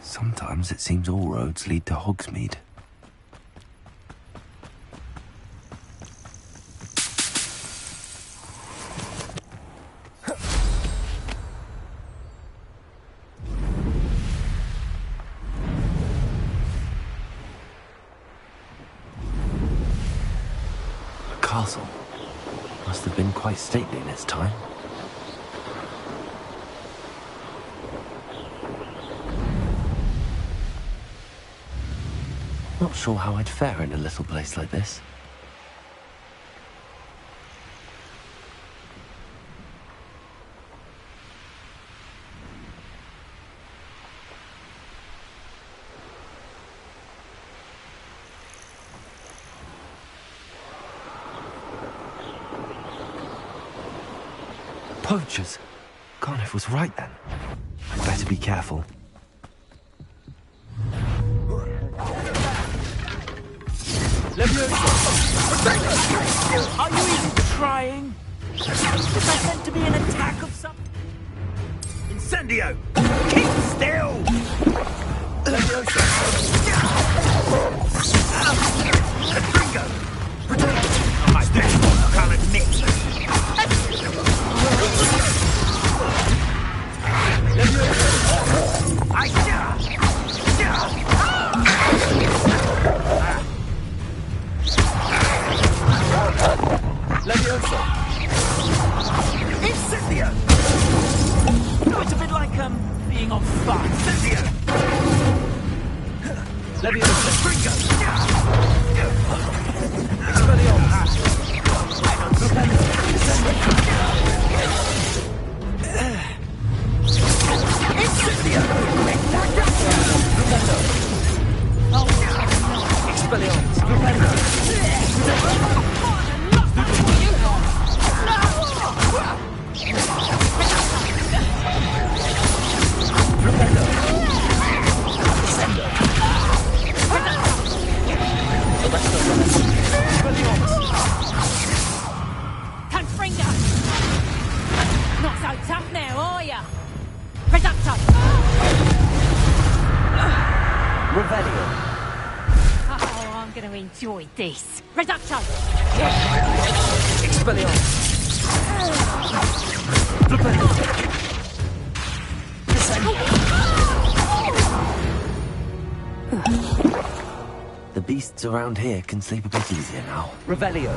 Sometimes it seems all roads lead to Hogsmeade. A castle. Must have been quite stately in its time. Not sure how I'd fare in a little place like this. Poachers! Carniff was right then. I'd better be careful. Are you even trying? Is that meant to be an attack of some... Incendio! Keep still! Catringo! I can't admit. Levioso. Incendio! No, it's a bit like, being on fire. Incendio! Levioso. Catringo! Incendio! Expelliarmus. Propendo. Not so tough now, are ya? Reducto! Revelio. Oh, I'm gonna enjoy this. Reducto! Expelliarmus. Propendo. The beasts around here can sleep a bit easier now. Revelio.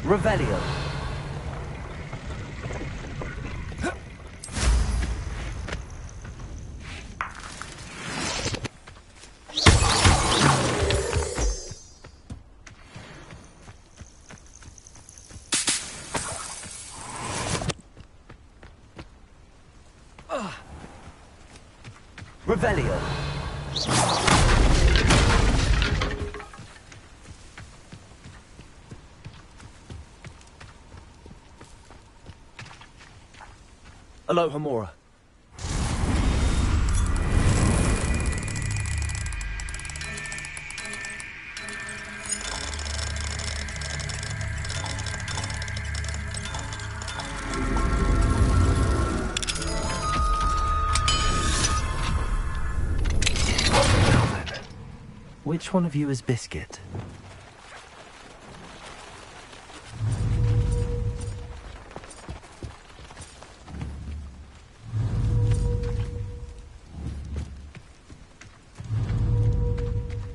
Revelio. Revelio. Aloha Mora. Which one of you is Biscuit?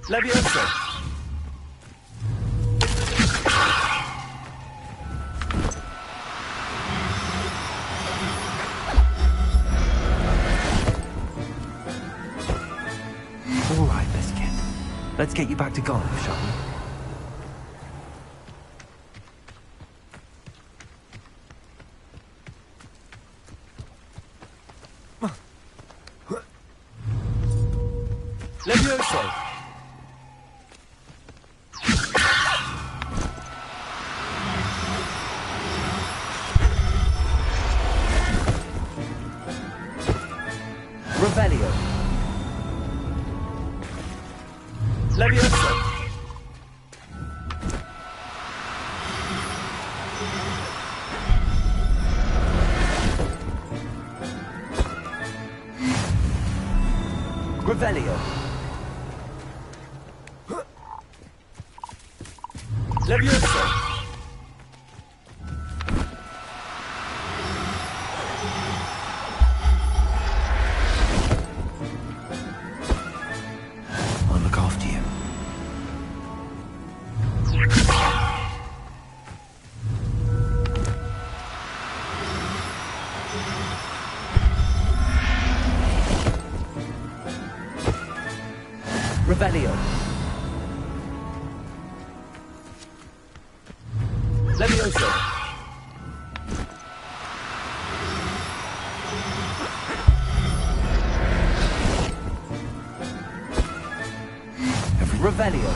Levioso. All right, Biscuit. Let's get you back to Garlic, shall we? Levioso! Revelio! Levioso! Revelio! Levioso! I'll look after you. Revelio. Levioso. Revelio.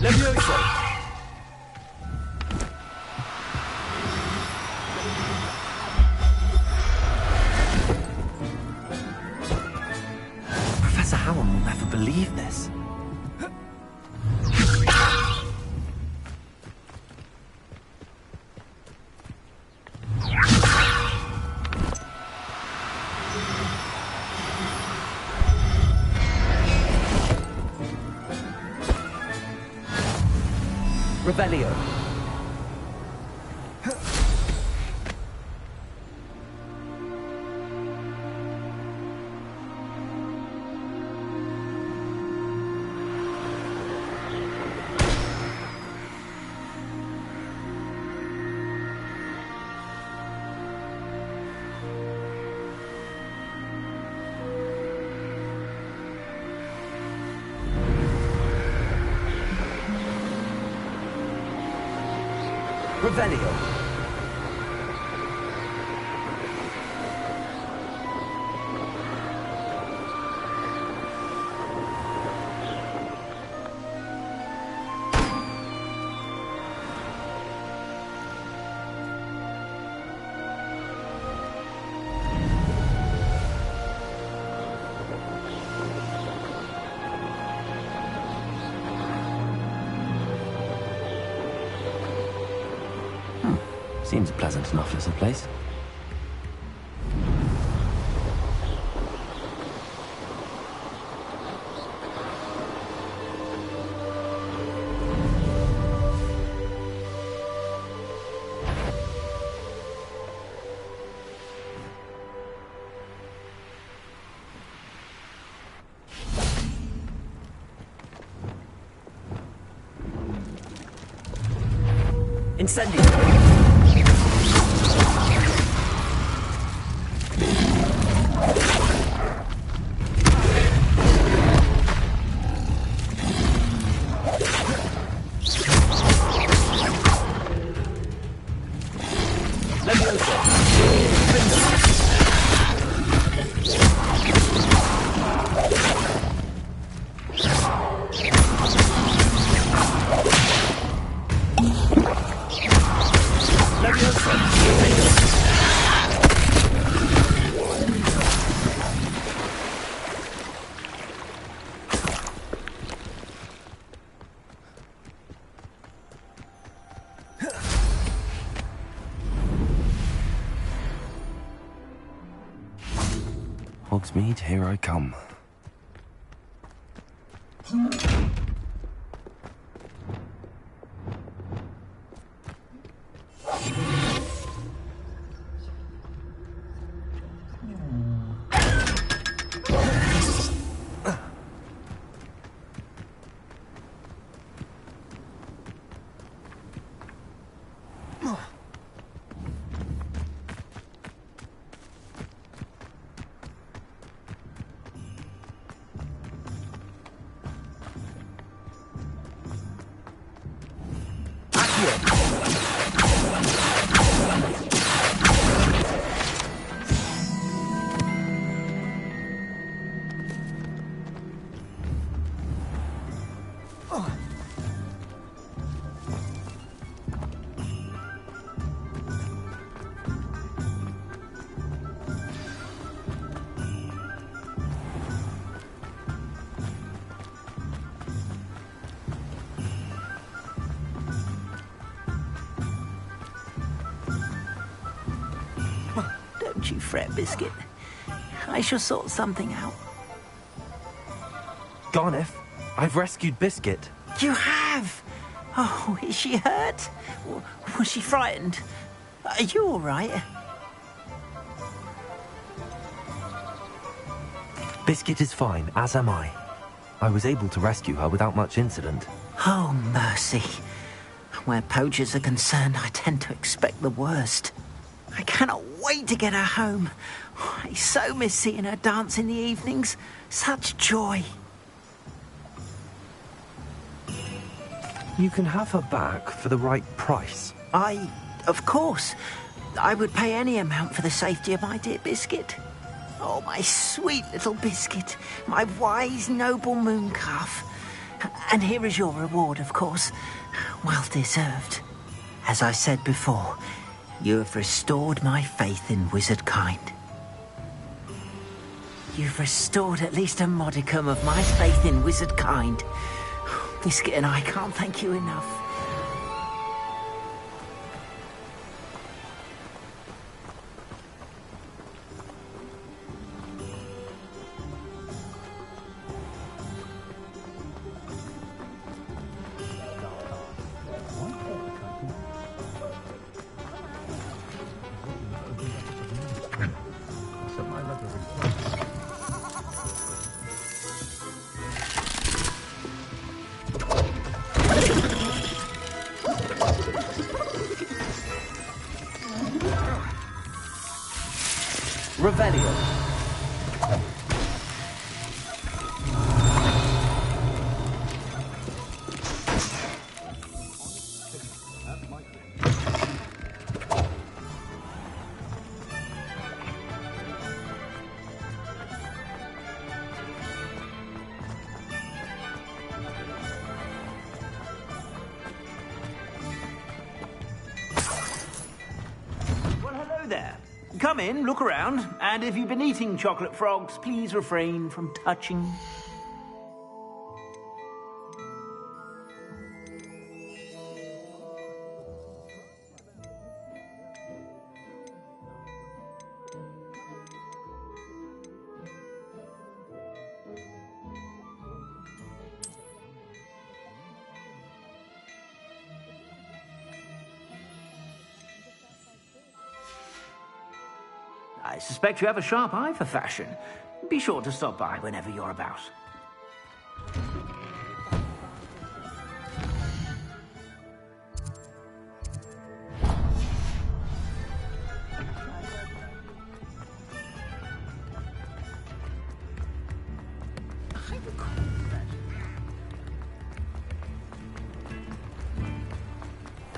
Levioso. Professor Howard will never believe this. Revelio. Revelio. Seems pleasant enough as a place. Incendio! Hogsmeade, here I come. Don't you fret, Biscuit. I shall sort something out. Garneth, I've rescued Biscuit. You have? Oh, is she hurt? Was she frightened? Are you all right? Biscuit is fine, as am I. I was able to rescue her without much incident. Oh, mercy. Where poachers are concerned, I tend to expect the worst. I cannot wait to get her home. I so miss seeing her dance in the evenings. Such joy. You can have her back for the right price. Of course, I would pay any amount for the safety of my dear Biscuit. Oh, my sweet little Biscuit, my wise, noble moon calf. And here is your reward, of course. Well deserved. As I said before, you have restored my faith in wizard kind. You've restored at least a modicum of my faith in wizard kind. Biscuit and I can't thank you enough. Revelio. Well, hello there. Come in, look around, and if you've been eating chocolate frogs, please refrain from touching. I suspect you have a sharp eye for fashion. Be sure to stop by whenever you're about.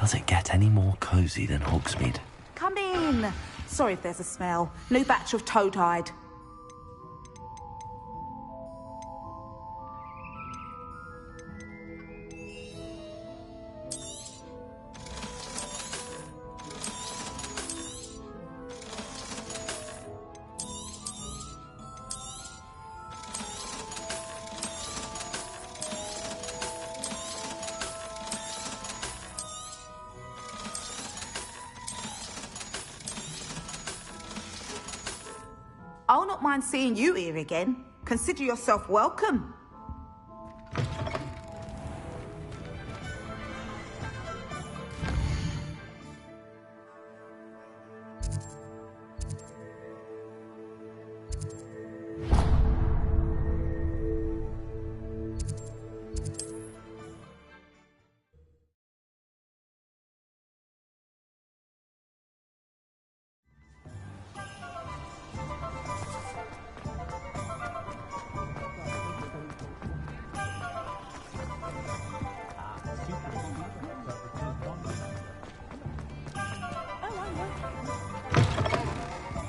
Does it get any more cozy than Hogsmeade? Come in. Sorry if there's a smell. New batch of toad-hide. I'll not mind seeing you here again. Consider yourself welcome.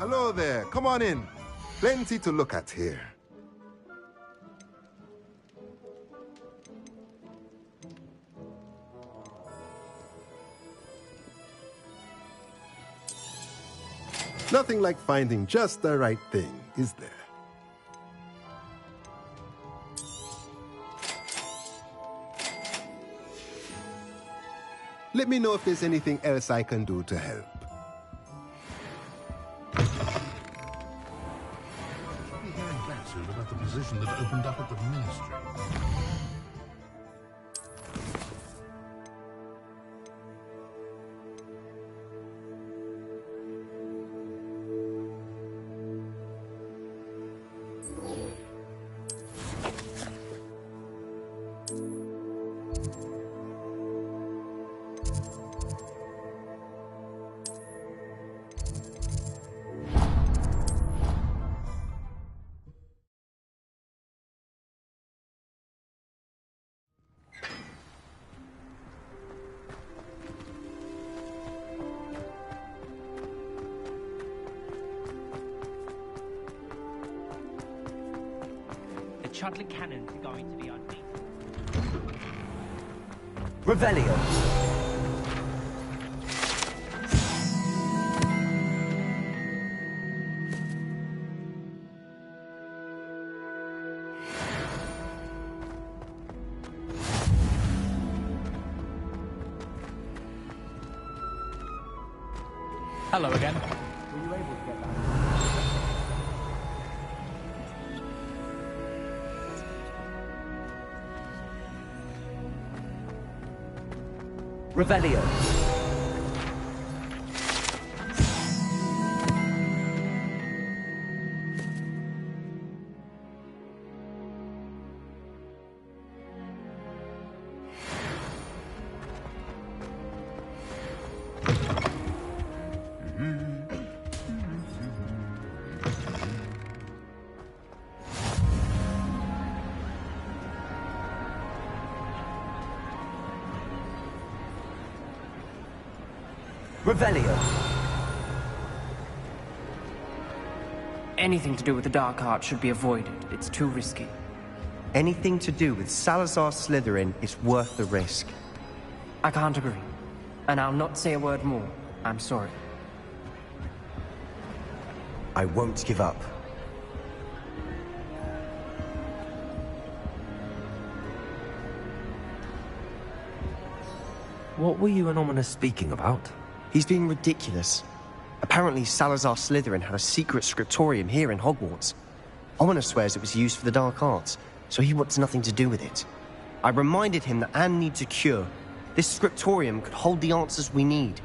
Hello there. Come on in. Plenty to look at here. Nothing like finding just the right thing, is there? Let me know if there's anything else I can do to help. Be hearing back soon about the position that opened up at the Ministry. The Chudley cannons are going to be unleashed. Revelio. Hello again. Were you able to get that? Revelio. Revelio. Anything to do with the dark art should be avoided. It's too risky. Anything to do with Salazar Slytherin is worth the risk. I can't agree. And I'll not say a word more. I'm sorry. I won't give up. What were you and Ominous speaking about? He's being ridiculous. Apparently Salazar Slytherin had a secret scriptorium here in Hogwarts. Ominous swears it was used for the dark arts, so he wants nothing to do with it. I reminded him that Anne needs a cure. This scriptorium could hold the answers we need.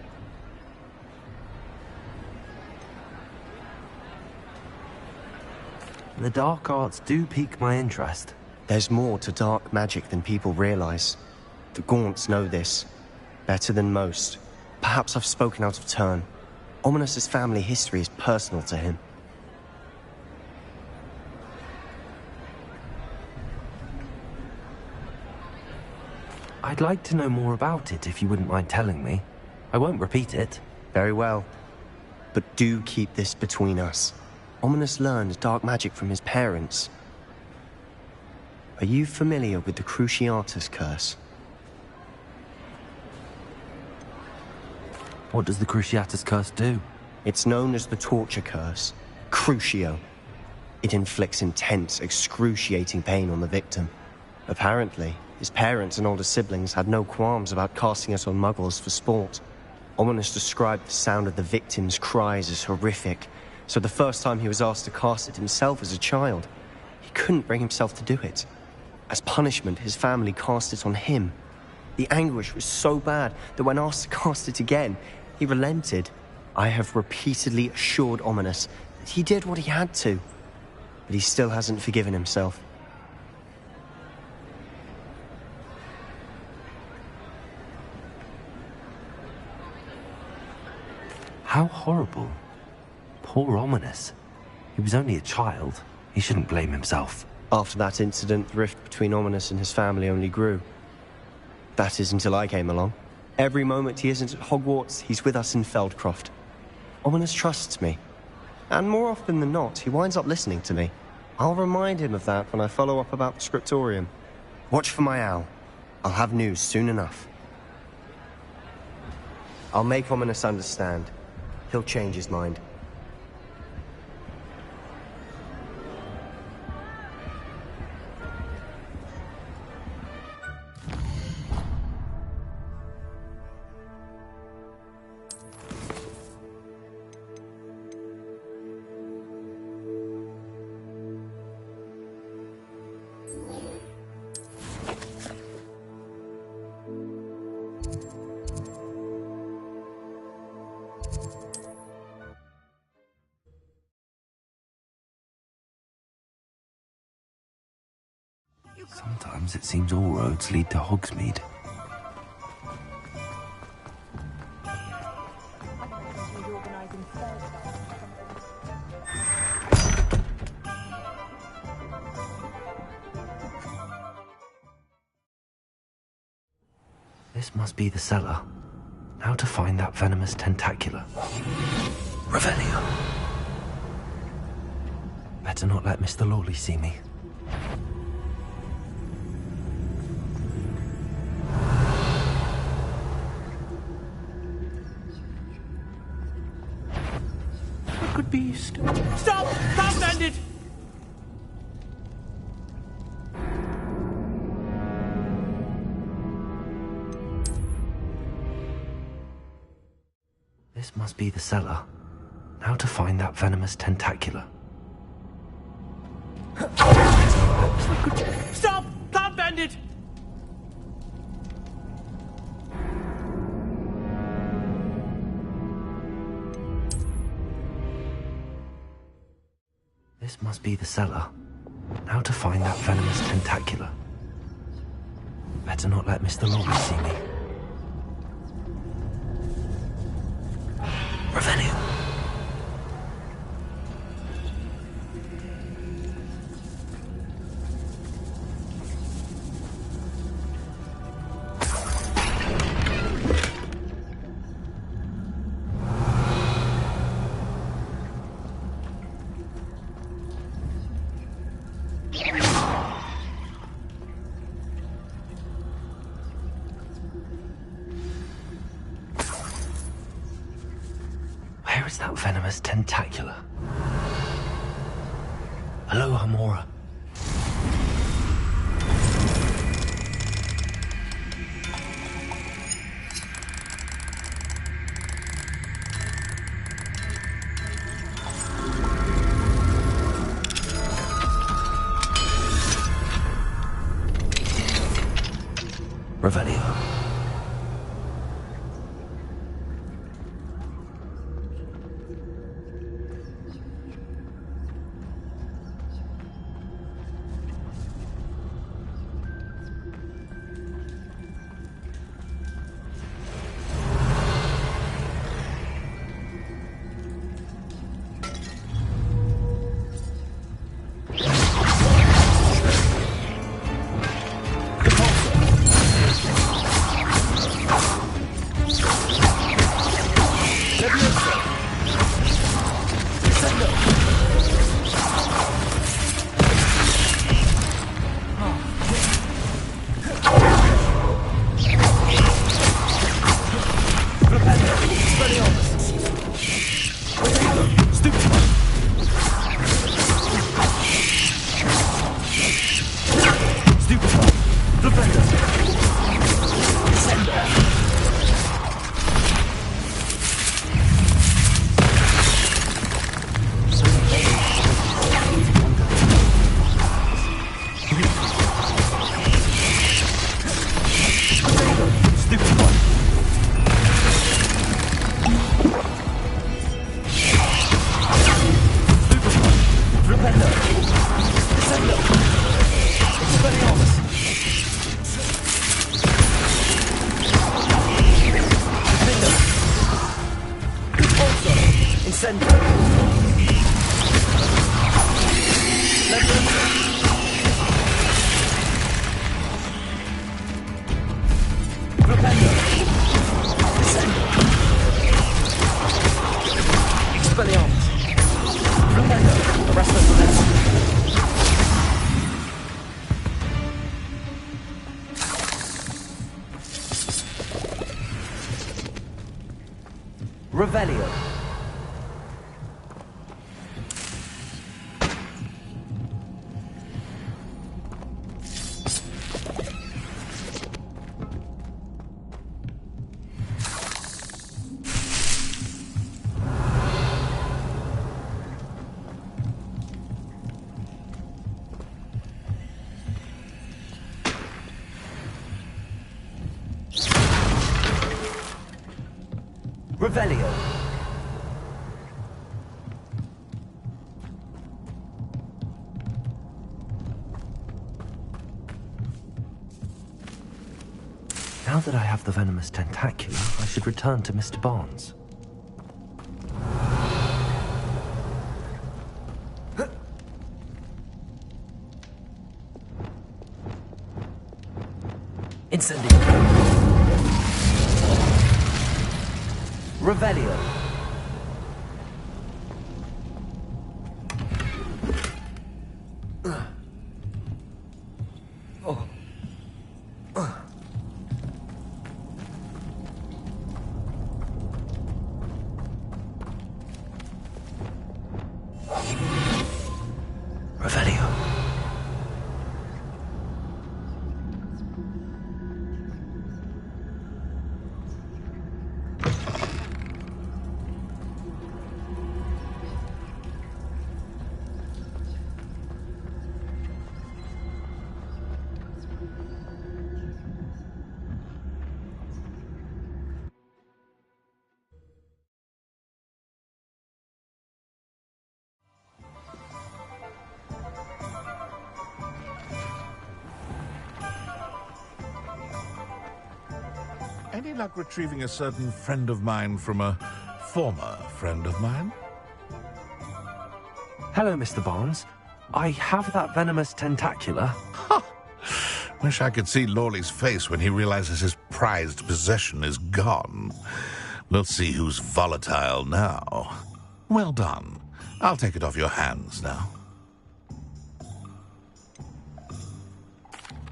The dark arts do pique my interest. There's more to dark magic than people realize. The Gaunts know this. Better than most. Perhaps I've spoken out of turn. Ominous's family history is personal to him. I'd like to know more about it if you wouldn't mind telling me. I won't repeat it. Very well. But do keep this between us. Ominous learned dark magic from his parents. Are you familiar with the Cruciatus curse? What does the Cruciatus curse do? It's known as the torture curse. Crucio. It inflicts intense, excruciating pain on the victim. Apparently, his parents and older siblings had no qualms about casting it on muggles for sport. Ominous described the sound of the victim's cries as horrific, so the first time he was asked to cast it himself as a child, he couldn't bring himself to do it. As punishment, his family cast it on him. The anguish was so bad that when asked to cast it again, he relented. I have repeatedly assured Ominous that he did what he had to, but he still hasn't forgiven himself. How horrible. Poor Ominous. He was only a child. He shouldn't blame himself. After that incident, the rift between Ominous and his family only grew. That is until I came along. Every moment he isn't at Hogwarts, he's with us in Feldcroft. Ominous trusts me, And more often than not, he winds up listening to me. I'll remind him of that when I follow up about the scriptorium. Watch for my owl. I'll have news soon enough. I'll make Ominous understand. He'll change his mind. Sometimes it seems all roads lead to Hogsmeade. This must be the cellar. How to find that venomous tentacula? Revelio. Better not let Mr. Lawley see me. Good beast. Stop! Stop, bandit! This must be the cellar. How to find that venomous tentacula? Stop! Stop, bandit! This must be the cellar. How to find that venomous tentacula? Better not let Mr. Lawley see me. Revelio. Where is that venomous tentacula? Hello, Hamora. Revelio. Revelio. Revelio. Now that I have the venomous tentacula, I should return to Mr. Barnes. Incendio. Revelio. Revelio. Any luck retrieving a certain friend of mine from a former friend of mine? Hello, Mr. Barnes. I have that venomous tentacula. Ha! Wish I could see Lawley's face when he realizes his prized possession is gone. We'll see who's volatile now. Well done. I'll take it off your hands now.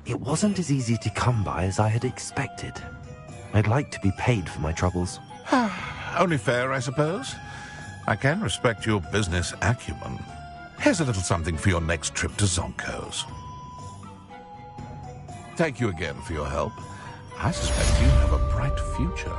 It wasn't as easy to come by as I had expected. I'd like to be paid for my troubles. Only fair, I suppose. I can respect your business acumen. Here's a little something for your next trip to Zonko's. Thank you again for your help. I suspect you have a bright future.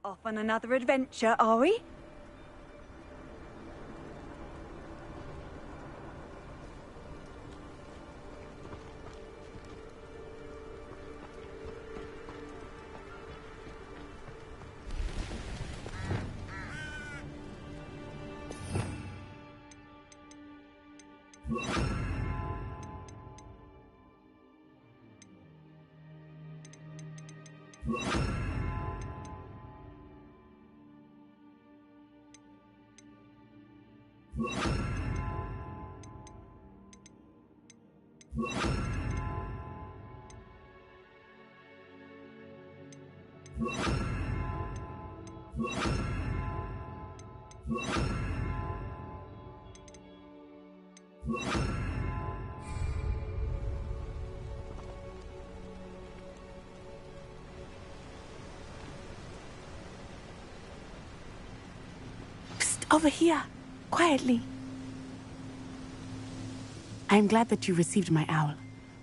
Off on another adventure, are we? Over here, quietly. I am glad that you received my owl.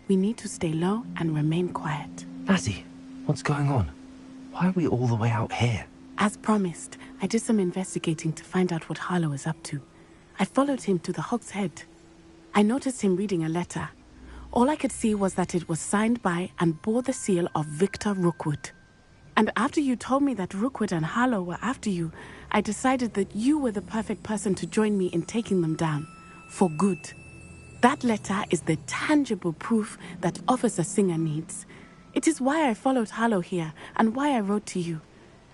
We need to stay low and remain quiet. Lassie, what's going on? Why are we all the way out here? As promised, I did some investigating to find out what Harlow is up to. I followed him to the Hogshead. I noticed him reading a letter. All I could see was that it was signed by and bore the seal of Victor Rookwood. And after you told me that Rookwood and Harlow were after you, I decided that you were the perfect person to join me in taking them down. For good. That letter is the tangible proof that Officer Singer needs. It is why I followed Harlow here and why I wrote to you.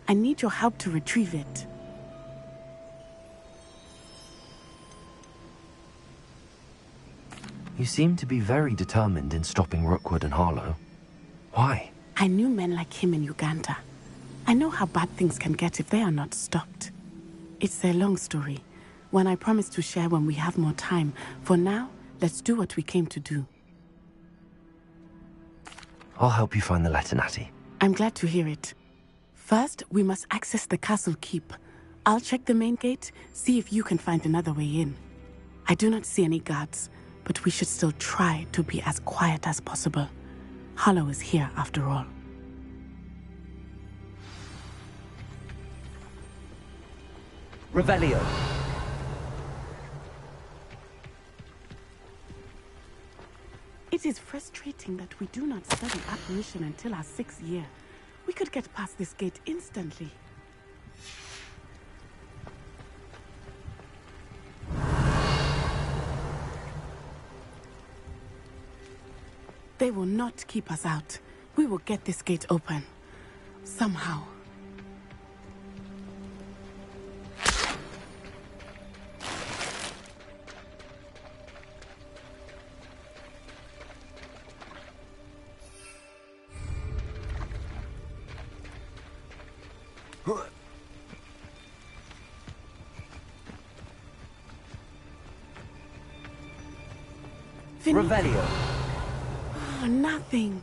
I need your help to retrieve it. You seem to be very determined in stopping Rookwood and Harlow. Why? I knew men like him in Uganda. I know how bad things can get if they are not stopped. It's a long story, one I promise to share when we have more time. For now, let's do what we came to do. I'll help you find the letter, Natty. I'm glad to hear it. First, we must access the castle keep. I'll check the main gate, see if you can find another way in. I do not see any guards, but we should still try to be as quiet as possible. Harlow is here, after all. Revelio. It is frustrating that we do not study apparition until our 6th year. We could get past this gate instantly. They will not keep us out. We will get this gate open. Somehow. Revelio. Oh, nothing.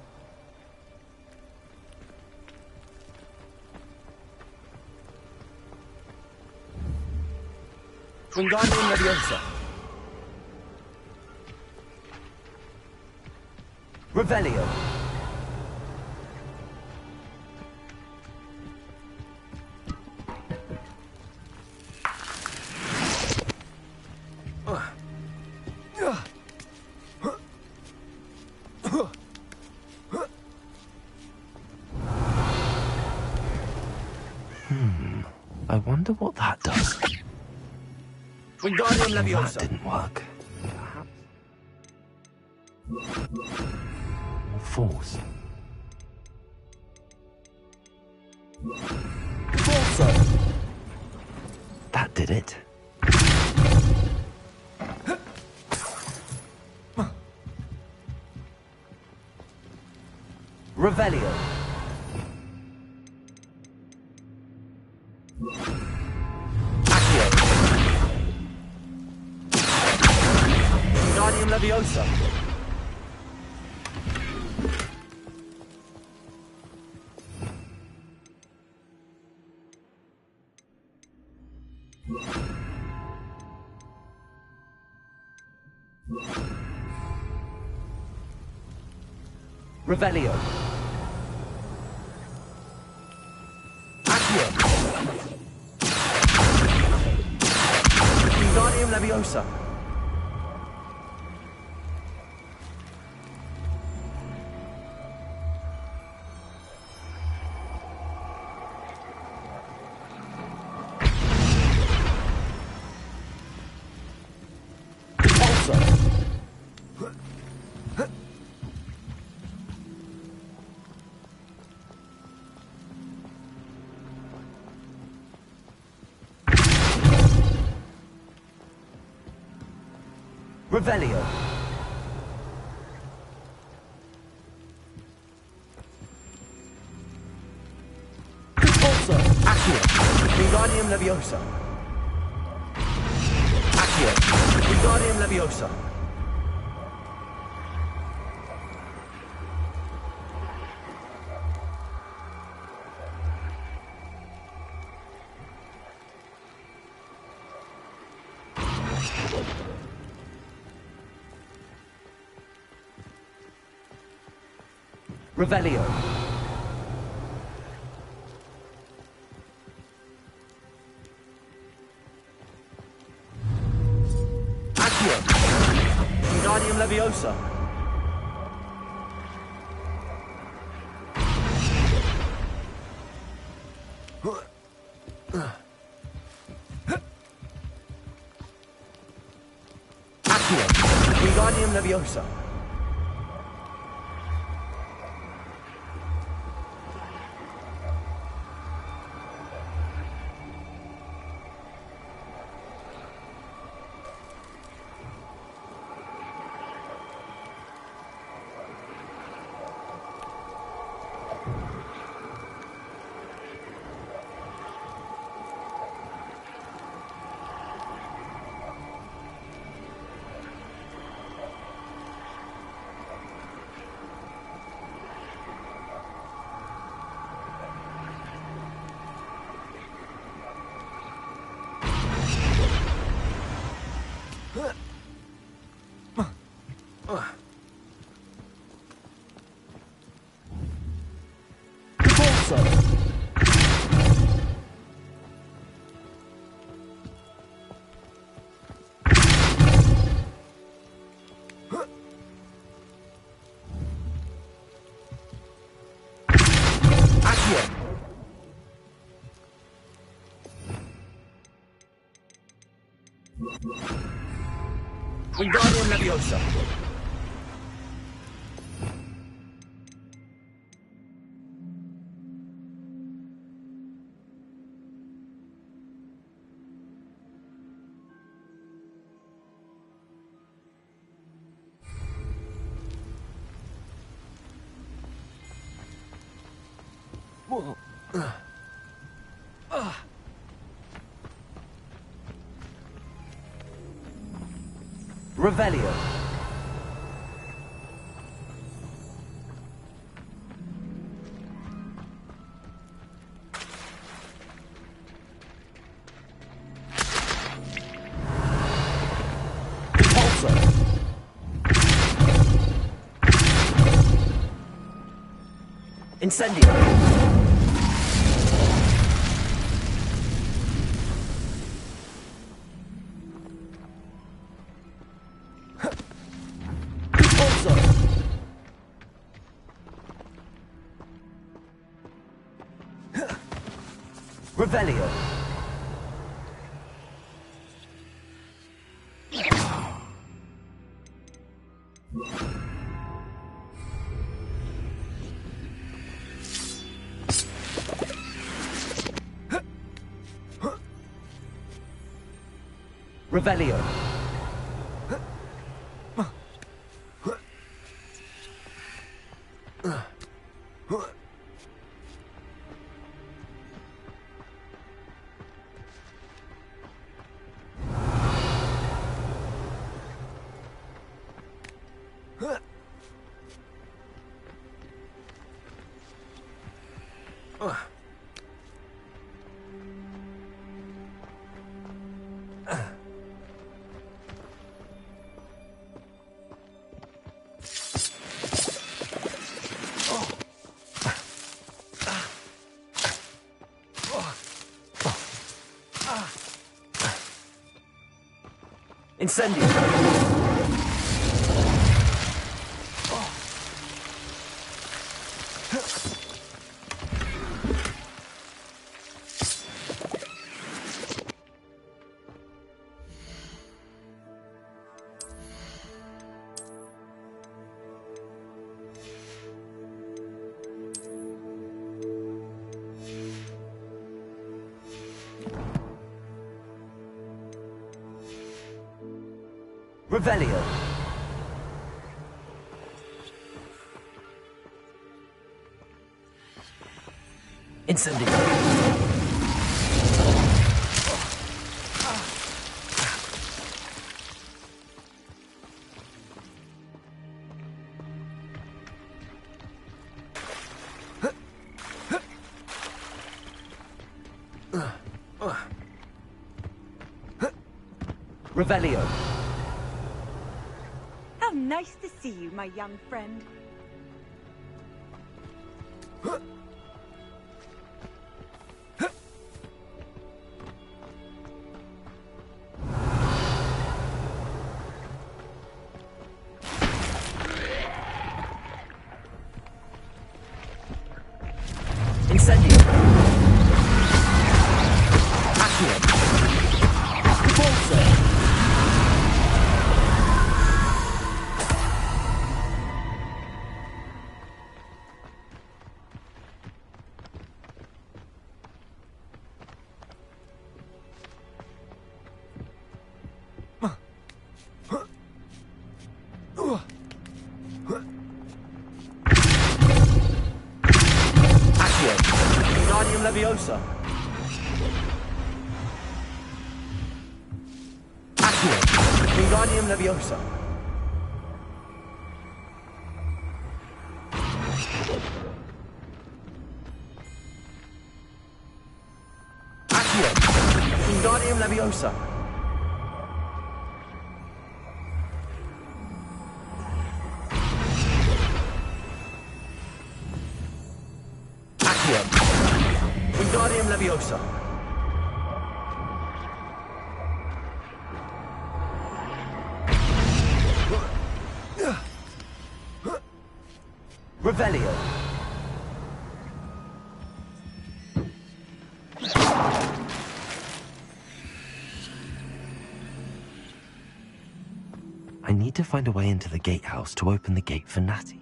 Wingardium Leviosa. Revelio. I wonder what that does. Wingardium That Leviosa. didn't work. Force. Forza. That did it. Revelio. Accio. Wingardium Leviosa. Revelio. Accio. Wingardium Leviosa. Pulsar. Revelio. Pulsar. Accio. Wingardium Leviosa. Accio. Wingardium Leviosa. Revelio. Accio. Wingardium Leviosa. Accio, Wingardium Leviosa. Wingardium Leviosa. Revelio. Incendio. Revelio. Revelio. Incendio. Revelio. Incendio. Revelio. How nice to see you, my young friend. Incendio. Leviosa. Accio. Wingardium Leviosa. Accio. Wingardium Leviosa. Accio. Wingardium Leviosa. Revelio. I need to find a way into the gatehouse to open the gate for Natty.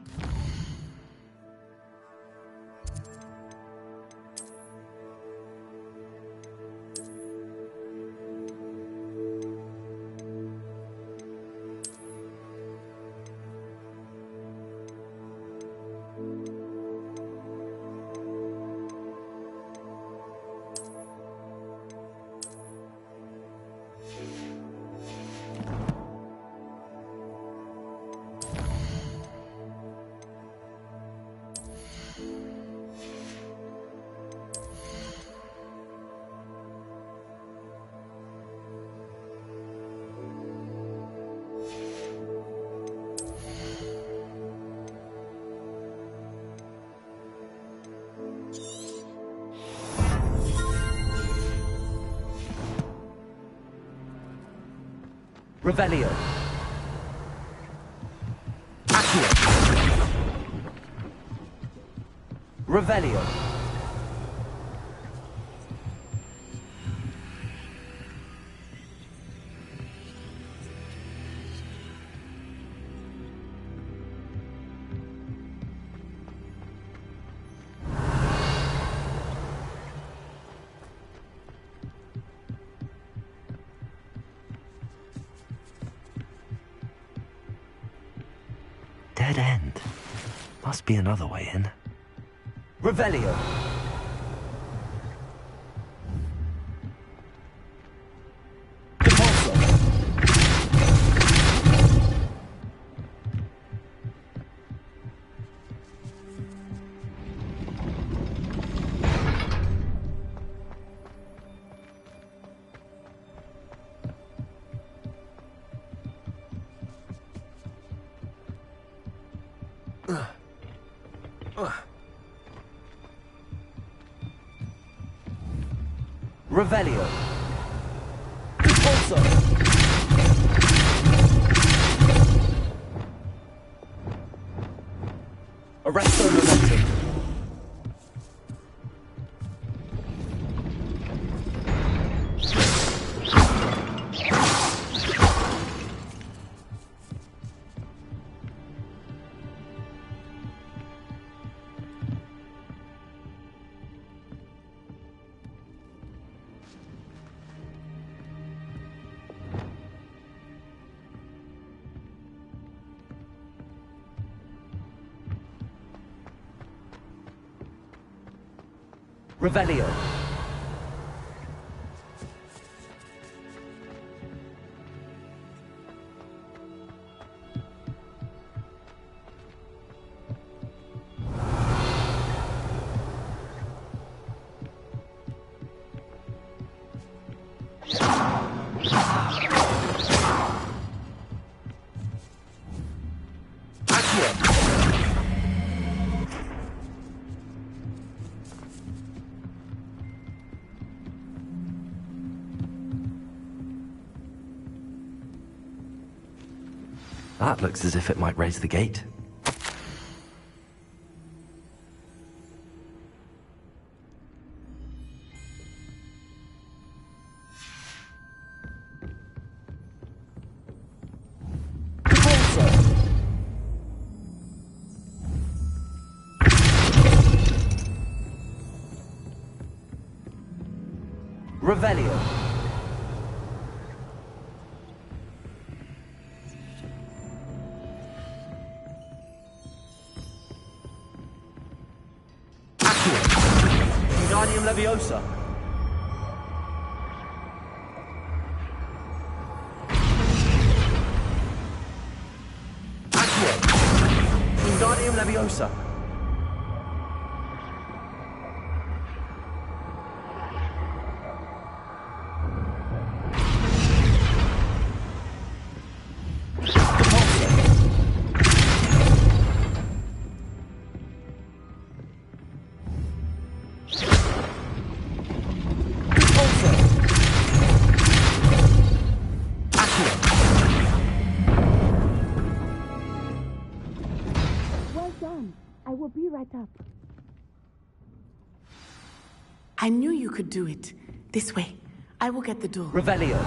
Revelio. Accio. Revelio. Dead end. Must be another way in. Revelio. Depulso. Revelio. Depulso. Arresto Momentum. Revelio. That looks as if it might raise the gate. Revelio. Wingardium Leviosa. Accio. Wingardium Leviosa. I will be right up. I knew you could do it. This way. I will get the door. Revelio.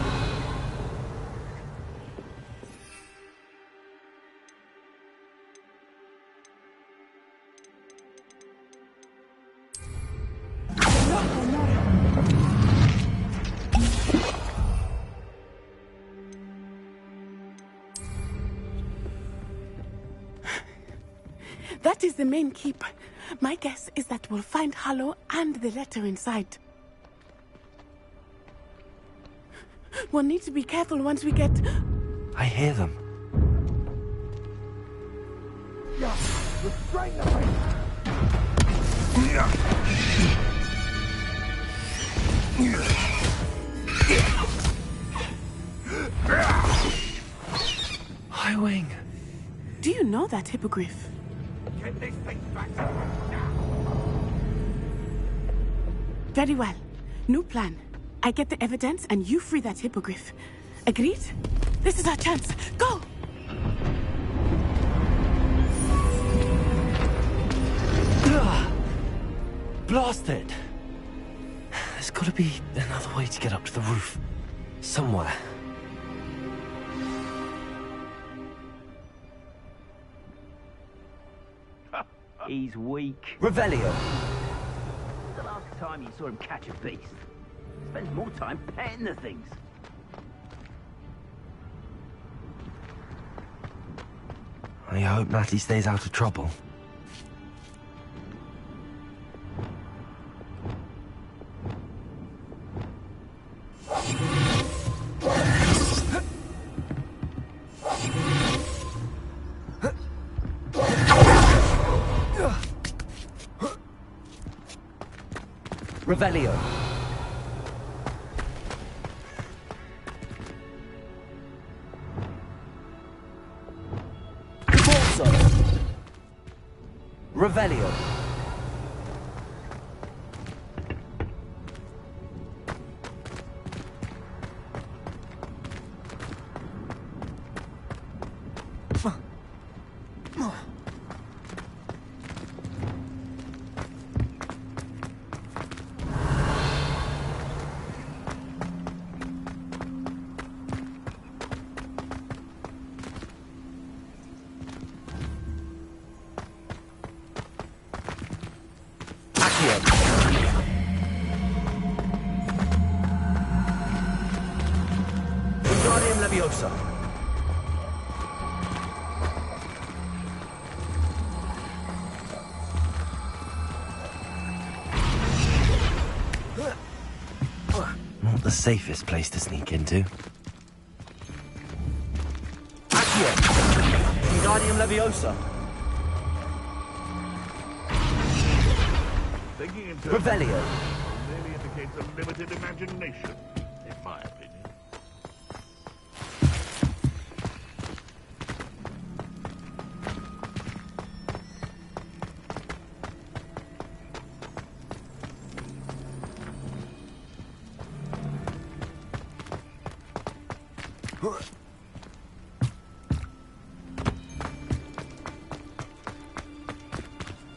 That is the main keep. My guess is that we'll find Hallow and the letter inside. We'll need to be careful once we get... I hear them. Restrain them! High Wing. Do you know that hippogriff? Get this thing back! Very well. New plan. I get the evidence and you free that hippogriff. Agreed? This is our chance. Go! Blast it! There's gotta be another way to get up to the roof. Somewhere. He's weak. Revelio. The last time you saw him catch a beast. Spends more time petting the things. I hope Natty stays out of trouble. Revelio. Corso. Revelio. Wingardium Leviosa. Not the safest place to sneak into. Accio. Wingardium Leviosa. Thinking in terms Revelio. merely indicates a limited imagination, in my opinion.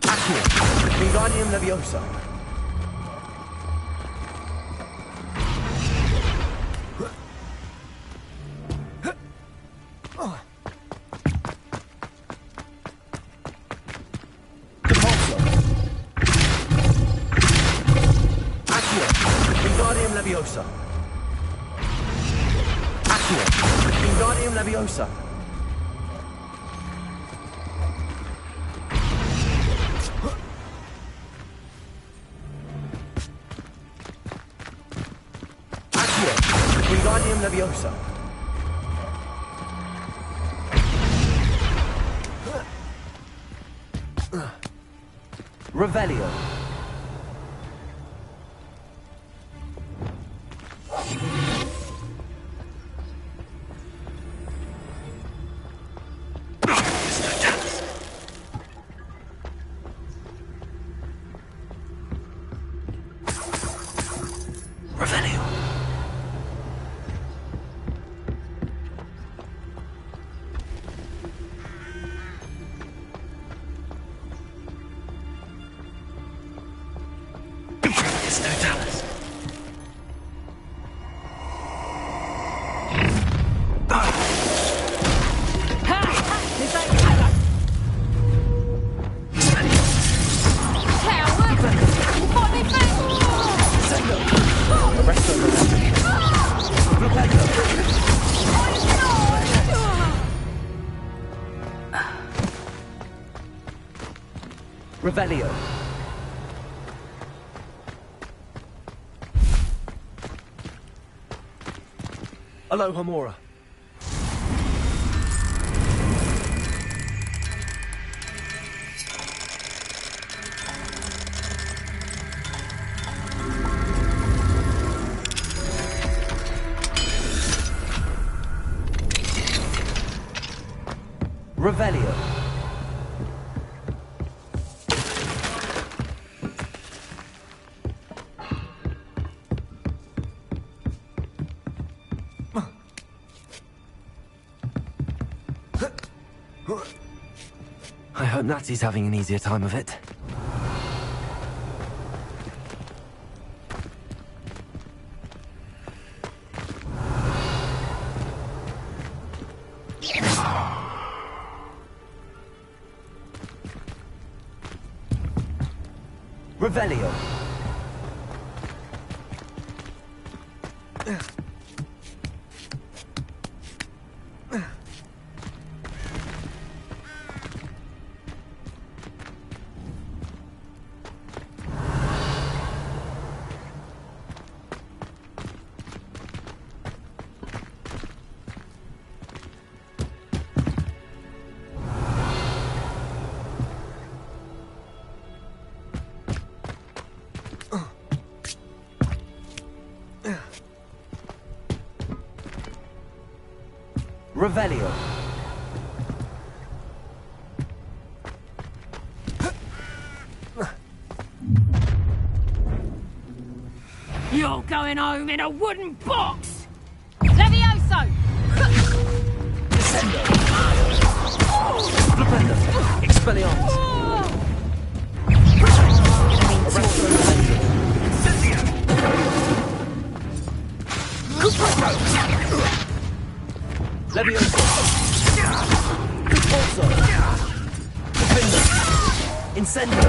Accio. Wingardium Leviosa. Corso. Accio. Wingardium Leviosa. Accio. Wingardium Leviosa. Accio. Wingardium Leviosa. Revelio. Revelio. Alohomora. Revelio. I hope Natsy's having an easier time of it. Revelio. Revelio. You're going home in a wooden box! Levioso! Descendo. Flipendo. Expelliarmus. Incendio. Leviosa. Repulso. Defender. Incendio.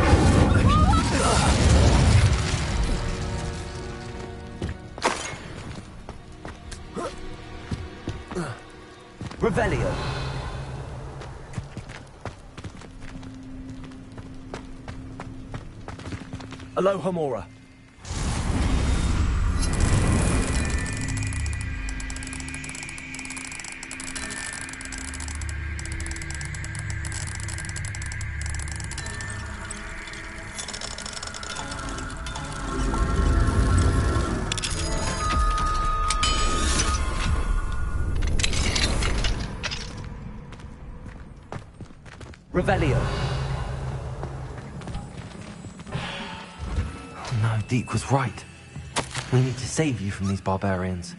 Revelio. Alohomora. Revelio. Oh no, Deke was right. We need to save you from these barbarians.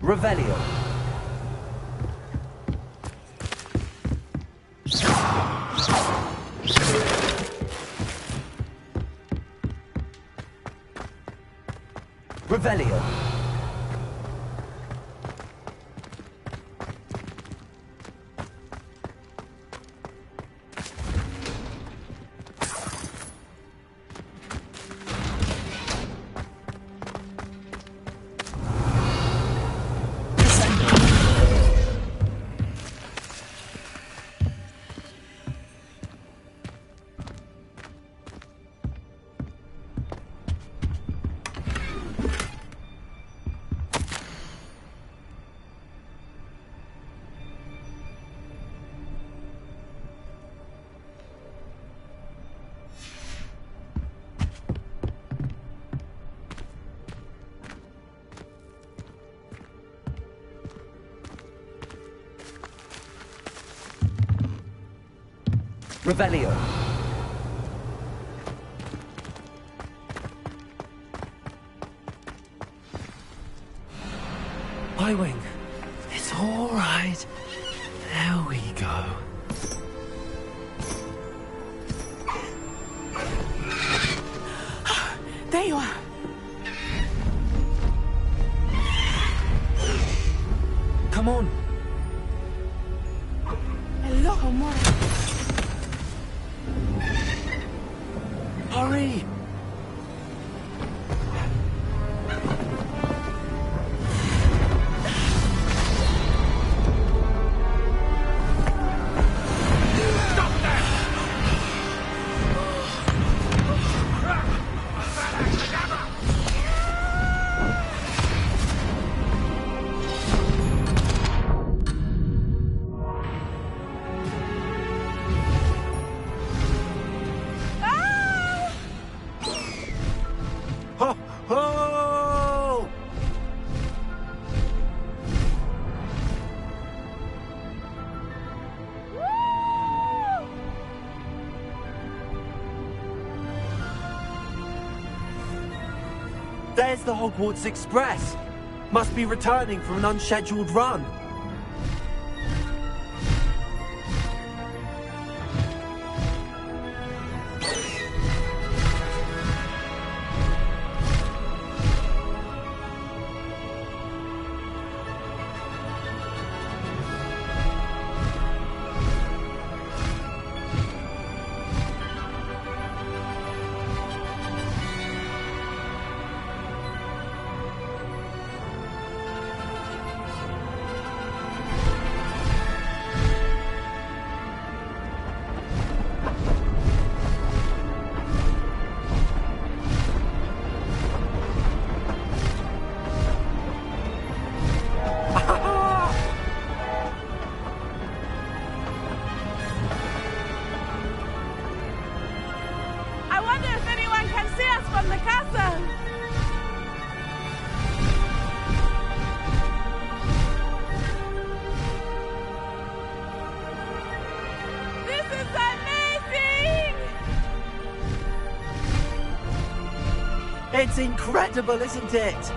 Revelio. Revelio. Revelio. Y-Wing, it's all right. There we go. There you are. Come on. Hello, Homura. Hurry! There's the Hogwarts Express. Must be returning from an unscheduled run. It's incredible, isn't it?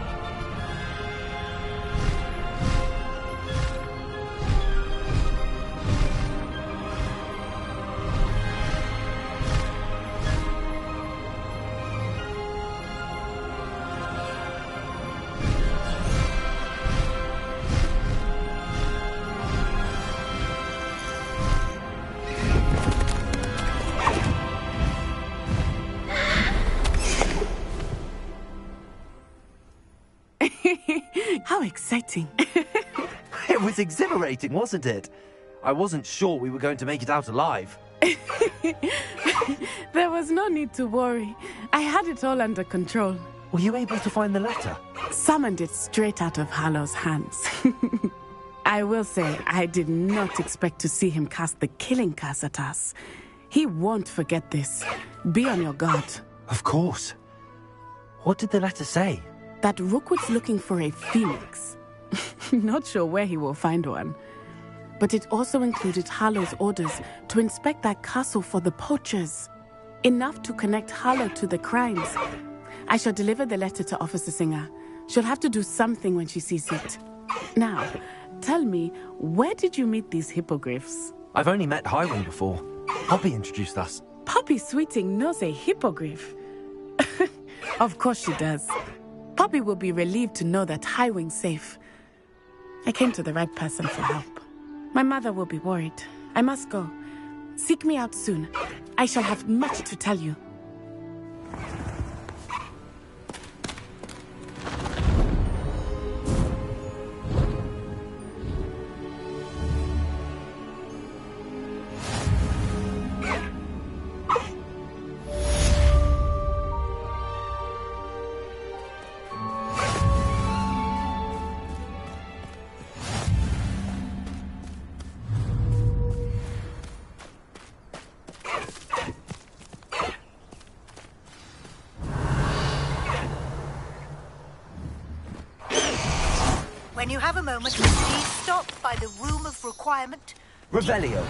How exciting. It was exhilarating, wasn't it? I wasn't sure we were going to make it out alive. There was no need to worry. I had it all under control. Were you able to find the letter? Summoned it straight out of Hallow's hands. I will say, I did not expect to see him cast the killing curse at us. He won't forget this. Be on your guard. Of course. What did the letter say? That Rookwood's looking for a phoenix. Not sure where he will find one. But it also included Hallow's orders to inspect that castle for the poachers. Enough to connect Hallow to the crimes. I shall deliver the letter to Officer Singer. She'll have to do something when she sees it. Now, tell me, where did you meet these hippogriffs? I've only met Highwing before. Poppy introduced us. Poppy Sweeting knows a hippogriff. Of course she does. Poppy will be relieved to know that Highwing's safe. I came to the right person for help. My mother will be worried. I must go. Seek me out soon. I shall have much to tell you. When you have a moment, please stop by the Room of Requirement. Revelio.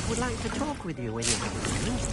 Would like to talk with you when you have a moment.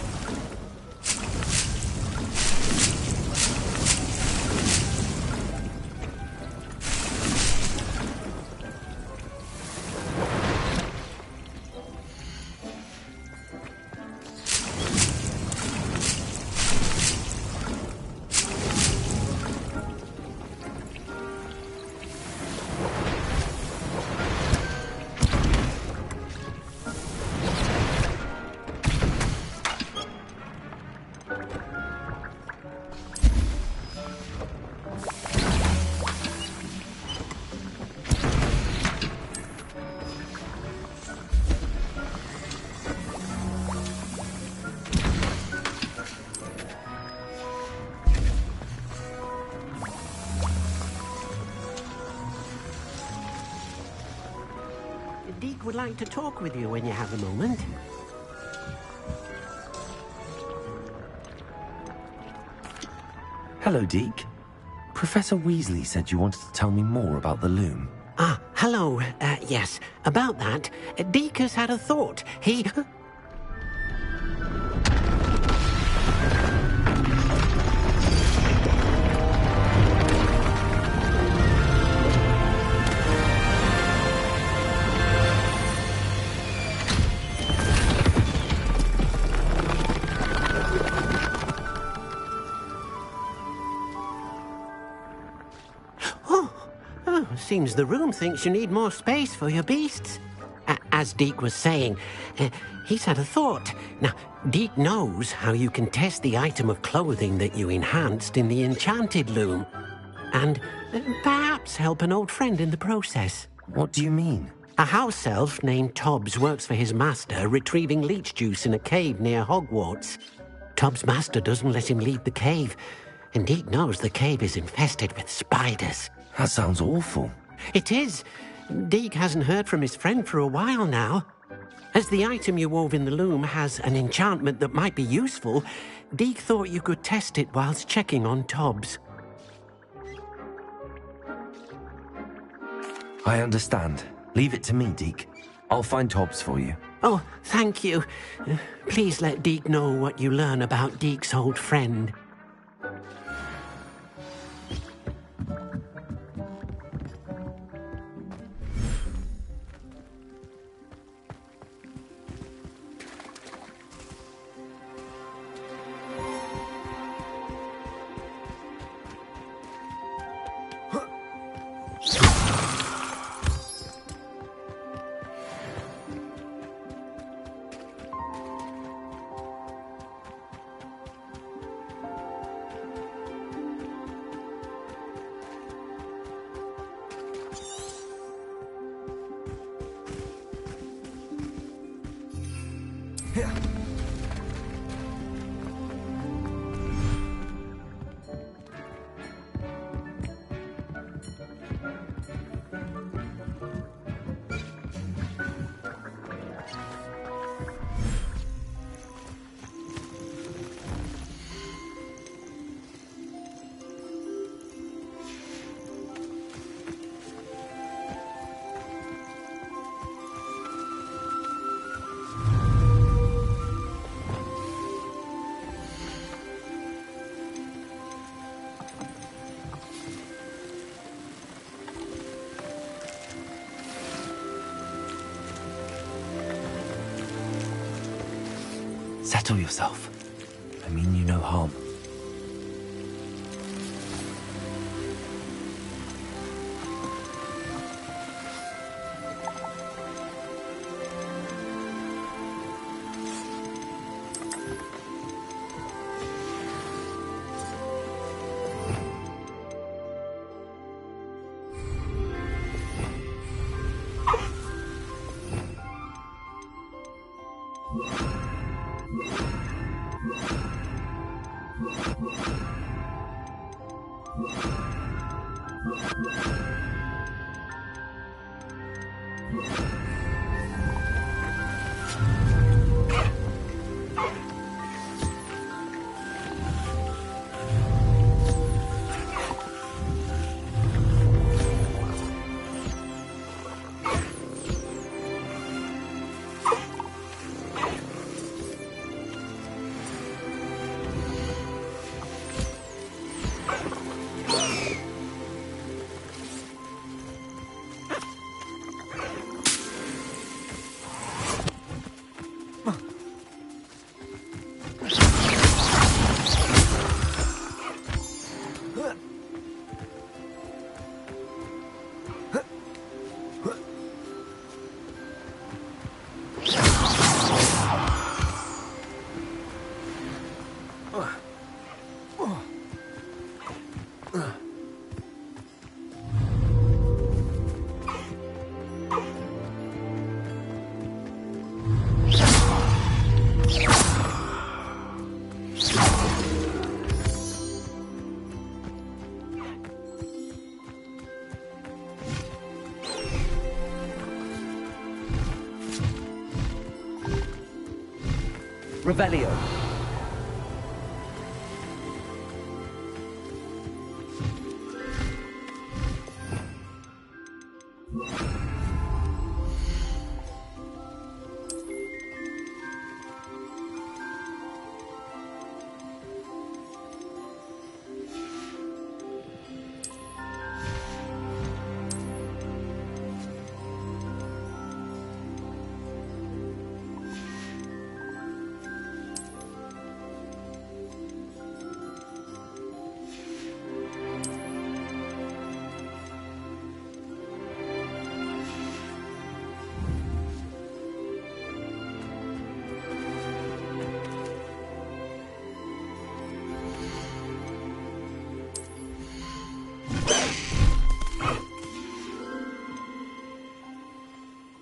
Deek would like to talk with you when you have a moment. Hello, Deke. Professor Weasley said you wanted to tell me more about the loom. Ah, hello. Yes, about that, Deek has had a thought. He... Seems the room thinks you need more space for your beasts. As Deek was saying, he's had a thought. Now, Deek knows how you can test the item of clothing that you enhanced in the enchanted loom. And perhaps help an old friend in the process. What do you mean? A house elf named Tobbs works for his master, retrieving leech juice in a cave near Hogwarts. Tobbs' master doesn't let him leave the cave, and Deek knows the cave is infested with spiders. That sounds awful. It is. Deek hasn't heard from his friend for a while now. As the item you wove in the loom has an enchantment that might be useful, Deek thought you could test it whilst checking on Tobbs. I understand. Leave it to me, Deke. I'll find Tobbs for you. Oh, thank you. Please let Deek know what you learn about Deek's old friend. Settle yourself. I mean you no harm. Revelio.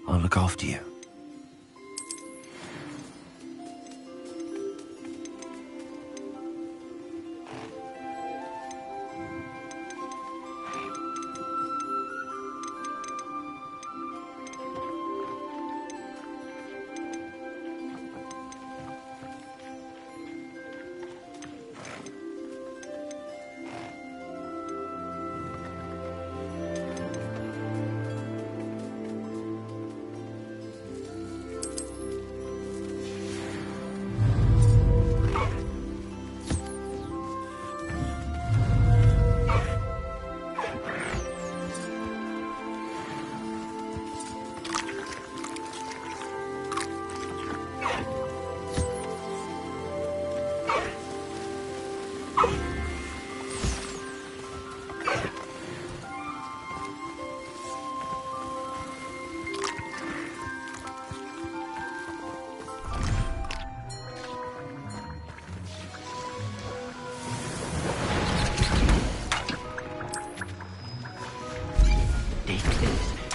I'll look after you.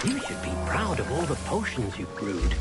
You should be proud of all the potions you've brewed.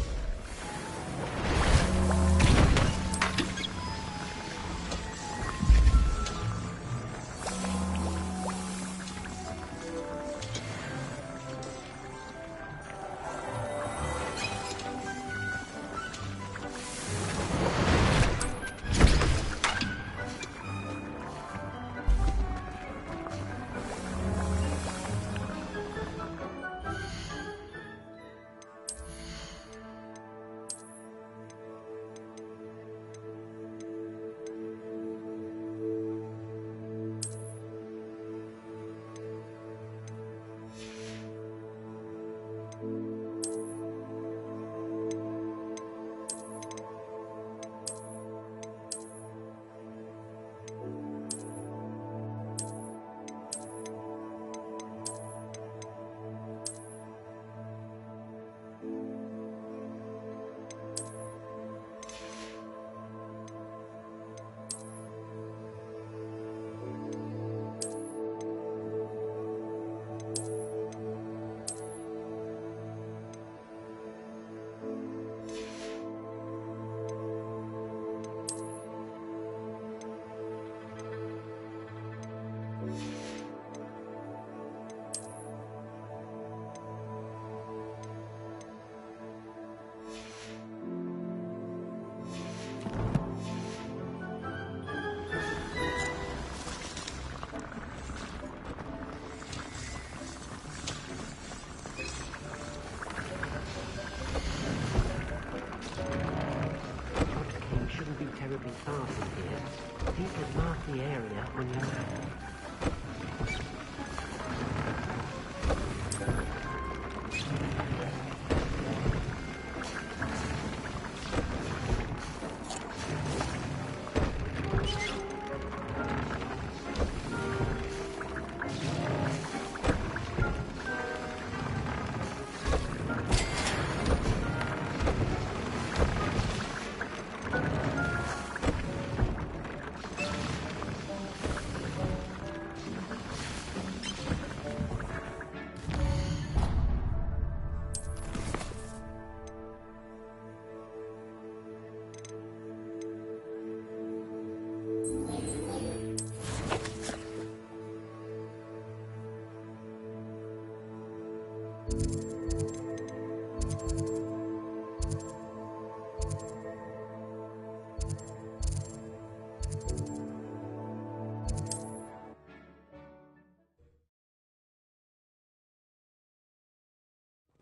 stars in here. You can mark the area on your map.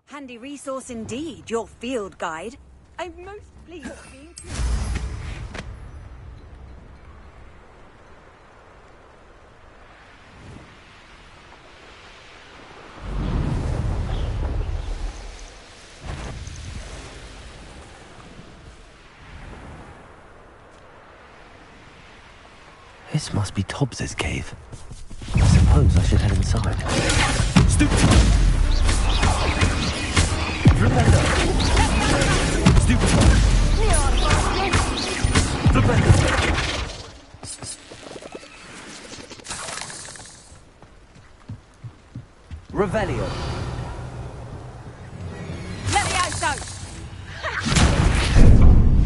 Handy resource indeed, your field guide. I'm most pleased being... This must be Tobbs's cave. I suppose I should head inside. Stupid! Flipendo! Stupid! Flipendo! Revelio! Levioso!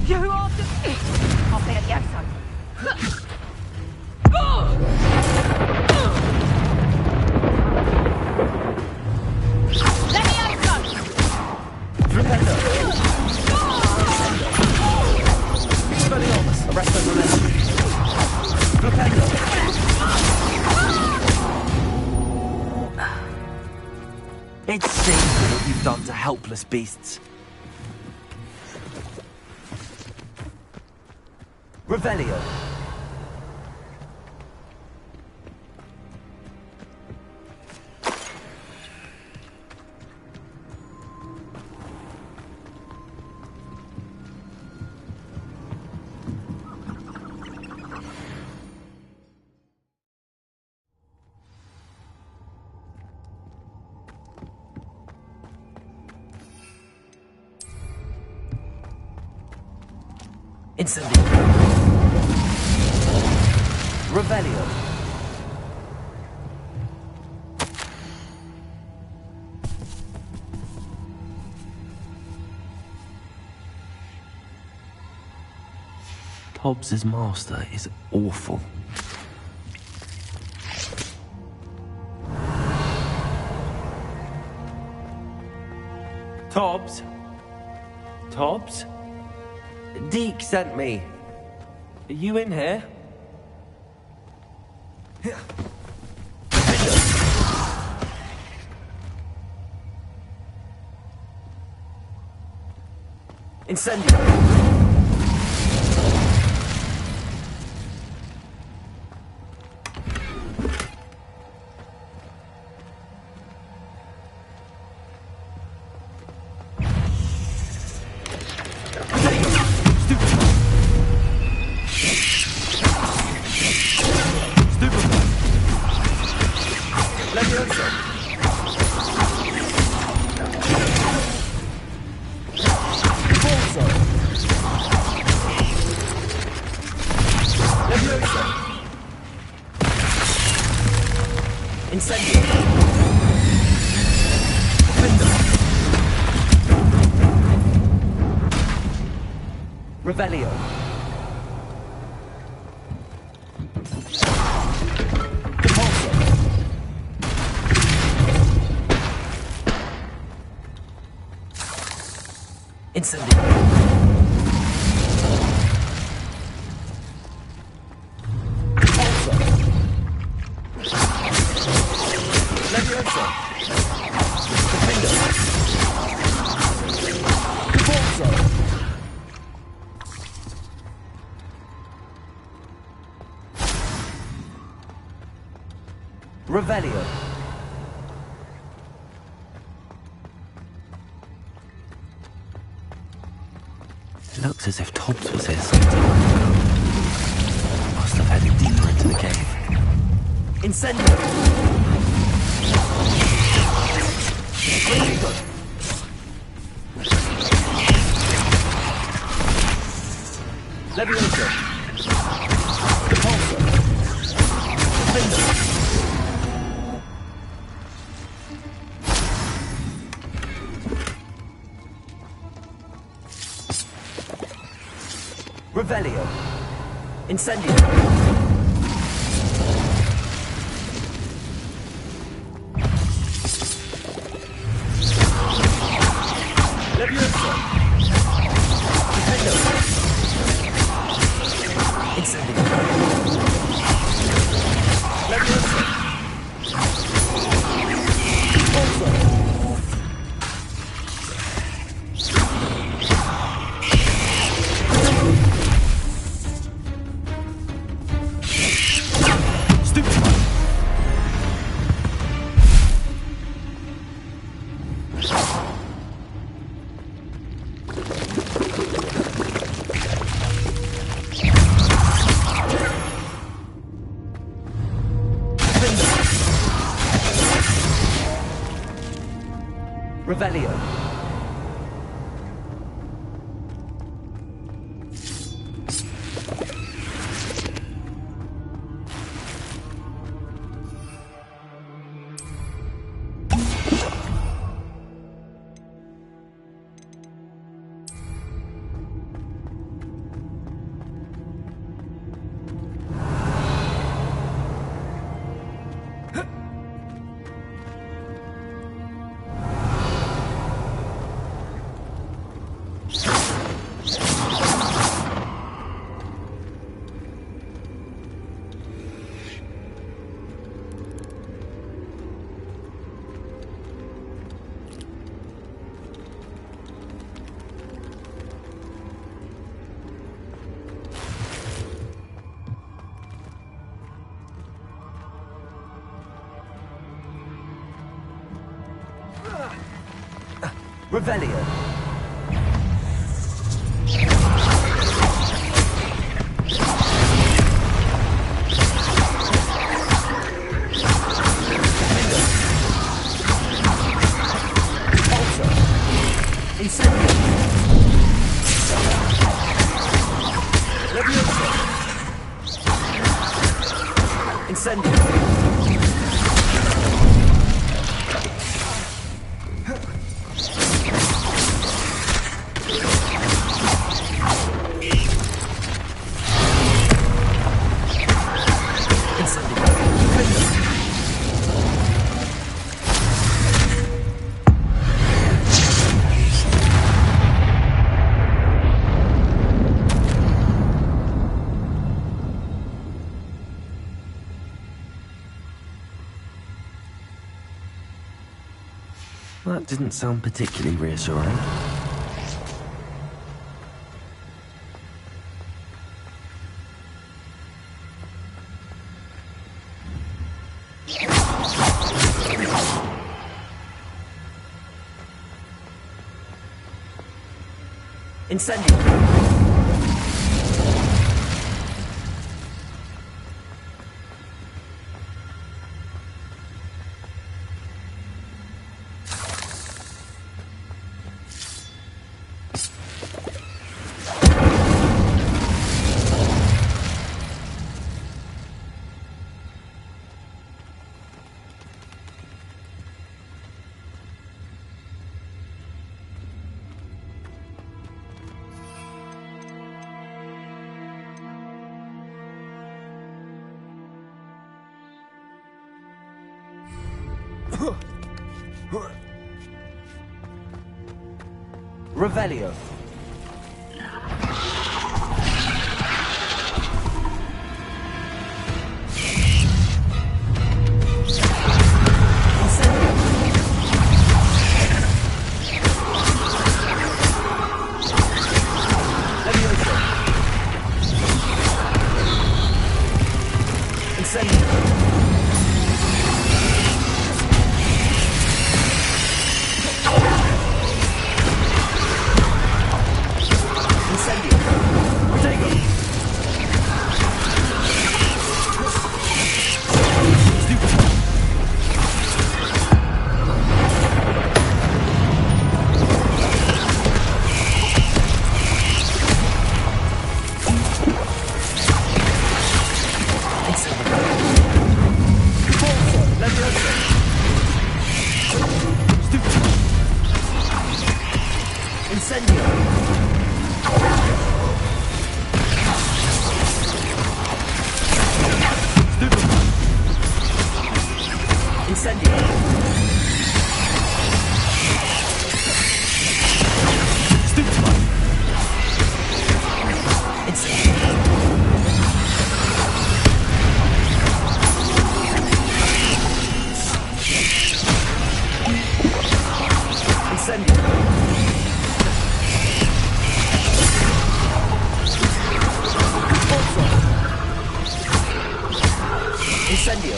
You are the... I'll play Levioso. It's shameful what you've done to helpless beasts. Revelio. Incendio. Revelio. Tobbs's master is awful. Tobbs? Tobbs? Deke sent me. Are you in here? Incendio! Revelio. Incendio. Levioso. Defendo. Caporzo. Revelio. It looks as if Tobbs was here sometime. Must have headed deeper into the cave. Incendio. Levioso. Repulsor. Defender. Revelio. Incendio. Levioso. Defendo. Incendio. Levioso. Repulsor. Revelio. Revelio. Repulsor. Incendio. Levioso. Incendio. That didn't sound particularly reassuring. Incendio. Revelio. Incendio. Incendio! Incendio! Stupefy! Incendio! Incendio!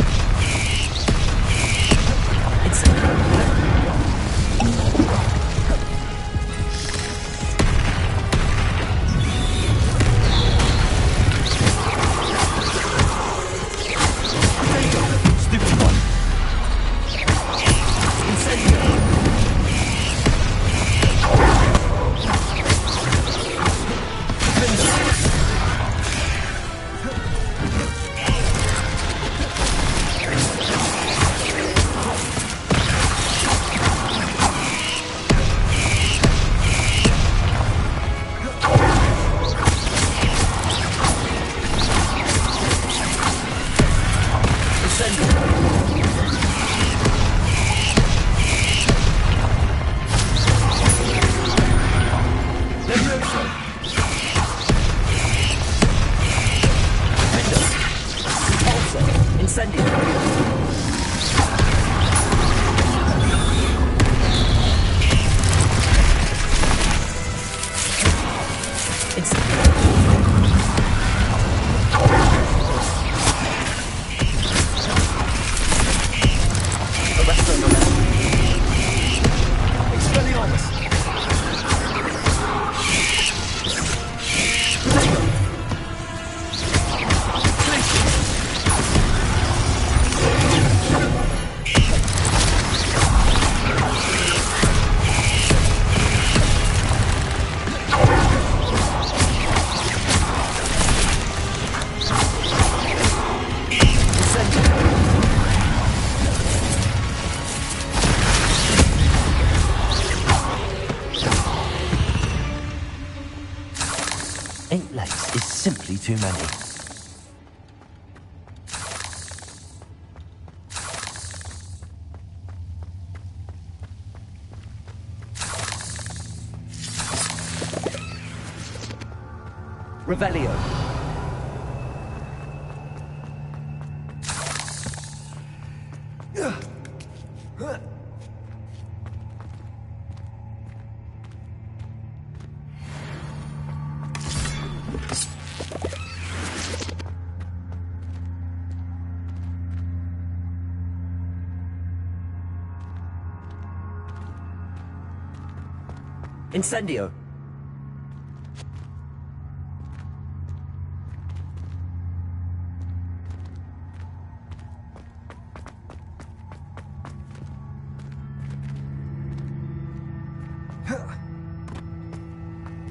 Simply too many. Revelio. Incendio.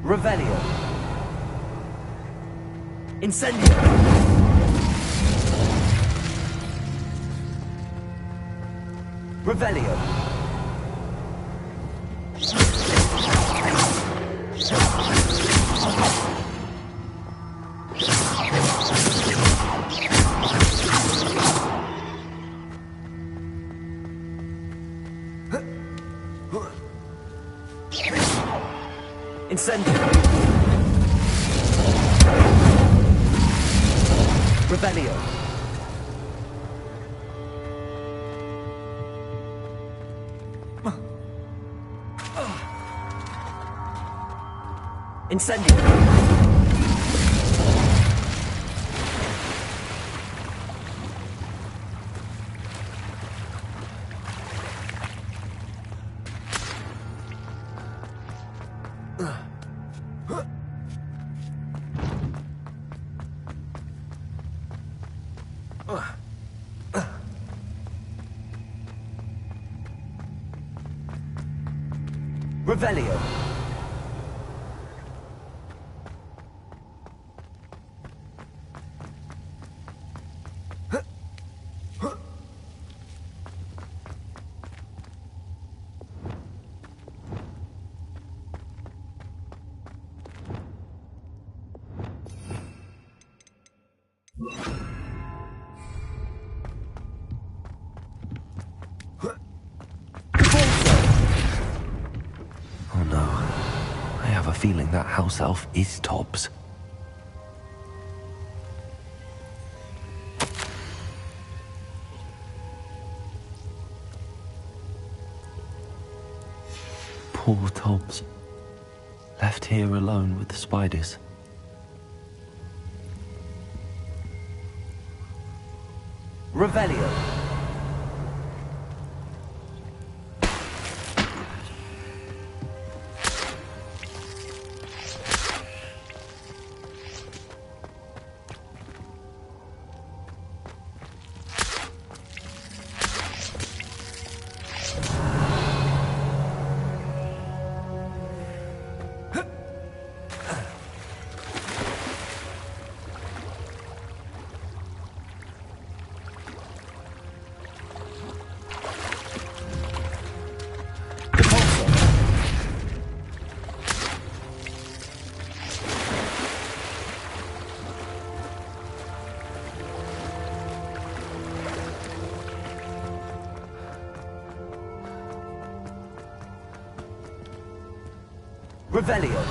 Revelio. Incendio. Revelio. Incendio. Revelio. Incendio. Revelio. have a feeling that house elf is Tobbs. Poor Tobbs. Left here alone with the spiders. Revelio. Revelio.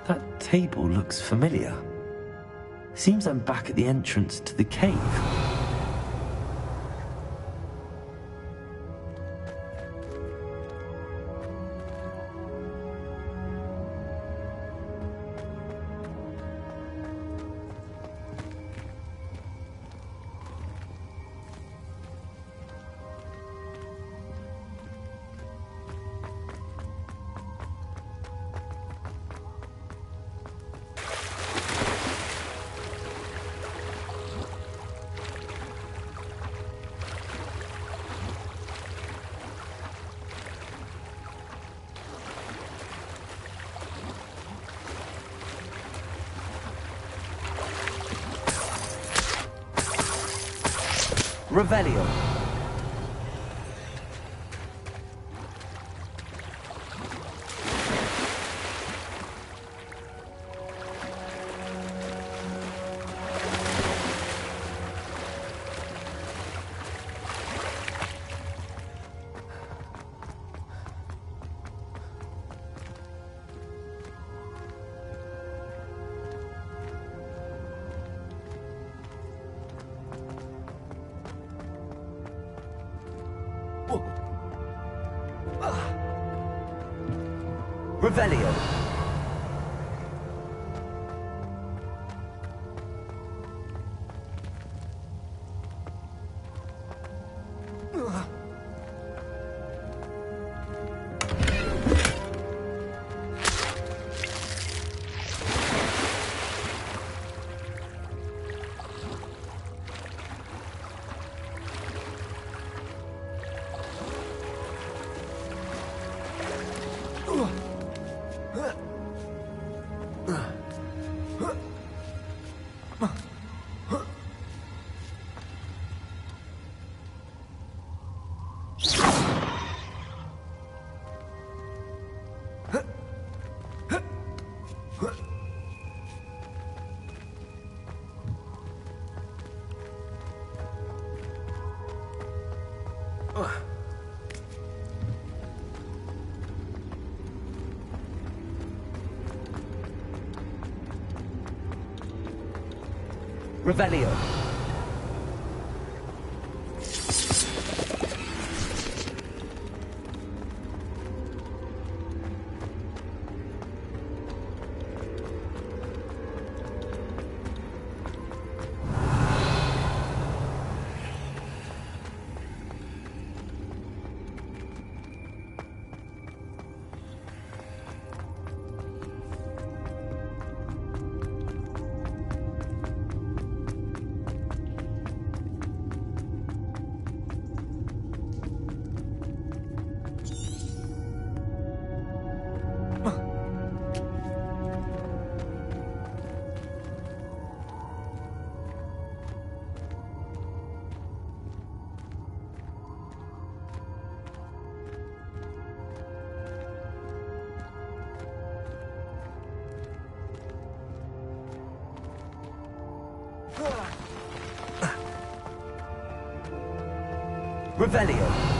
That table looks familiar. Seems I'm back at the entrance to the cave. Revelio. Revelio. Revelio. Revelio.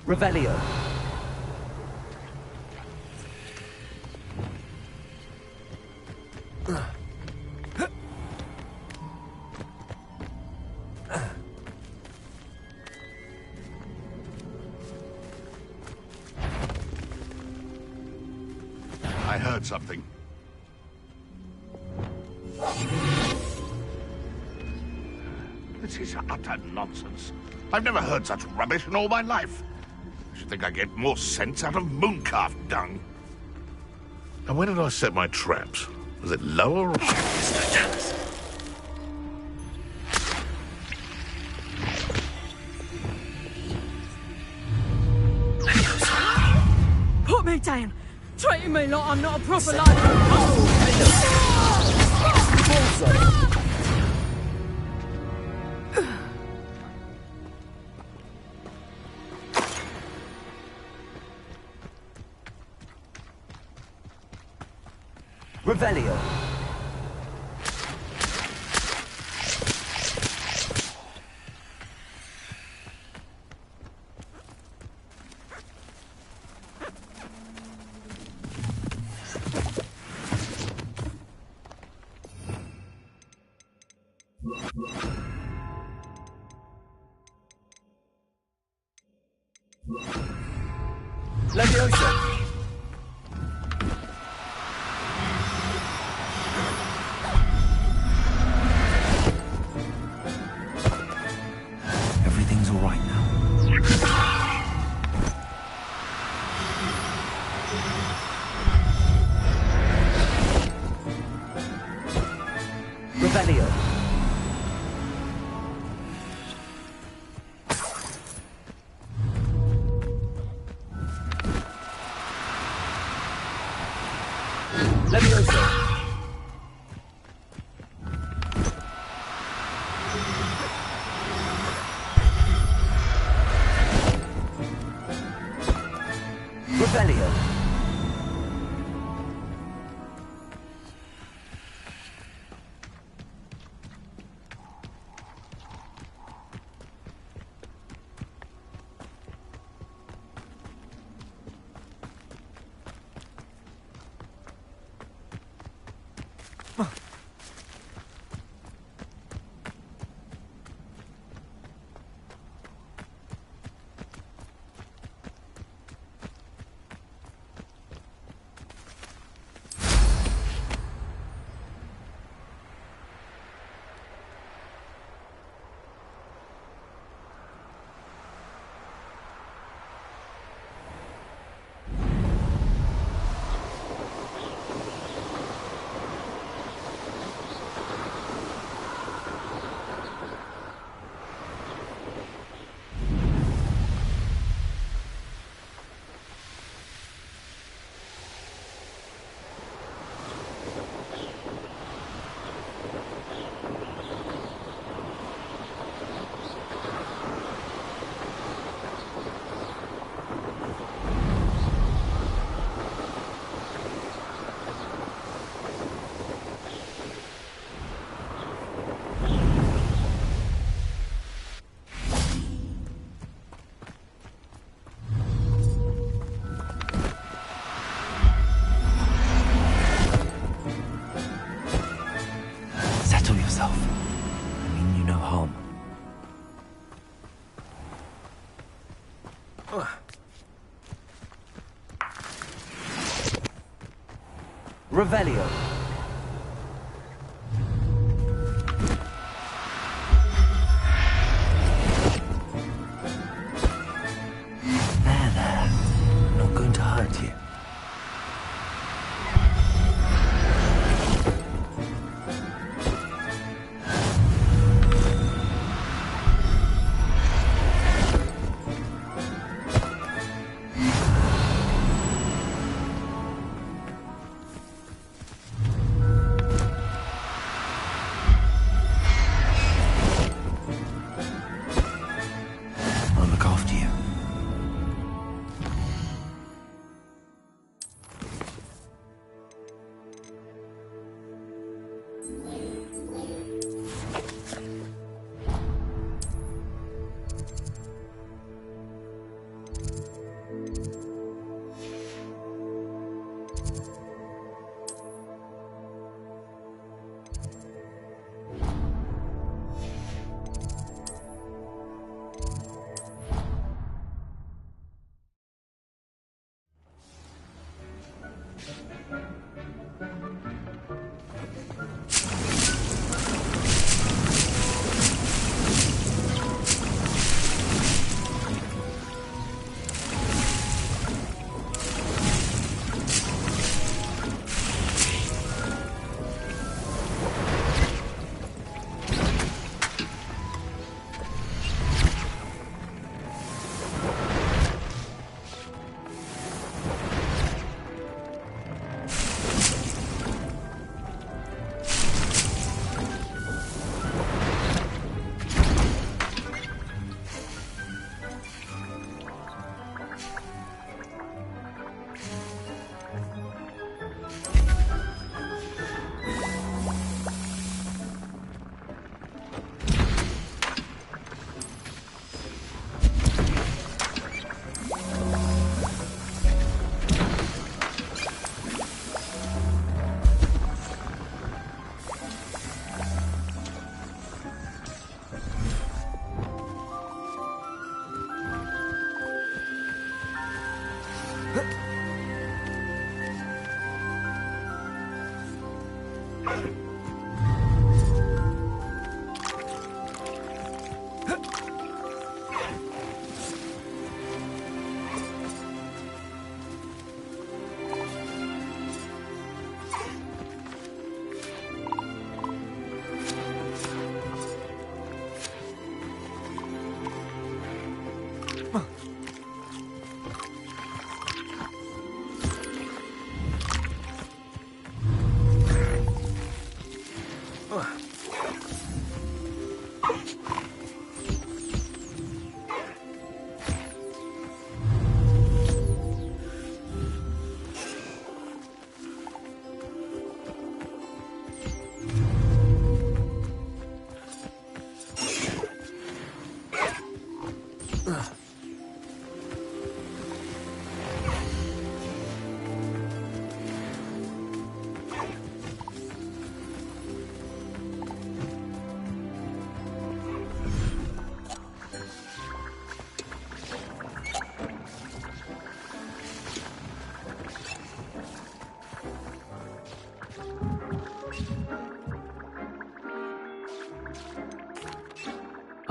Revelio. I heard something. This is utter nonsense. I've never heard such rubbish in all my life. I should think I get more sense out of mooncalf dung. And where did I set my traps? Was it lower or... Put me down! Treating me like I'm not a proper life. Revelio. Leviosa. Everything's all right now. Revelio. Leviosa. Revelio. Revelio. There. I'm not going to hurt you.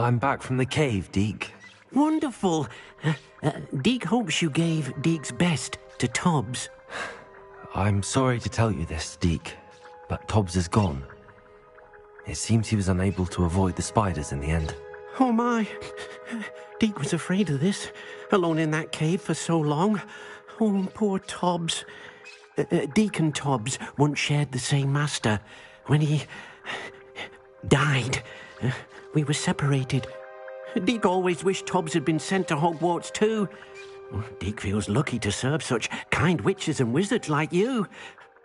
I'm back from the cave, Deke. Wonderful. Deke hopes you gave Deke's best to Tobbs. I'm sorry to tell you this, Deke, but Tobbs is gone. It seems he was unable to avoid the spiders in the end. Oh my. Deke was afraid of this, alone in that cave for so long. Oh, poor Tobbs. Deke and Tobbs once shared the same master. When he died, we were separated. Deke always wished Tobbs had been sent to Hogwarts too. Deke feels lucky to serve such kind witches and wizards like you.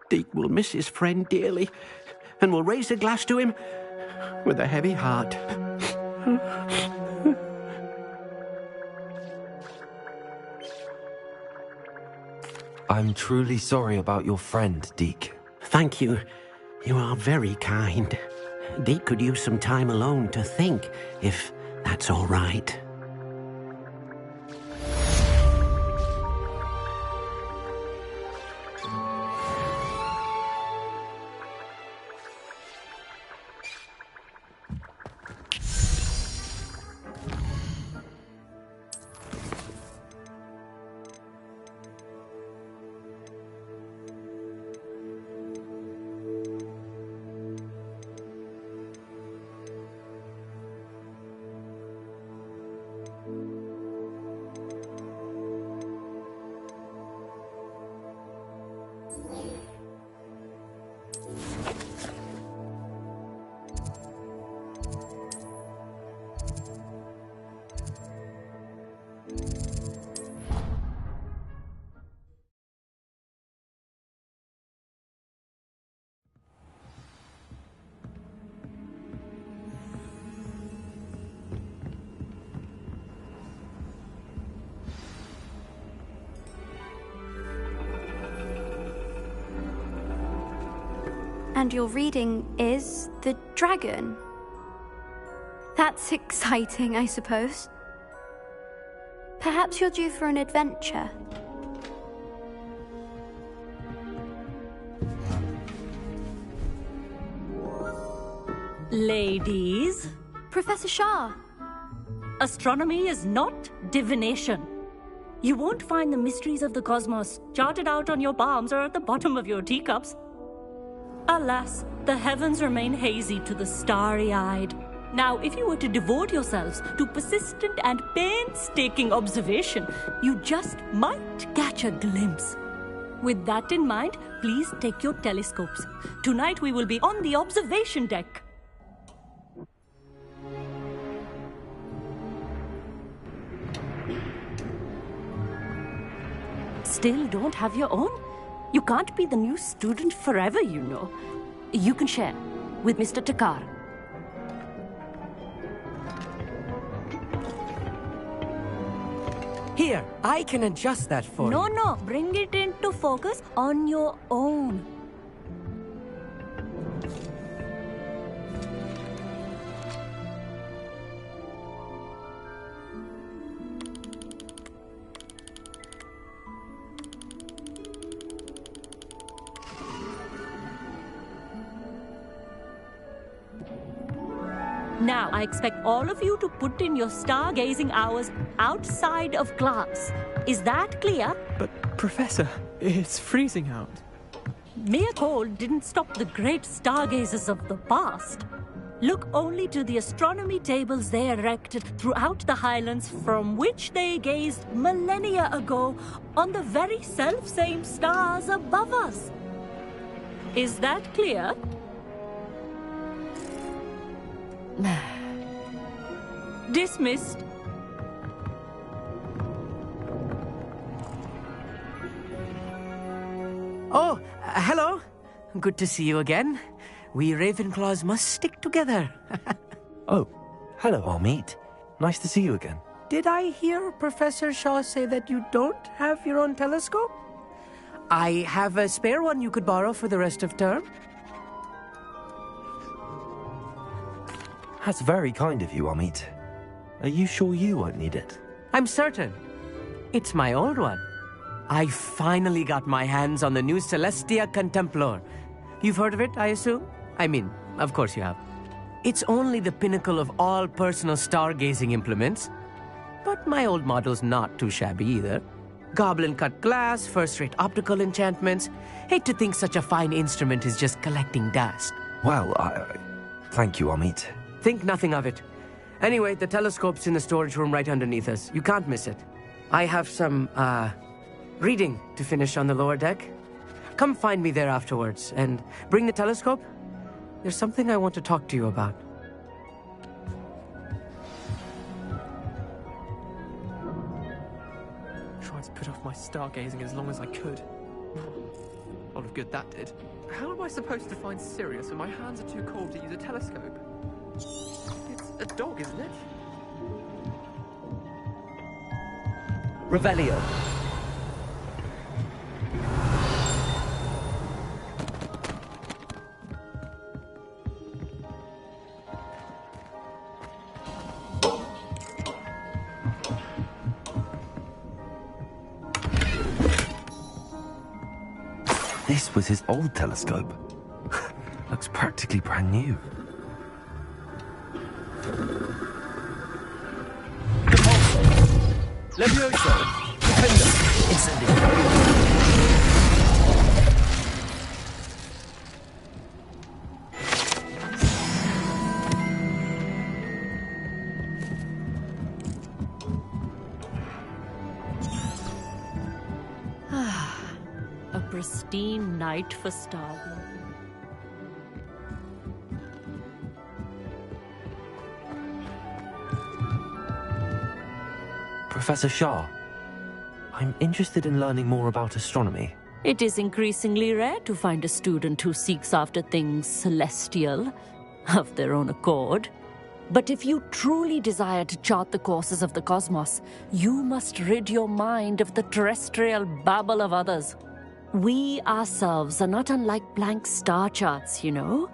Deke will miss his friend dearly, and will raise a glass to him with a heavy heart. I'm truly sorry about your friend, Deke. Thank you. You are very kind. Deke could use some time alone to think, if that's all right. And your reading is The Dragon. That's exciting, I suppose. Perhaps you're due for an adventure. Ladies. Professor Shah. Astronomy is not divination. You won't find the mysteries of the cosmos charted out on your palms or at the bottom of your teacups. Alas, the heavens remain hazy to the starry-eyed. Now, if you were to devote yourselves to persistent and painstaking observation, you just might catch a glimpse. With that in mind, please take your telescopes. Tonight we will be on the observation deck. Still don't have your own? You can't be the new student forever, you know. You can share with Mr. Takar. Here, I can adjust that for you. No, bring it into focus on your own. Now, I expect all of you to put in your stargazing hours outside of class. Is that clear? But, Professor, it's freezing out. Mere cold didn't stop the great stargazers of the past. Look only to the astronomy tables they erected throughout the Highlands from which they gazed millennia ago on the very self-same stars above us. Is that clear? Dismissed. Oh, hello. Good to see you again. We Ravenclaws must stick together. Oh, hello, Hogsmeade. Nice to see you again. Did I hear Professor Shaw say that you don't have your own telescope? I have a spare one you could borrow for the rest of term. That's very kind of you, Hogsmeade. Are you sure you won't need it? I'm certain. It's my old one. I finally got my hands on the new Celestia Contemplar. You've heard of it, I assume? I mean, of course you have. It's only the pinnacle of all personal stargazing implements. But my old model's not too shabby either. Goblin-cut glass, first-rate optical enchantments. Hate to think such a fine instrument is just collecting dust. Well, thank you, Amit. Think nothing of it. Anyway, the telescope's in the storage room right underneath us. You can't miss it. I have some, reading to finish on the lower deck. Come find me there afterwards, and bring the telescope. There's something I want to talk to you about. Tried to put off my stargazing as long as I could. A lot of good that did. How am I supposed to find Sirius when my hands are too cold to use a telescope? It's a dog, isn't it? Revelio. This was his old telescope. Looks practically brand new. Levioso! Defender! Incendiary! A pristine night for stargazing. Professor Shah, I'm interested in learning more about astronomy. It is increasingly rare to find a student who seeks after things celestial, of their own accord. But if you truly desire to chart the courses of the cosmos, you must rid your mind of the terrestrial babble of others. We ourselves are not unlike blank star charts, you know.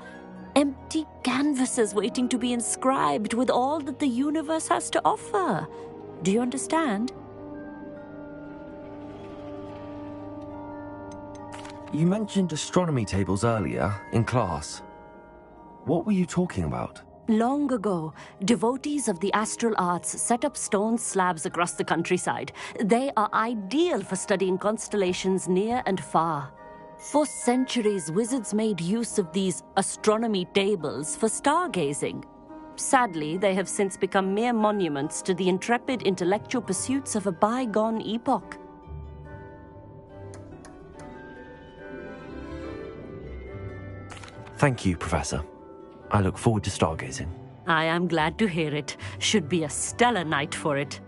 Empty canvases waiting to be inscribed with all that the universe has to offer. Do you understand? You mentioned astronomy tables earlier, in class. What were you talking about? Long ago, devotees of the astral arts set up stone slabs across the countryside. They are ideal for studying constellations near and far. For centuries, wizards made use of these astronomy tables for stargazing. Sadly, they have since become mere monuments to the intrepid intellectual pursuits of a bygone epoch. Thank you, Professor. I look forward to stargazing. I am glad to hear it. Should be a stellar night for it.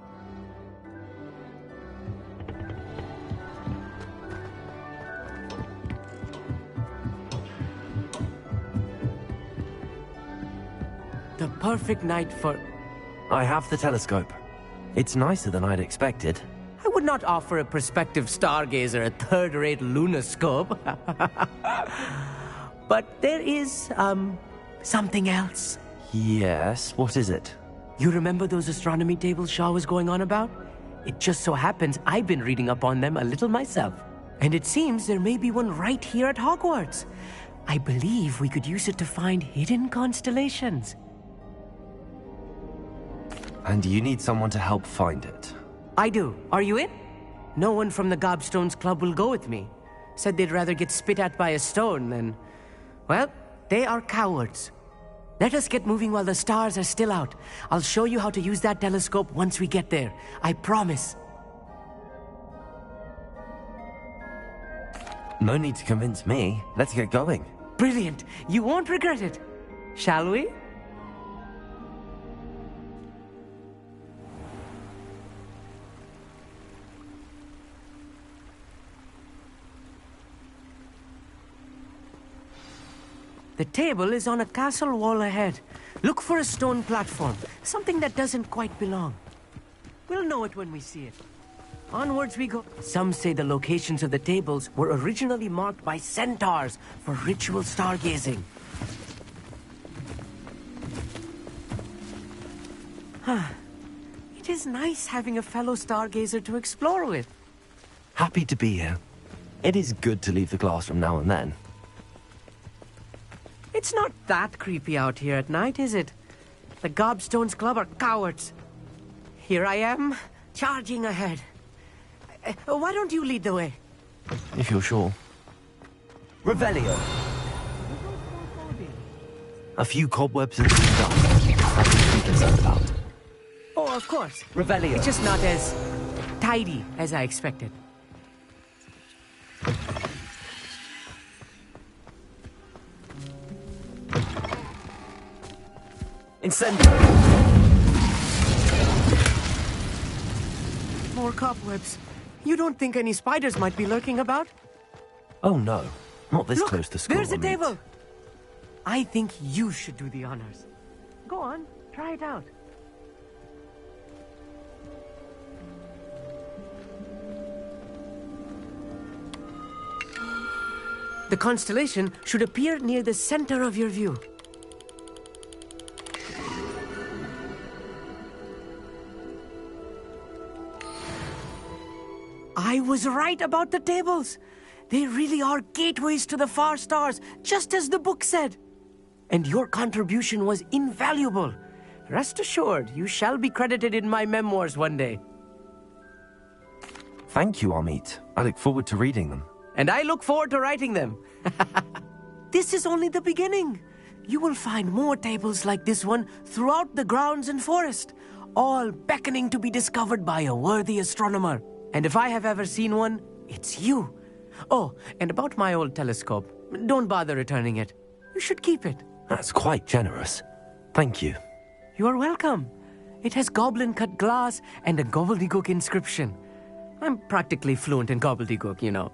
The perfect night for... I have the telescope. It's nicer than I'd expected. I would not offer a prospective stargazer a third-rate lunoscope. But there is, something else. Yes, what is it? You remember those astronomy tables Shaw was going on about? It just so happens I've been reading up on them a little myself. And it seems there may be one right here at Hogwarts. I believe we could use it to find hidden constellations. And you need someone to help find it. I do. Are you in? No one from the Gobstones Club will go with me. Said they'd rather get spit at by a stone than... Well, they are cowards. Let us get moving while the stars are still out. I'll show you how to use that telescope once we get there. I promise. No need to convince me. Let's get going. Brilliant. You won't regret it. Shall we? The table is on a castle wall ahead. Look for a stone platform, something that doesn't quite belong. We'll know it when we see it. Onwards we go. Some say the locations of the tables were originally marked by centaurs for ritual stargazing. It is nice having a fellow stargazer to explore with. Happy to be here. It is good to leave the classroom now and then. It's not that creepy out here at night, is it? The Gobstones Club are cowards. Here I am, charging ahead. Why don't you lead the way? If you're sure. Revelio. A few cobwebs and some dust. Nothing to be concerned about. Oh, of course. Revelio. It's just not as tidy as I expected. Incendio. More cobwebs. You don't think any spiders might be lurking about? Oh no, not this Look, close to school. There's a I mean. table. I think you should do the honors. Go on, try it out. The constellation should appear near the center of your view. I was right about the tables. They really are gateways to the far stars, just as the book said. And your contribution was invaluable. Rest assured, you shall be credited in my memoirs one day. Thank you, Amit. I look forward to reading them. And I look forward to writing them. This is only the beginning. You will find more tables like this one throughout the grounds and forest, all beckoning to be discovered by a worthy astronomer. And if I have ever seen one, it's you. Oh, and about my old telescope, don't bother returning it. You should keep it. That's quite generous. Thank you. You are welcome. It has goblin-cut glass and a gobbledygook inscription. I'm practically fluent in gobbledygook, you know.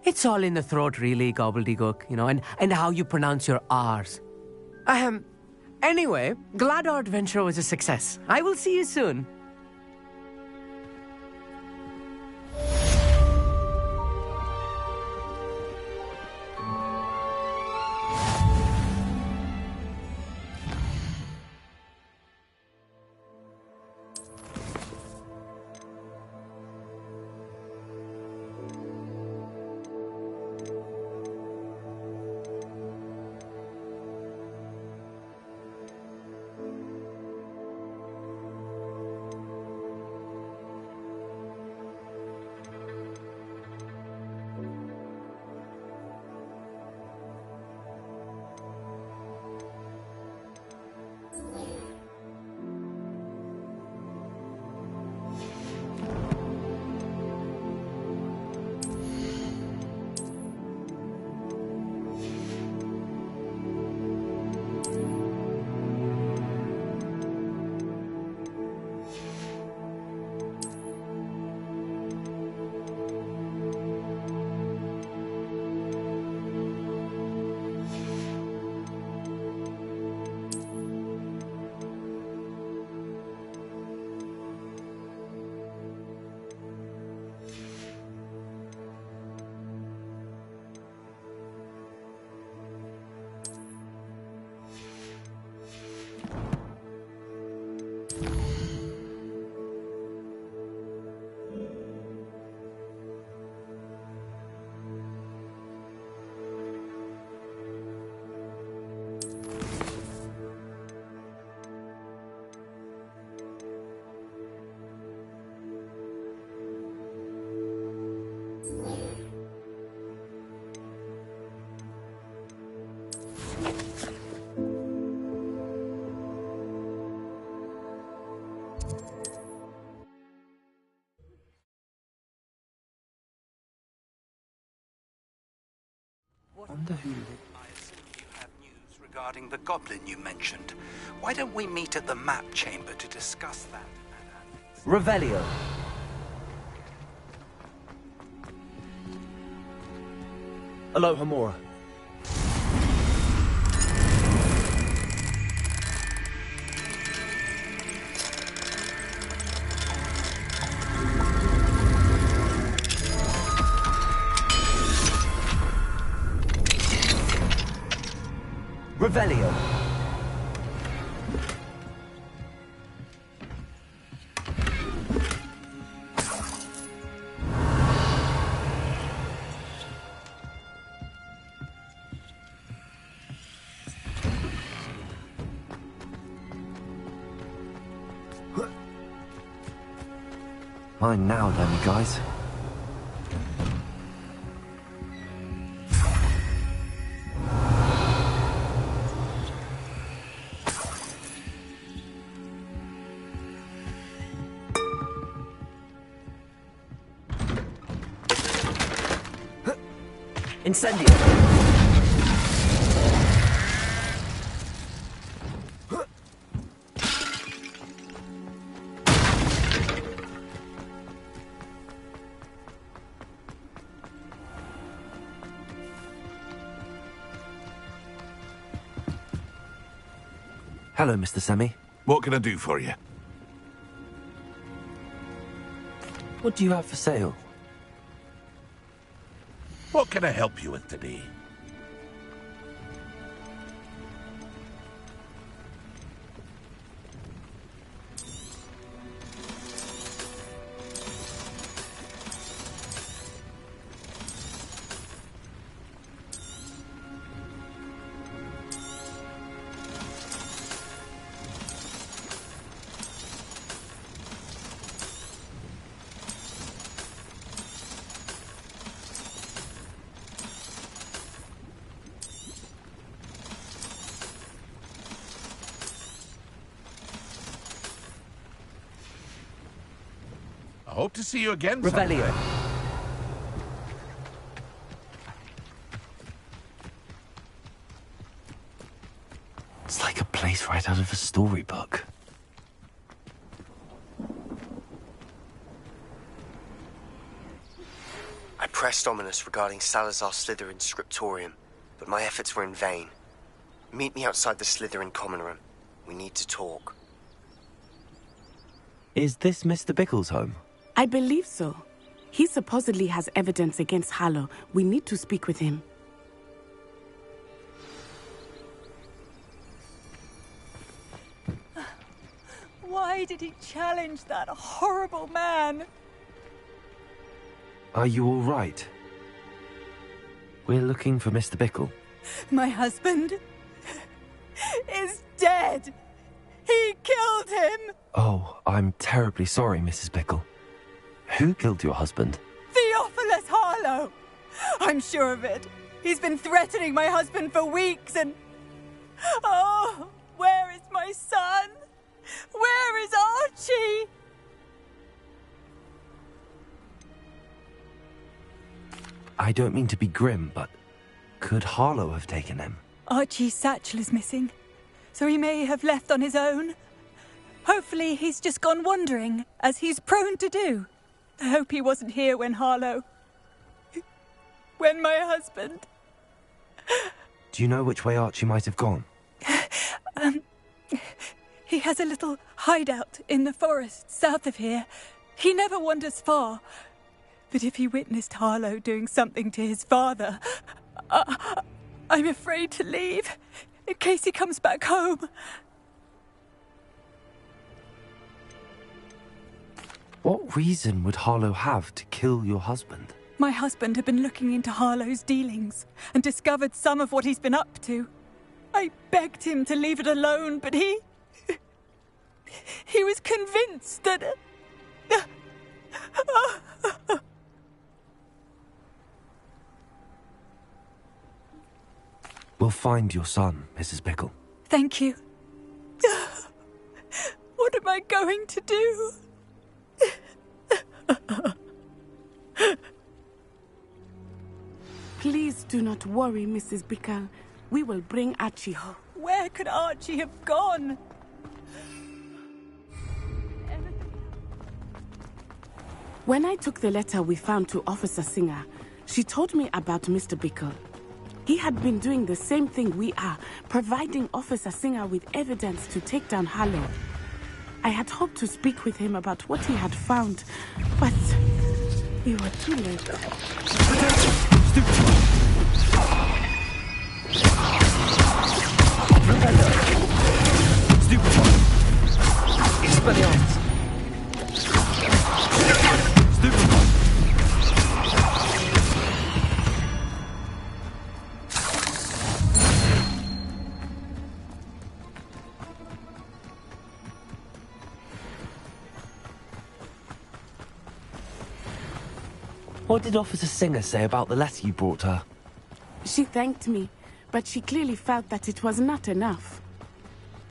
It's all in the throat, really, gobbledygook, you know, and how you pronounce your R's. Anyway, glad our adventure was a success. I will see you soon. Wonder who... I assume you have news regarding the goblin you mentioned. Why don't we meet at the map chamber to discuss that? Revelio. Aloha Mora. Revelio. Mine now, then, you guys. Incendio! Hello, Mr. Semi. What can I do for you? What do you have for sale? What can I help you with today? I hope to see you again. Revelio. It's like a place right out of a storybook. I pressed Ominous regarding Salazar Slytherin's scriptorium, but my efforts were in vain. Meet me outside the Slytherin common room. We need to talk. Is this Mr. Bickle's home? I believe so. He supposedly has evidence against Harlow. We need to speak with him. Why did he challenge that horrible man? Are you all right? We're looking for Mr. Bickle. My husband is dead. He killed him. Oh, I'm terribly sorry, Mrs. Bickle. Who killed your husband? Theophilus Harlow. I'm sure of it. He's been threatening my husband for weeks and... Oh, where is my son? Where is Archie? I don't mean to be grim, but could Harlow have taken him? Archie's satchel is missing, so he may have left on his own. Hopefully he's just gone wandering, as he's prone to do. I hope he wasn't here when when my husband... Do you know which way Archie might have gone? He has a little hideout in the forest south of here. He never wanders far. But if he witnessed Harlow doing something to his father, I'm afraid to leave, in case he comes back home. What reason would Harlow have to kill your husband? My husband had been looking into Harlow's dealings and discovered some of what he's been up to. I begged him to leave it alone, but he was convinced that... We'll find your son, Mrs. Bickle. Thank you. What am I going to do? Please do not worry, Mrs. Bickle. We will bring Archie home. Where could Archie have gone? When I took the letter we found to Officer Singer, she told me about Mr. Bickle. He had been doing the same thing we are, providing Officer Singer with evidence to take down Harlow. I had hoped to speak with him about what he had found, but we were too late. Expelliarmus! What did Officer Singer say about the letter you brought her? She thanked me, but she clearly felt that it was not enough.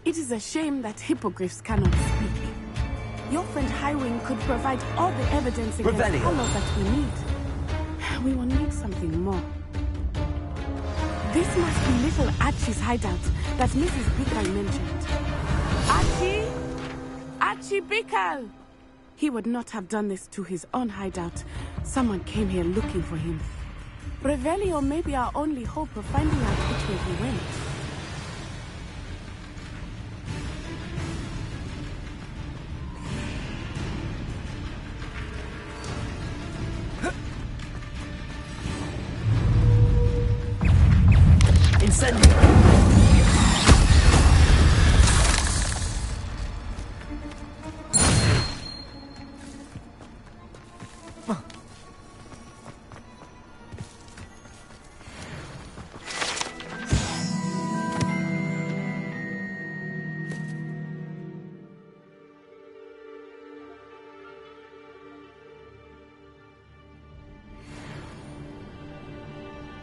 It is a shame that hippogriffs cannot speak. Your friend Highwing could provide all the evidence against Hollow that we need. We will need something more. This must be little Archie's hideout that Mrs. Bickle mentioned. Archie! Archie Bickle! He would not have done this to his own hideout. Someone came here looking for him. Revelio may be our only hope of finding out which way he went.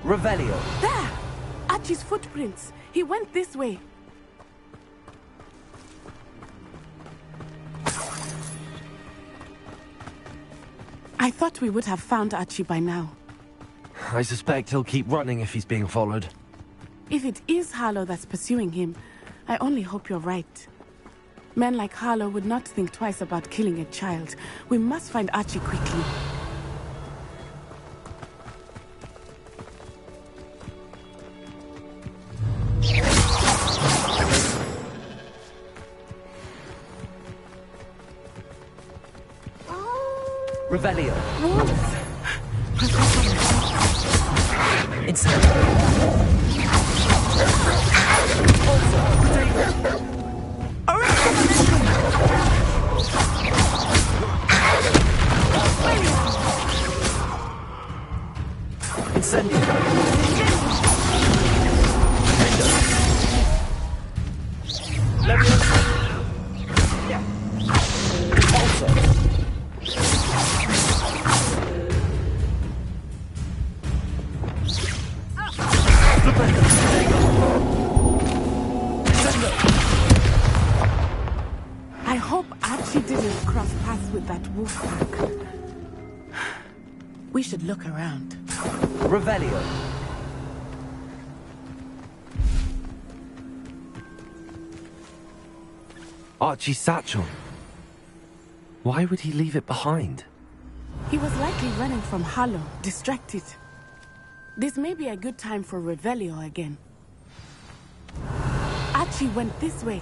Revelio. There! Archie's footprints. He went this way. I thought we would have found Archie by now. I suspect he'll keep running if he's being followed. If it is Harlow that's pursuing him, I only hope you're right. Men like Harlow would not think twice about killing a child. We must find Archie quickly. Revelio. Inside. Incendio. I hope Archie didn't cross paths with that wolf pack. We should look around. Revelio. Archie's satchel. Why would he leave it behind? He was likely running from Harlow, distracted. This may be a good time for Revelio again. Archie went this way.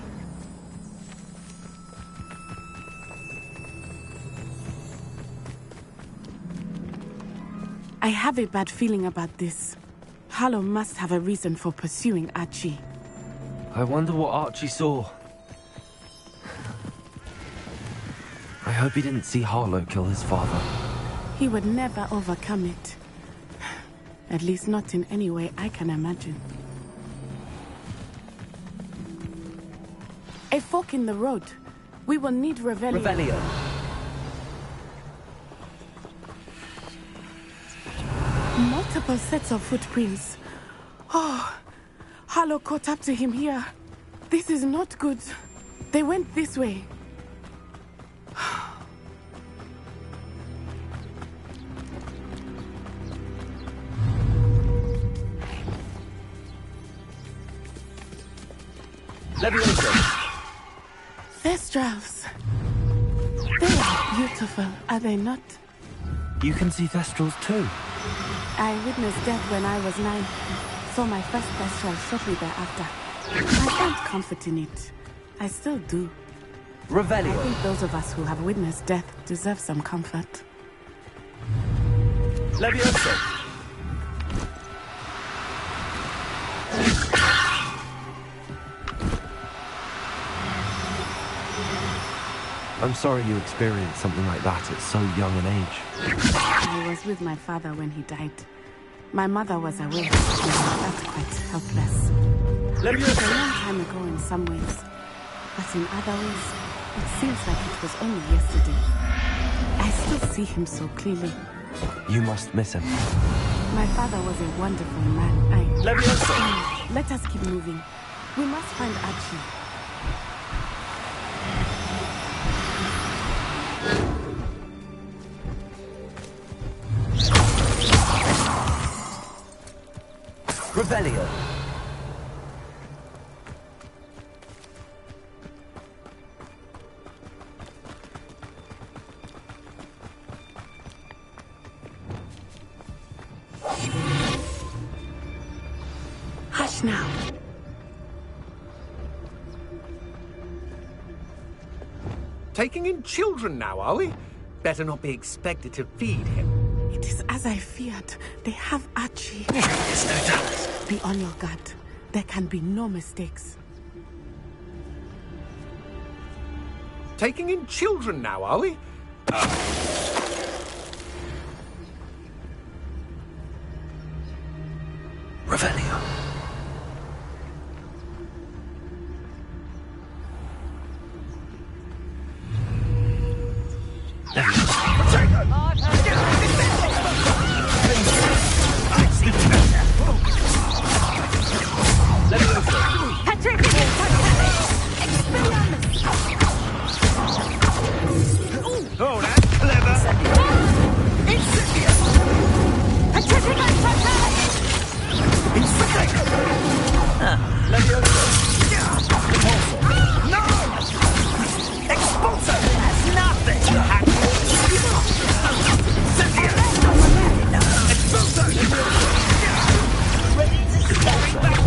I have a bad feeling about this. Harlow must have a reason for pursuing Archie. I wonder what Archie saw. I hope he didn't see Harlow kill his father. He would never overcome it. At least not in any way I can imagine. A fork in the road. We will need Revelio. Revelio. Multiple sets of footprints. Oh, Harlow caught up to him here. This is not good. They went this way. Thestrals. They are beautiful, are they not? You can see Thestrals too. I witnessed death when I was 9. Saw my first Thestral shortly thereafter. I found comfort in it. I still do. Revelio. I think those of us who have witnessed death deserve some comfort. Levioso. I'm sorry you experienced something like that at so young an age. I was with my father when he died. My mother was away, and I felt quite helpless. It was a long time ago in some ways, but in other ways, it seems like it was only yesterday. I still see him so clearly. You must miss him. My father was a wonderful man. Levioso! Let us keep moving. We must find Archie. Revelio. Hush now. Taking in children now, are we? Better not be expected to feed him. It is as I feared. They have Archie. There's no doubt. Be on your guard. There can be no mistakes. Taking in children now, are we? Revelio. Oh, that's clever. No! Expulso! That's nothing! Ready to start back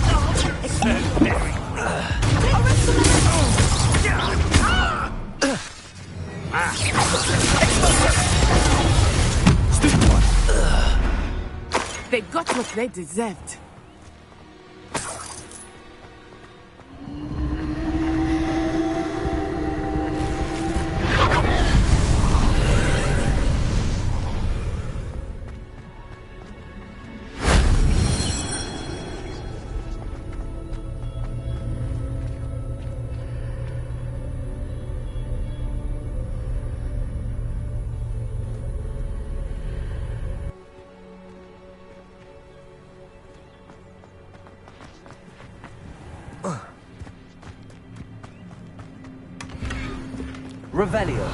They got what they deserved. Revelio.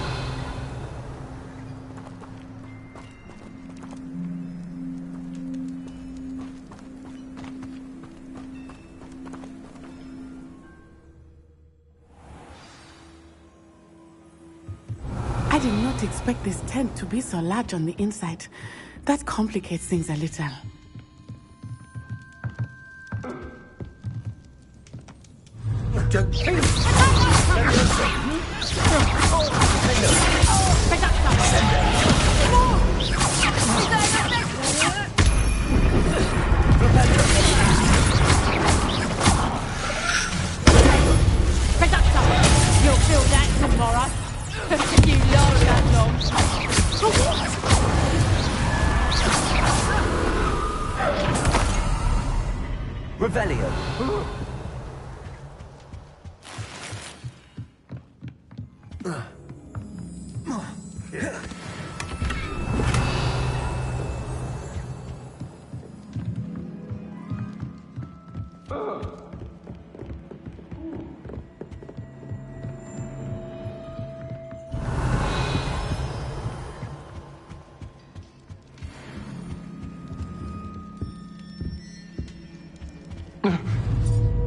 I did not expect this tent to be so large on the inside. That complicates things a little. You'll feel that tomorrow. You love that long. Revelio.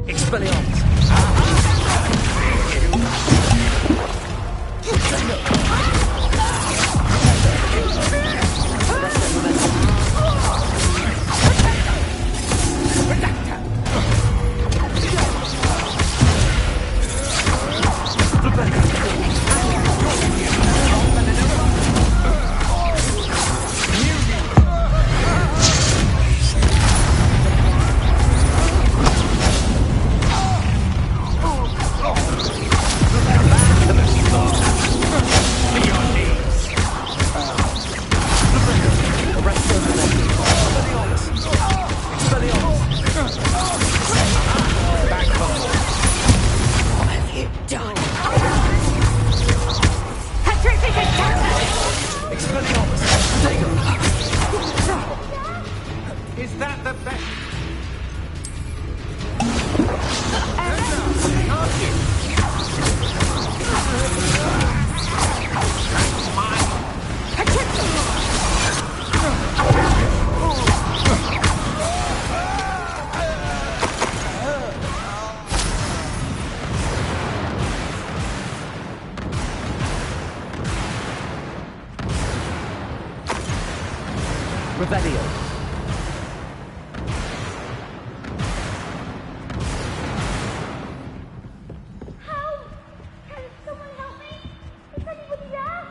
Expelliarmus! Is that the best? Revelio. Help! Can someone help me? Is anybody there?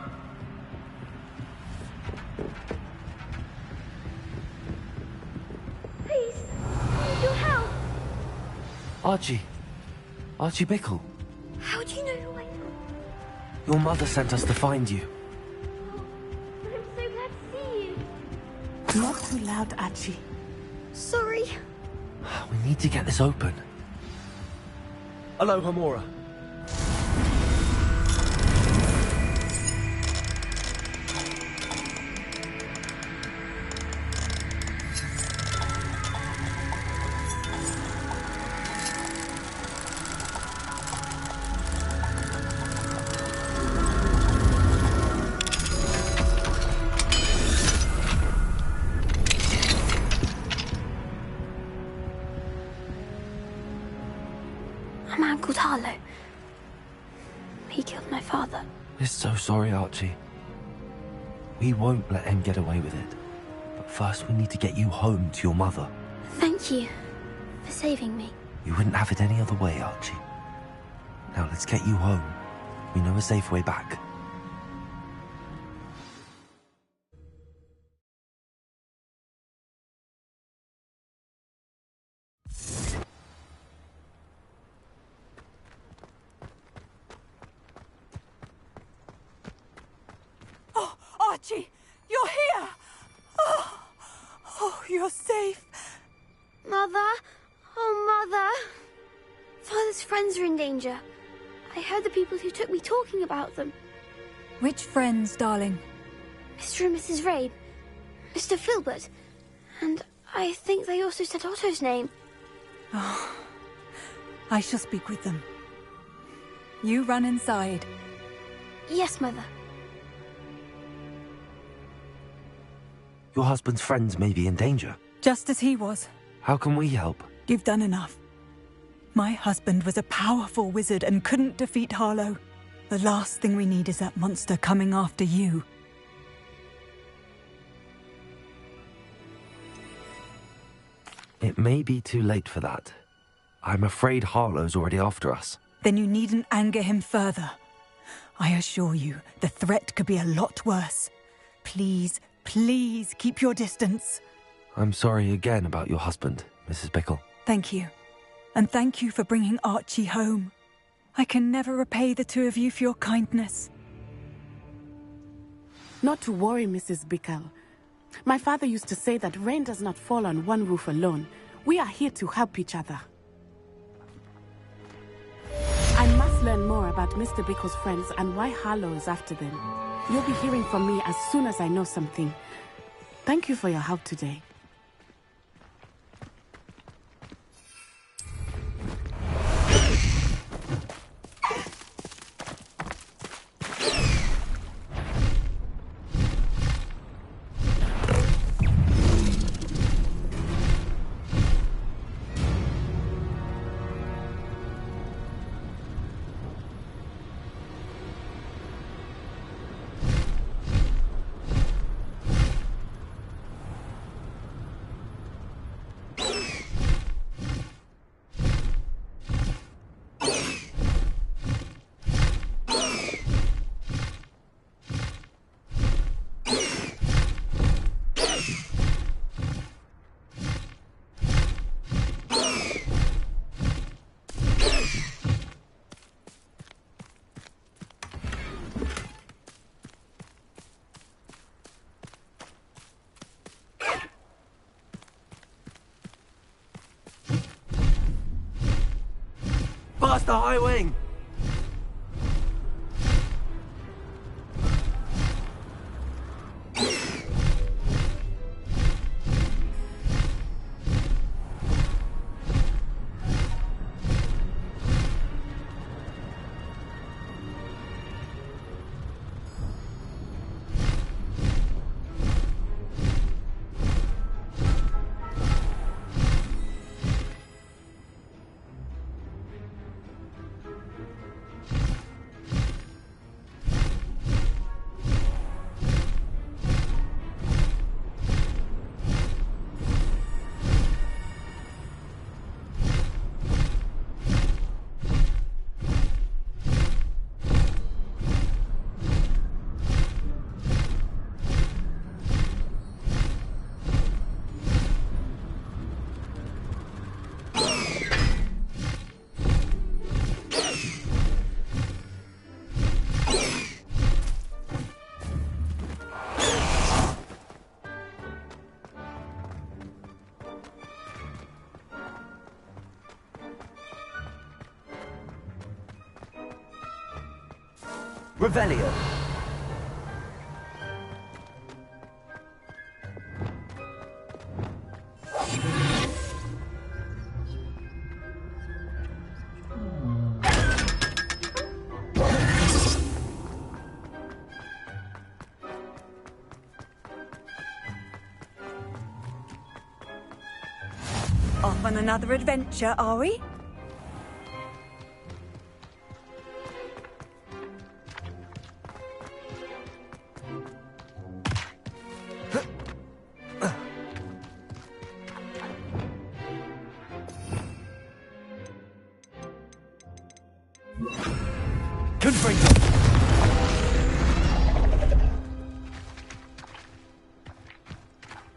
Please, I need your help. Archie. Archie Bickle. How do you know who I am? Your mother sent us to find you. I'm so glad to see you. Not too loud, Archie. Sorry. We need to get this open. Aloha Mora. A man called Harlow. He killed my father. We're so sorry, Archie. We won't let him get away with it. But first we need to get you home to your mother. Thank you for saving me. You wouldn't have it any other way, Archie. Now let's get you home. We know a safe way back. Oh, Archie, you're here! Oh, you're safe. Mother? Oh, Mother. Father's friends are in danger. I heard the people who took me talking about them. Which friends, darling? Mr. and Mrs. Rabe, Mr. Filbert, and I think they also said Otto's name. Oh, I shall speak with them. You run inside. Yes, Mother. Your husband's friends may be in danger. Just as he was. How can we help? You've done enough. My husband was a powerful wizard and couldn't defeat Harlow. The last thing we need is that monster coming after you. It may be too late for that. I'm afraid Harlow's already after us. Then you needn't anger him further. I assure you, the threat could be a lot worse. Please, please keep your distance. I'm sorry again about your husband, Mrs. Bickle. Thank you. And thank you for bringing Archie home. I can never repay the two of you for your kindness. Not to worry, Mrs. Bickle. My father used to say that rain does not fall on one roof alone. We are here to help each other. I must learn more about Mr. Bickle's friends and why Harlow is after them. You'll be hearing from me as soon as I know something. Thank you for your help today. Past the high wing! Revelio. Off on another adventure, are we?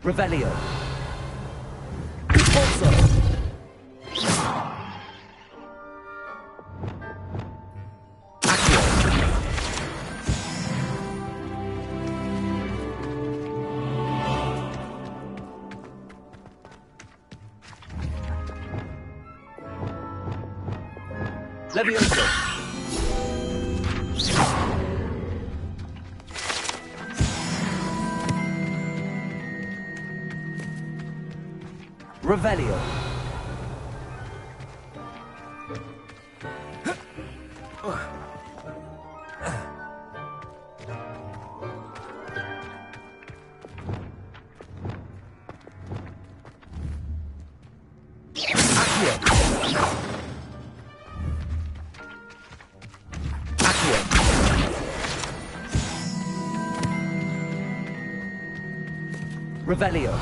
Revelio. Levioso. Revelio. Revelio.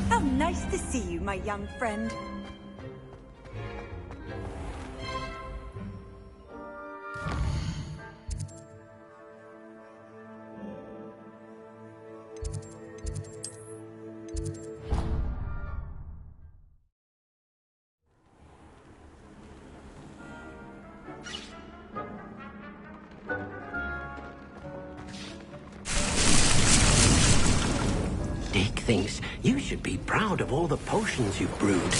How nice to see you, my young friend. Dick thinks you should be proud of all the potions you've brewed.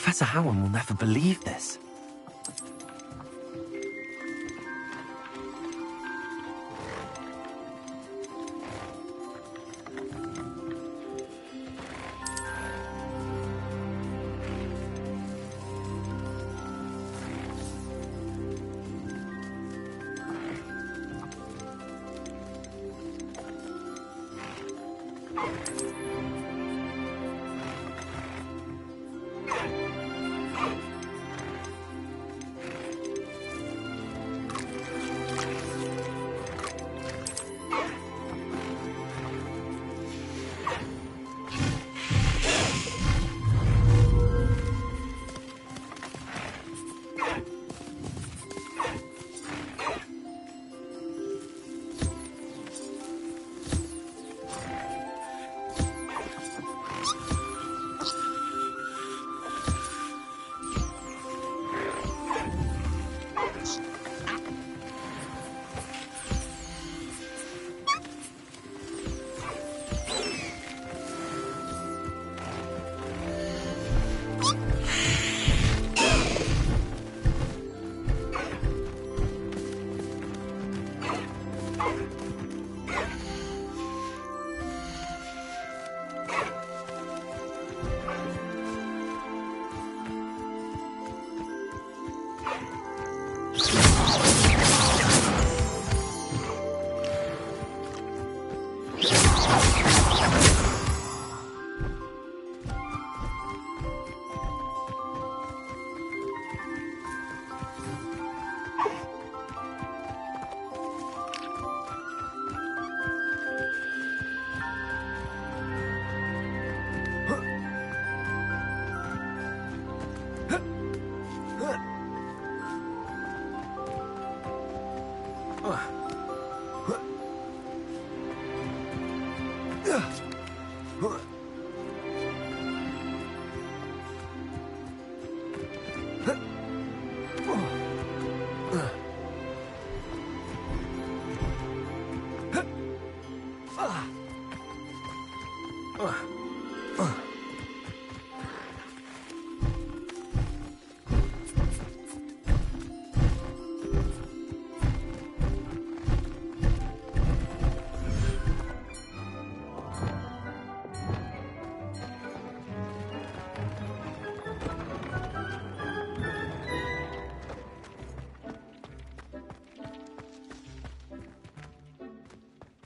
Professor Howard will never believe this.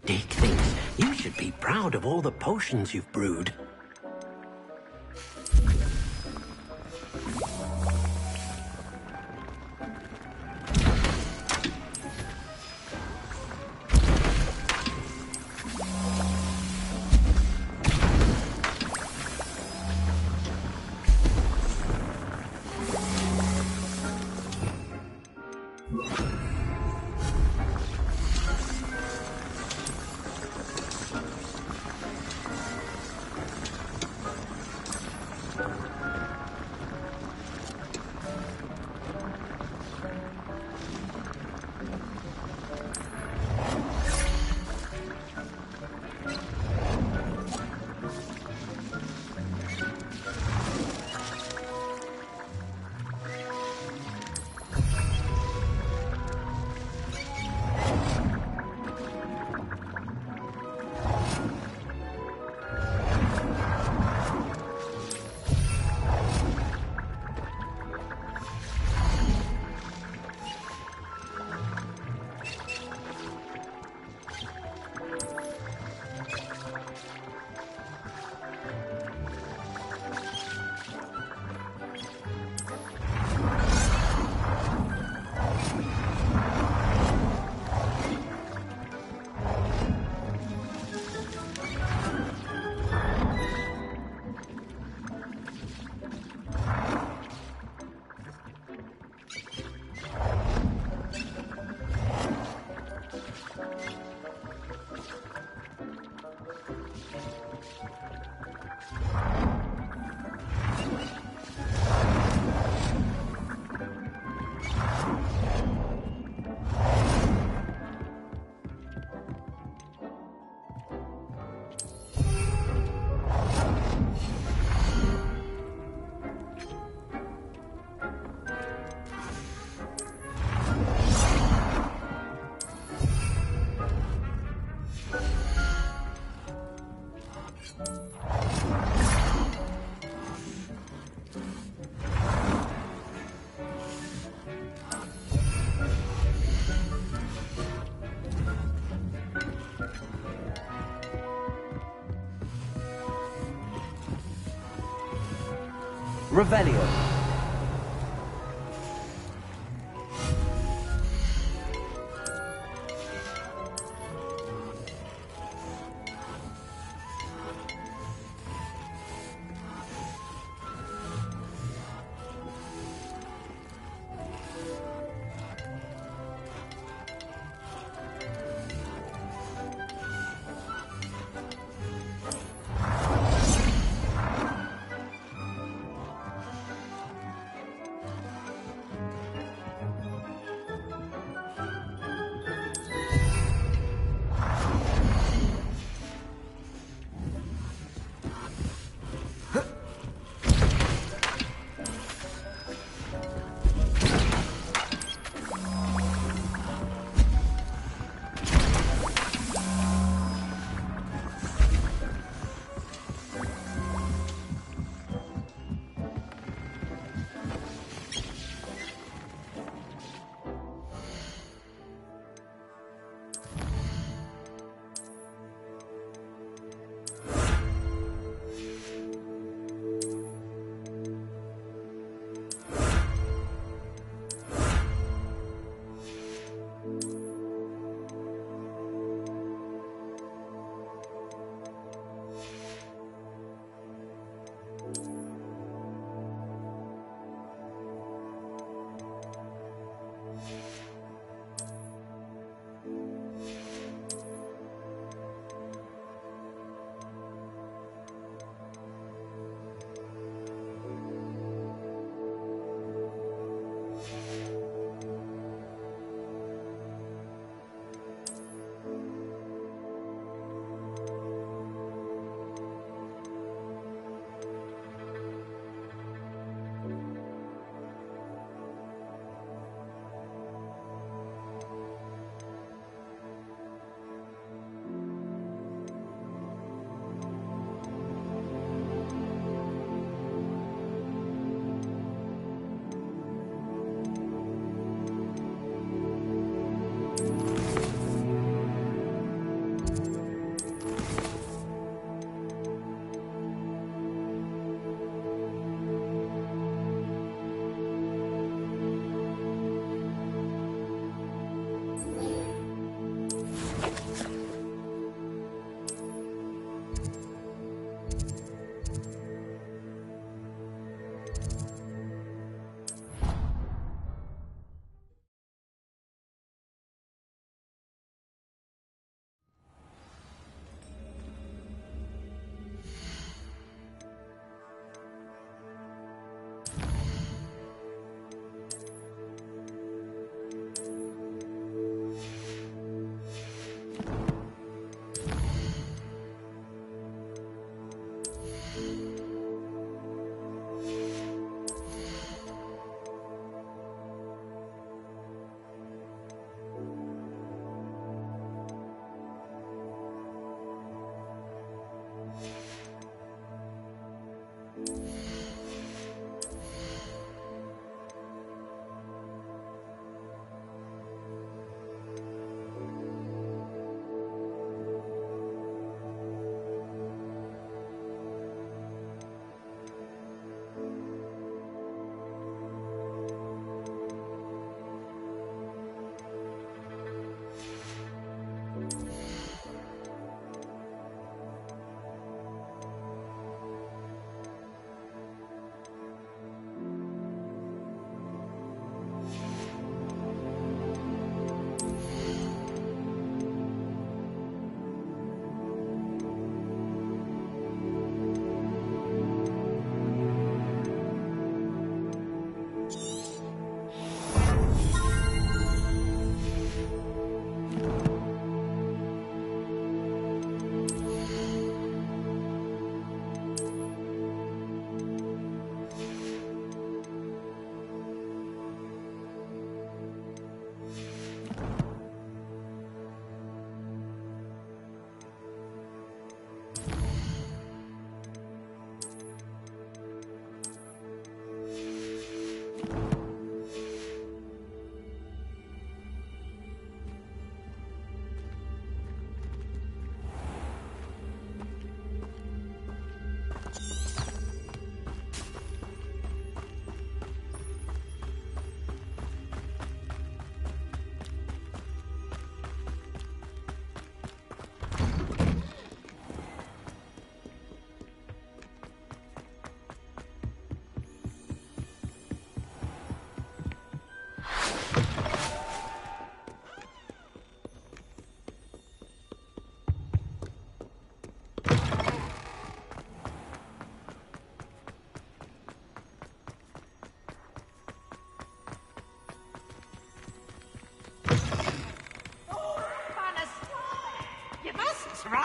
Dick thinks you should be proud of all the potions you've brewed. Revelio.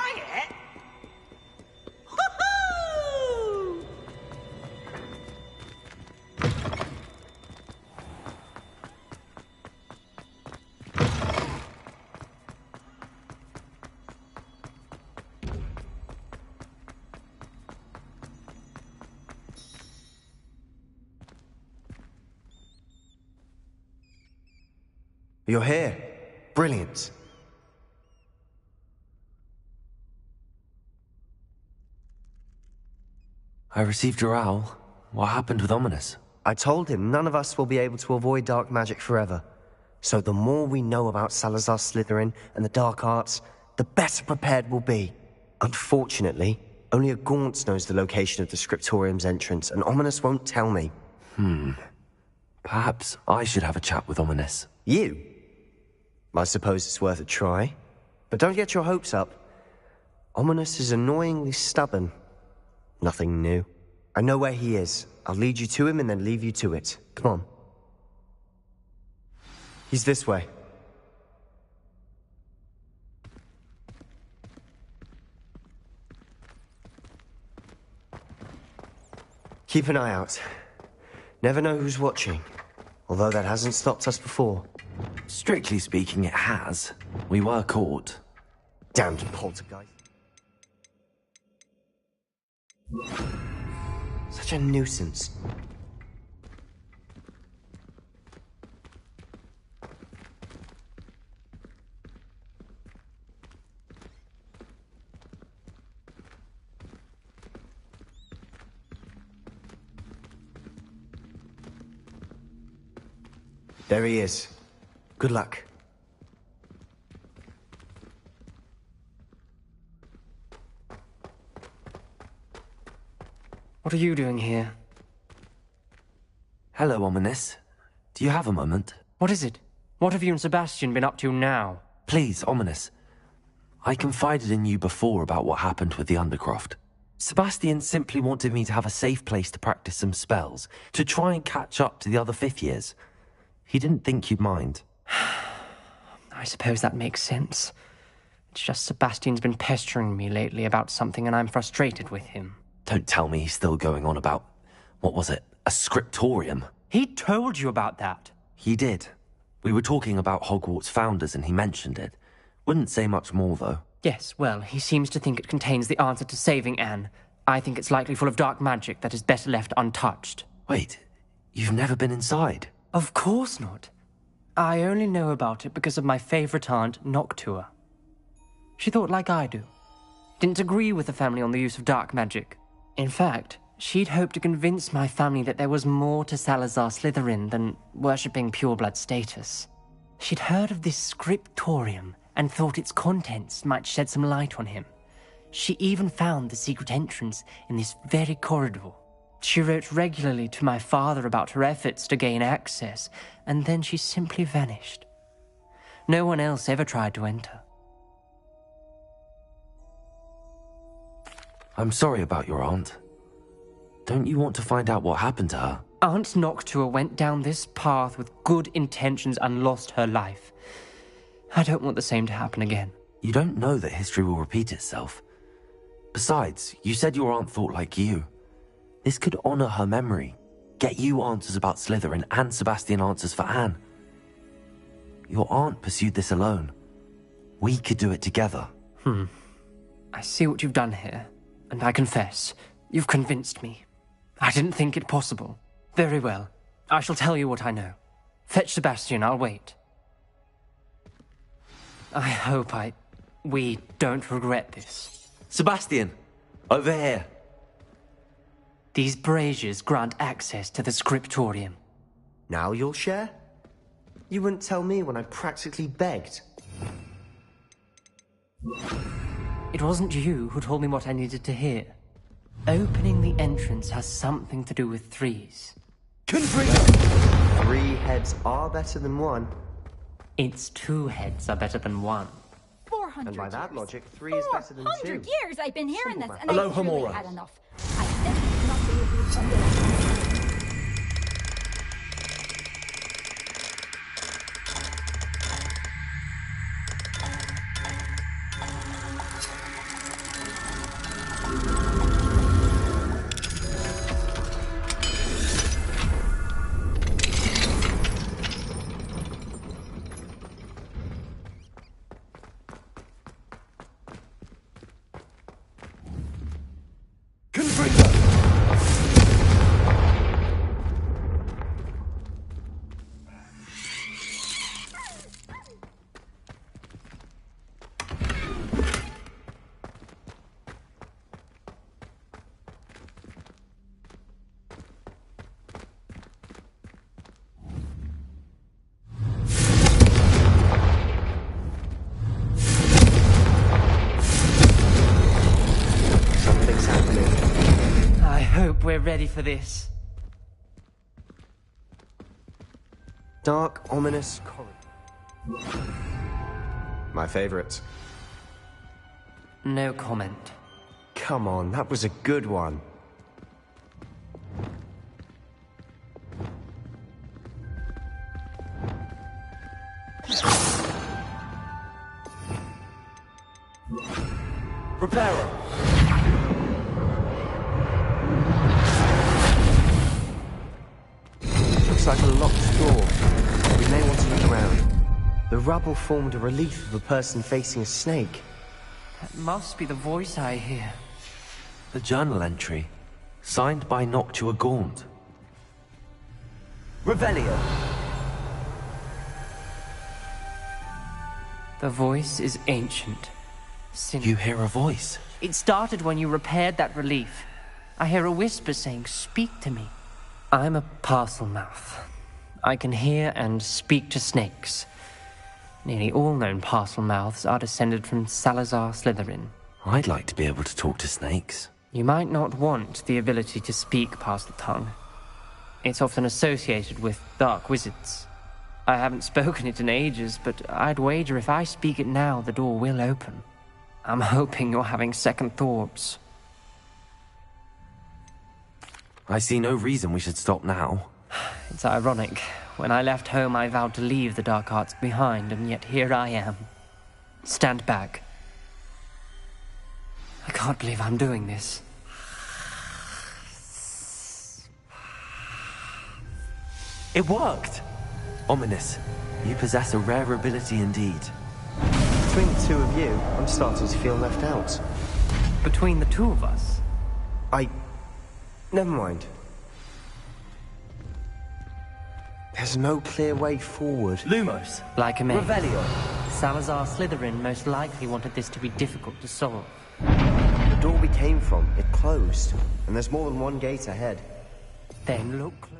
try it? Woohoo! You're here. Brilliant. I received your owl. What happened with Ominous? I told him none of us will be able to avoid dark magic forever. So the more we know about Salazar Slytherin and the dark arts, the better prepared we'll be. Unfortunately, only a Gaunt knows the location of the Scriptorium's entrance, and Ominous won't tell me. Perhaps I should have a chat with Ominous. You? I suppose it's worth a try. But don't get your hopes up. Ominous is annoyingly stubborn. Nothing new. I know where he is. I'll lead you to him and then leave you to it. Come on. He's this way. Keep an eye out. Never know who's watching. Although that hasn't stopped us before. Strictly speaking, it has. We were caught. Damned poltergeist. Such a nuisance. There he is. Good luck. What are you doing here? Hello, Ominous. Do you have a moment? What is it? What have you and Sebastian been up to now? Please, Ominous. I confided in you before about what happened with the Undercroft. Sebastian simply wanted me to have a safe place to practice some spells, to try and catch up to the other fifth years. He didn't think you'd mind. I suppose that makes sense. It's just Sebastian's been pestering me lately about something and I'm frustrated with him. Don't tell me he's still going on about, what was it, a scriptorium? He told you about that. He did. We were talking about Hogwarts founders and he mentioned it. Wouldn't say much more, though. Yes, well, he seems to think it contains the answer to saving Anne. I think it's likely full of dark magic that is better left untouched. Wait, you've never been inside? Of course not. I only know about it because of my favourite aunt, Noctua. She thought like I do. Didn't agree with the family on the use of dark magic. In fact, she'd hoped to convince my family that there was more to Salazar Slytherin than worshipping pureblood status. She'd heard of this scriptorium and thought its contents might shed some light on him. She even found the secret entrance in this very corridor. She wrote regularly to my father about her efforts to gain access, and then she simply vanished. No one else ever tried to enter. I'm sorry about your aunt. Don't you want to find out what happened to her? Aunt Noctua went down this path with good intentions and lost her life. I don't want the same to happen again. You don't know that history will repeat itself. Besides, you said your aunt thought like you. This could honor her memory, get you answers about Slytherin and Sebastian answers for Anne. Your aunt pursued this alone. We could do it together. I see what you've done here, and I confess, you've convinced me. I didn't think it possible. Very well. I shall tell you what I know. Fetch Sebastian, I'll wait. I hope we don't regret this. Sebastian, over here. These braziers grant access to the scriptorium. Now you'll share? You wouldn't tell me when I practically begged. It wasn't you who told me what I needed to hear. Opening the entrance has something to do with threes. Three heads are better than one. It's 2 heads are better than 1. 400 And by that years. logic, 3 is better than 2. 400 years I've been hearing this, and Hello, I've truly Homora. had enough. I simply not be able to something. hope we're ready for this. Dark, ominous corridor. My favorite. No comment. Come on, that was a good one. Reparo. Looks like a locked door. We may want to look around. The rubble formed a relief of a person facing a snake. That must be the voice I hear. The journal entry, signed by Noctua Gaunt. Revelio. The voice is ancient. You hear a voice? It started when you repaired that relief. I hear a whisper saying, "Speak to me." I'm a parcel mouth. I can hear and speak to snakes. Nearly all known parcel mouths are descended from Salazar Slytherin. I'd like to be able to talk to snakes. You might not want the ability to speak parcel tongue. It's often associated with dark wizards. I haven't spoken it in ages, but I'd wager if I speak it now, the door will open. I'm hoping you're having second thoughts. I see no reason we should stop now. It's ironic. When I left home, I vowed to leave the dark arts behind, and yet here I am. Stand back. I can't believe I'm doing this. It worked! Ominous. You possess a rare ability indeed. Between the two of you, I'm starting to feel left out. Between the two of us? Never mind. There's no clear way forward. Lumos. Like a man. Revelio. Salazar Slytherin most likely wanted this to be difficult to solve. The door we came from, it closed. And there's more than one gate ahead. Then look close.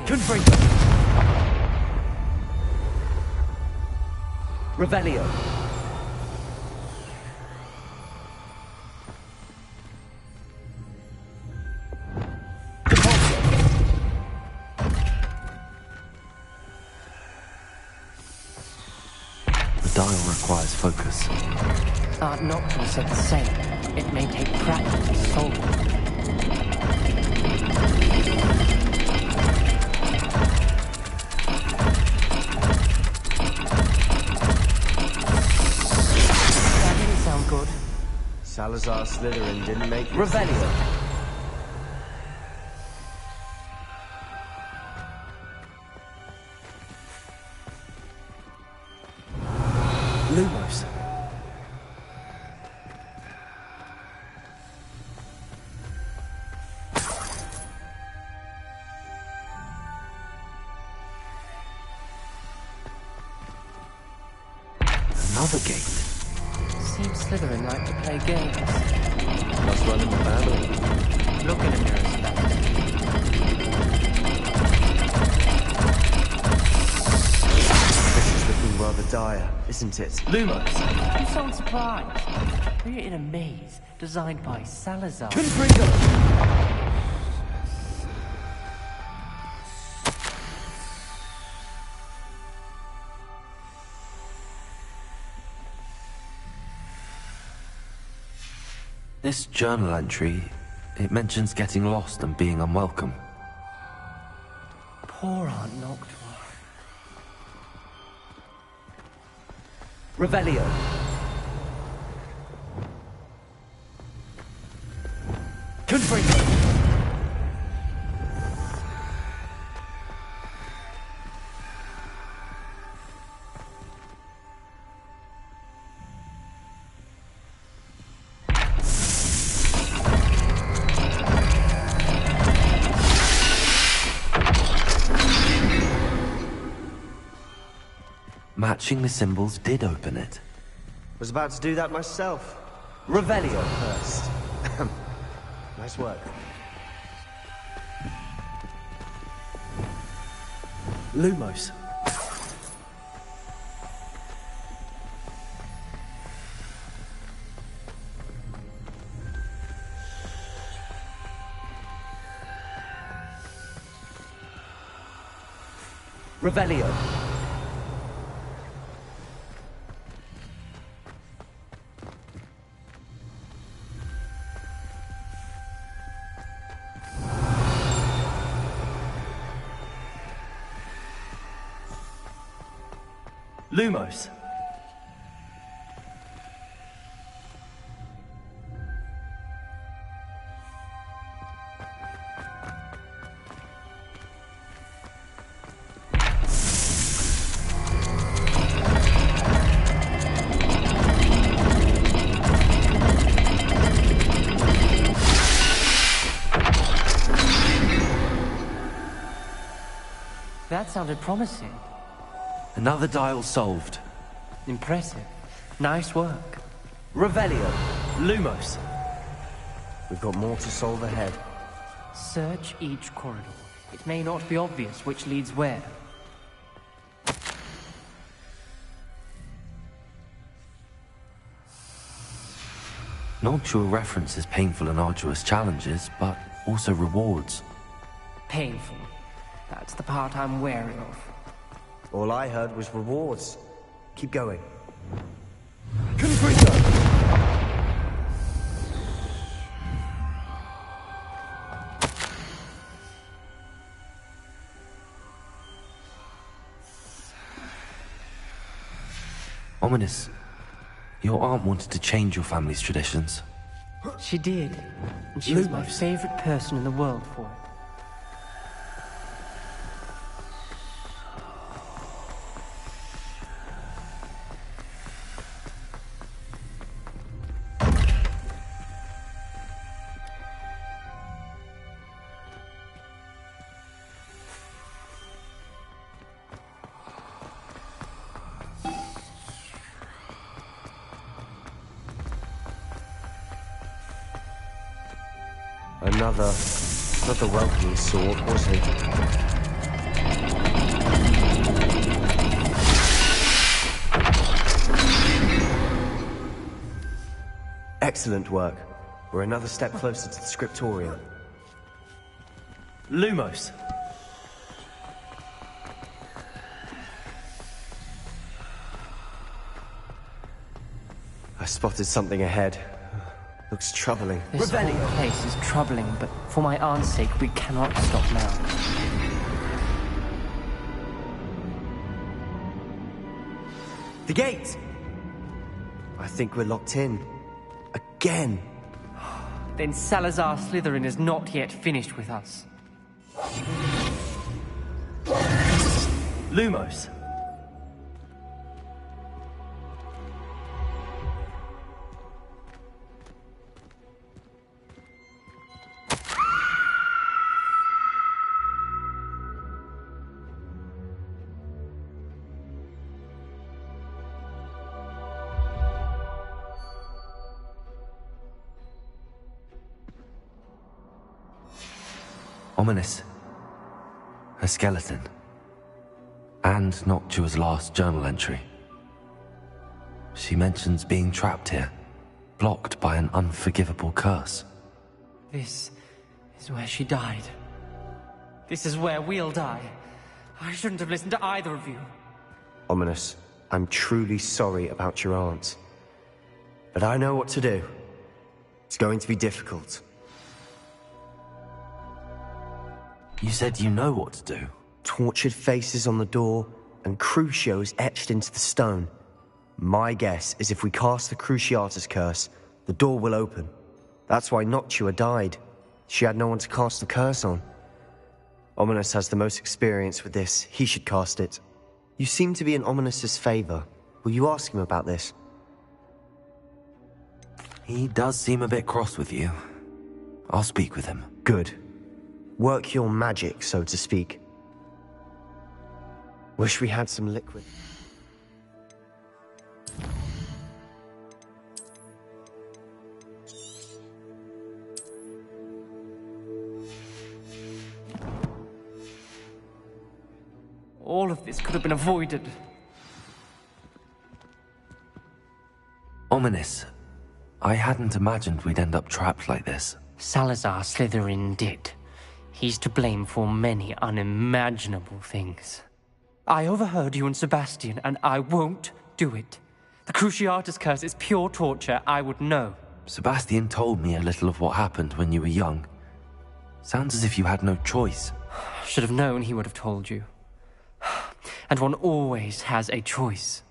Confringo. Revelio. The dial requires focus. Art Noctua said the same. It may take practice to solve it. That didn't sound good. Salazar Slytherin didn't make it. Revelio. Lumos. Another gate. Seems Slytherin like to play games. Must run in the family. Look in a mirror, This is looking rather dire, isn't it? Lumos. You sound surprised. We're in a maze designed by Salazar. Confringo. This journal entry, it mentions getting lost and being unwelcome. Poor Aunt Noctua. Revelio. Confringo. Matching the symbols did open it. Was about to do that myself. Revelio. First. Nice work. Lumos. Revelio. Lumos. That sounded promising. Another dial solved. Impressive. Nice work. Revelio. Lumos. We've got more to solve ahead. Search each corridor. It may not be obvious which leads where. Noctua references painful and arduous challenges, but also rewards. Painful. That's the part I'm wary of. All I heard was rewards. Keep going. Confringo. Ominous. Your aunt wanted to change your family's traditions. She did. And she was my favorite person in the world for it. Another welcoming sword, wasn't it? Excellent work. We're another step closer to the scriptorium. Lumos. I spotted something ahead. Looks troubling. This whole place is troubling, but for my aunt's sake, we cannot stop now. The gate! I think we're locked in. Again! Then Salazar Slytherin is not yet finished with us. Lumos. Ominous. A skeleton. And Noctua's last journal entry. She mentions being trapped here, blocked by an unforgivable curse. This is where she died. This is where we'll die. I shouldn't have listened to either of you. Ominous, I'm truly sorry about your aunt. But I know what to do. It's going to be difficult. You said you know what to do. Tortured faces on the door, and Crucios etched into the stone. My guess is if we cast the Cruciatus curse, the door will open. That's why Noctua died. She had no one to cast the curse on. Ominous has the most experience with this. He should cast it. You seem to be in Ominous's favor. Will you ask him about this? He does seem a bit cross with you. I'll speak with him. Good. Work your magic, so to speak. Wish we had some liquid. All of this could have been avoided. Ominous. I hadn't imagined we'd end up trapped like this. Salazar Slytherin did. He's to blame for many unimaginable things. I overheard you and Sebastian, and I won't do it. The Cruciatus curse is pure torture. I would know. Sebastian told me a little of what happened when you were young. Sounds as if you had no choice. Should have known he would have told you. And one always has a choice.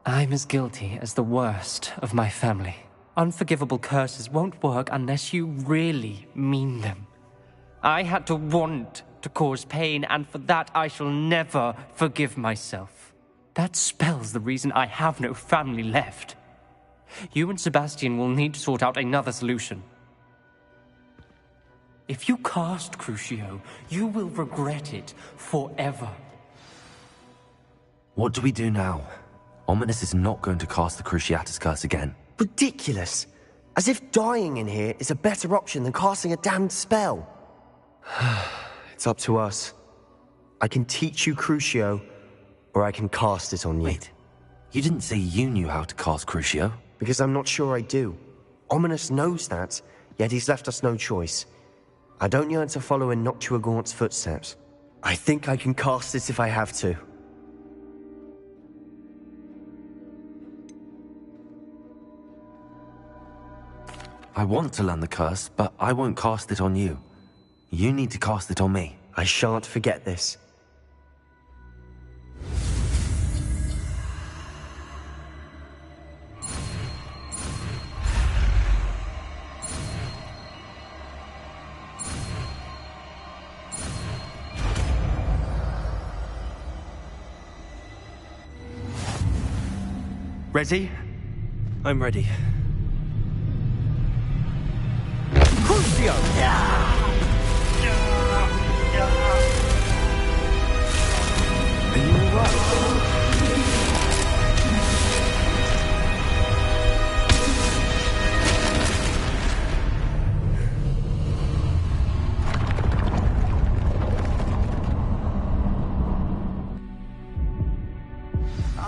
I'm as guilty as the worst of my family. Unforgivable curses won't work unless you really mean them. I had to want to cause pain, and for that I shall never forgive myself. That spells the reason I have no family left. You and Sebastian will need to sort out another solution. If you cast Crucio, you will regret it forever. What do we do now? Ominous is not going to cast the Cruciatus curse again. Ridiculous. As if dying in here is a better option than casting a damned spell. It's up to us. I can teach you Crucio, or I can cast it on you. Wait, you didn't say you knew how to cast Crucio? Because I'm not sure I do. Ominous knows that, yet he's left us no choice. I don't yearn to follow in Noctuagaunt's footsteps. I think I can cast it if I have to. I want to learn the curse, but I won't cast it on you. You need to cast it on me. I shan't forget this. Ready? I'm ready. Crucio!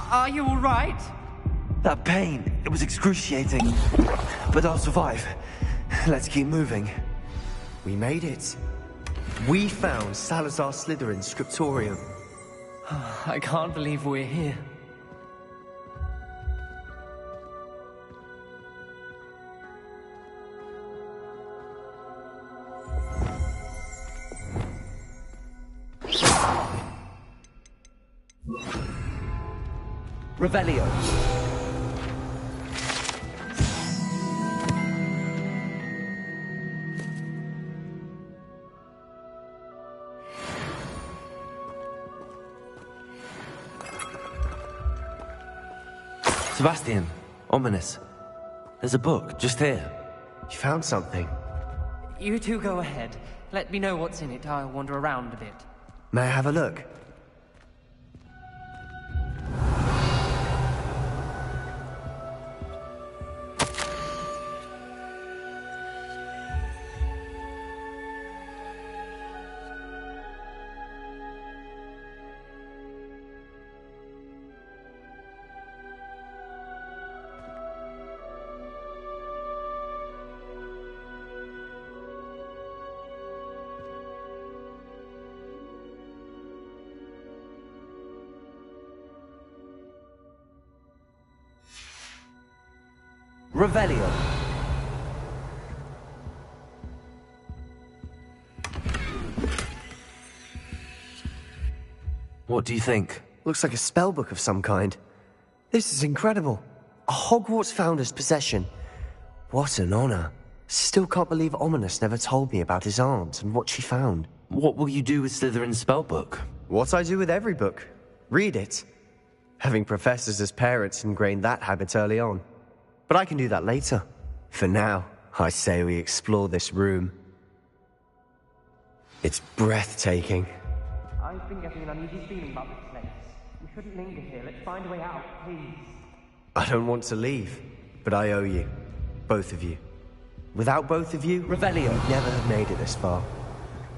Are you alright? Are you all right? That pain, it was excruciating. But I'll survive. Let's keep moving. We made it. We found Salazar Slytherin's scriptorium. I can't believe we're here. Revelio. Sebastian, Ominous. There's a book, just here. You found something? You two go ahead. Let me know what's in it. I'll wander around a bit. May I have a look? Revelio. What do you think? Looks like a spellbook of some kind. This is incredible. A Hogwarts founder's possession. What an honor. Still can't believe Ominous never told me about his aunt and what she found. What will you do with Slytherin's spellbook? What I do with every book. Read it. Having professors as parents ingrained that habit early on. But I can do that later. For now, I say we explore this room. It's breathtaking. I've been getting an uneasy feeling about this place. We shouldn't linger here. Let's find a way out, please. I don't want to leave, but I owe you. Both of you. Without both of you, Revelio. we'd never have made it this far.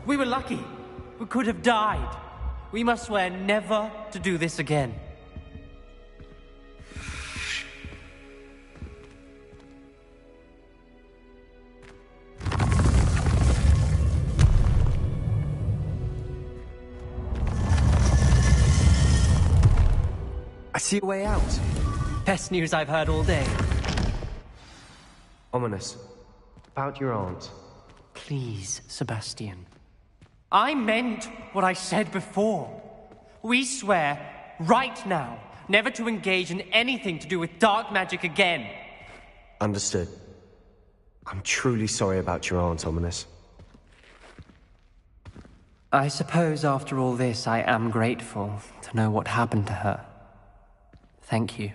We were lucky. We could have died. We must swear never to do this again. See a way out? Best news I've heard all day. Ominous. About your aunt. Please, Sebastian. I meant what I said before. We swear, right now, never to engage in anything to do with dark magic again. Understood. I'm truly sorry about your aunt, Ominous. I suppose after all this, I am grateful to know what happened to her. Thank you.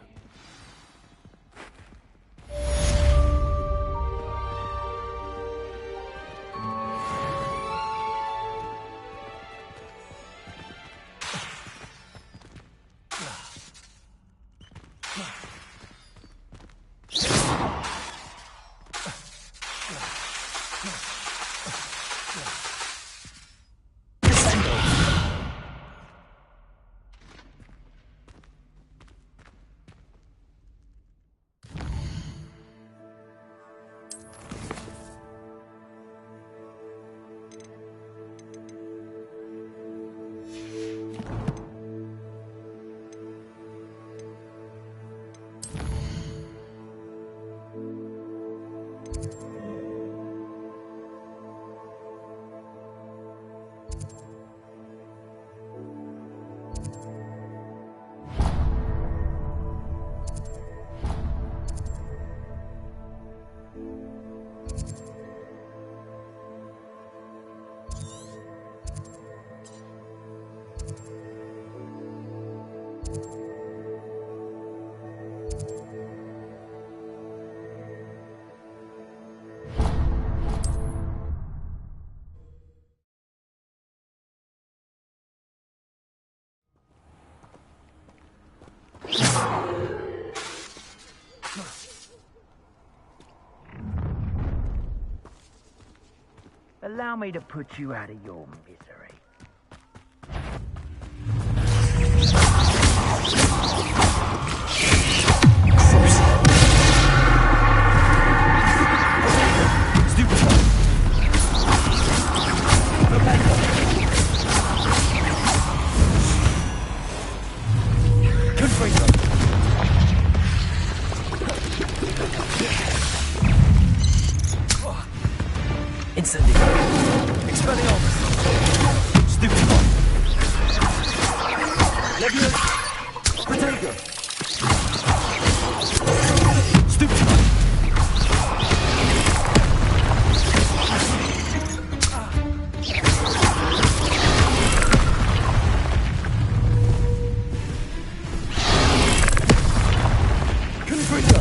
Allow me to put you out of your misery. Incendio. Expelliarmus. Stupid. Leviosa. Protego. Stupid. Confringo.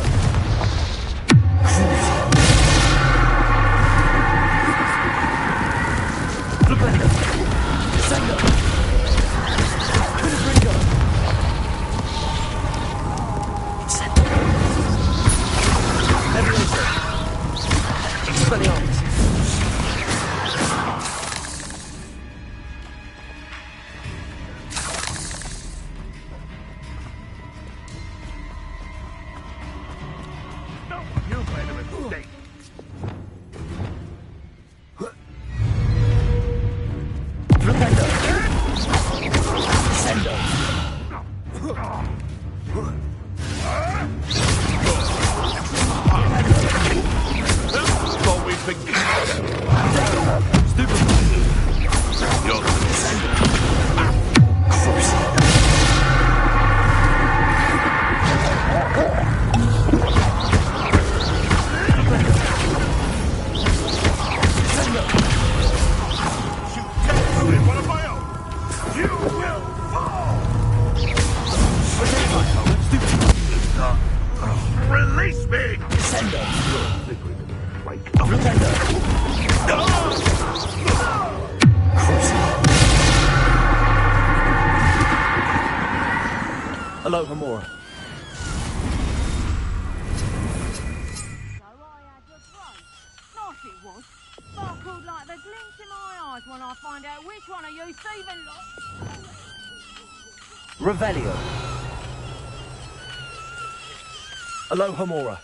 Hello, Hamura. Nice it was. Sparkled like the glints in my eyes when I find out which one of you thieving lot. Revelio. Hello, Hamura.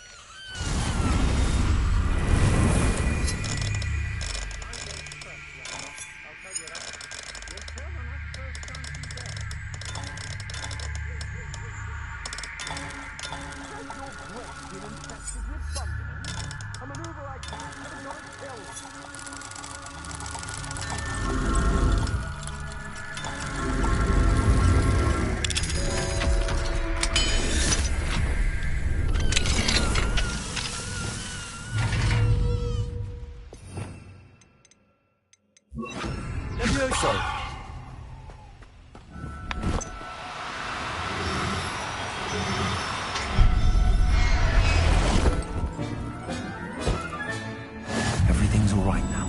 Everything's all right now.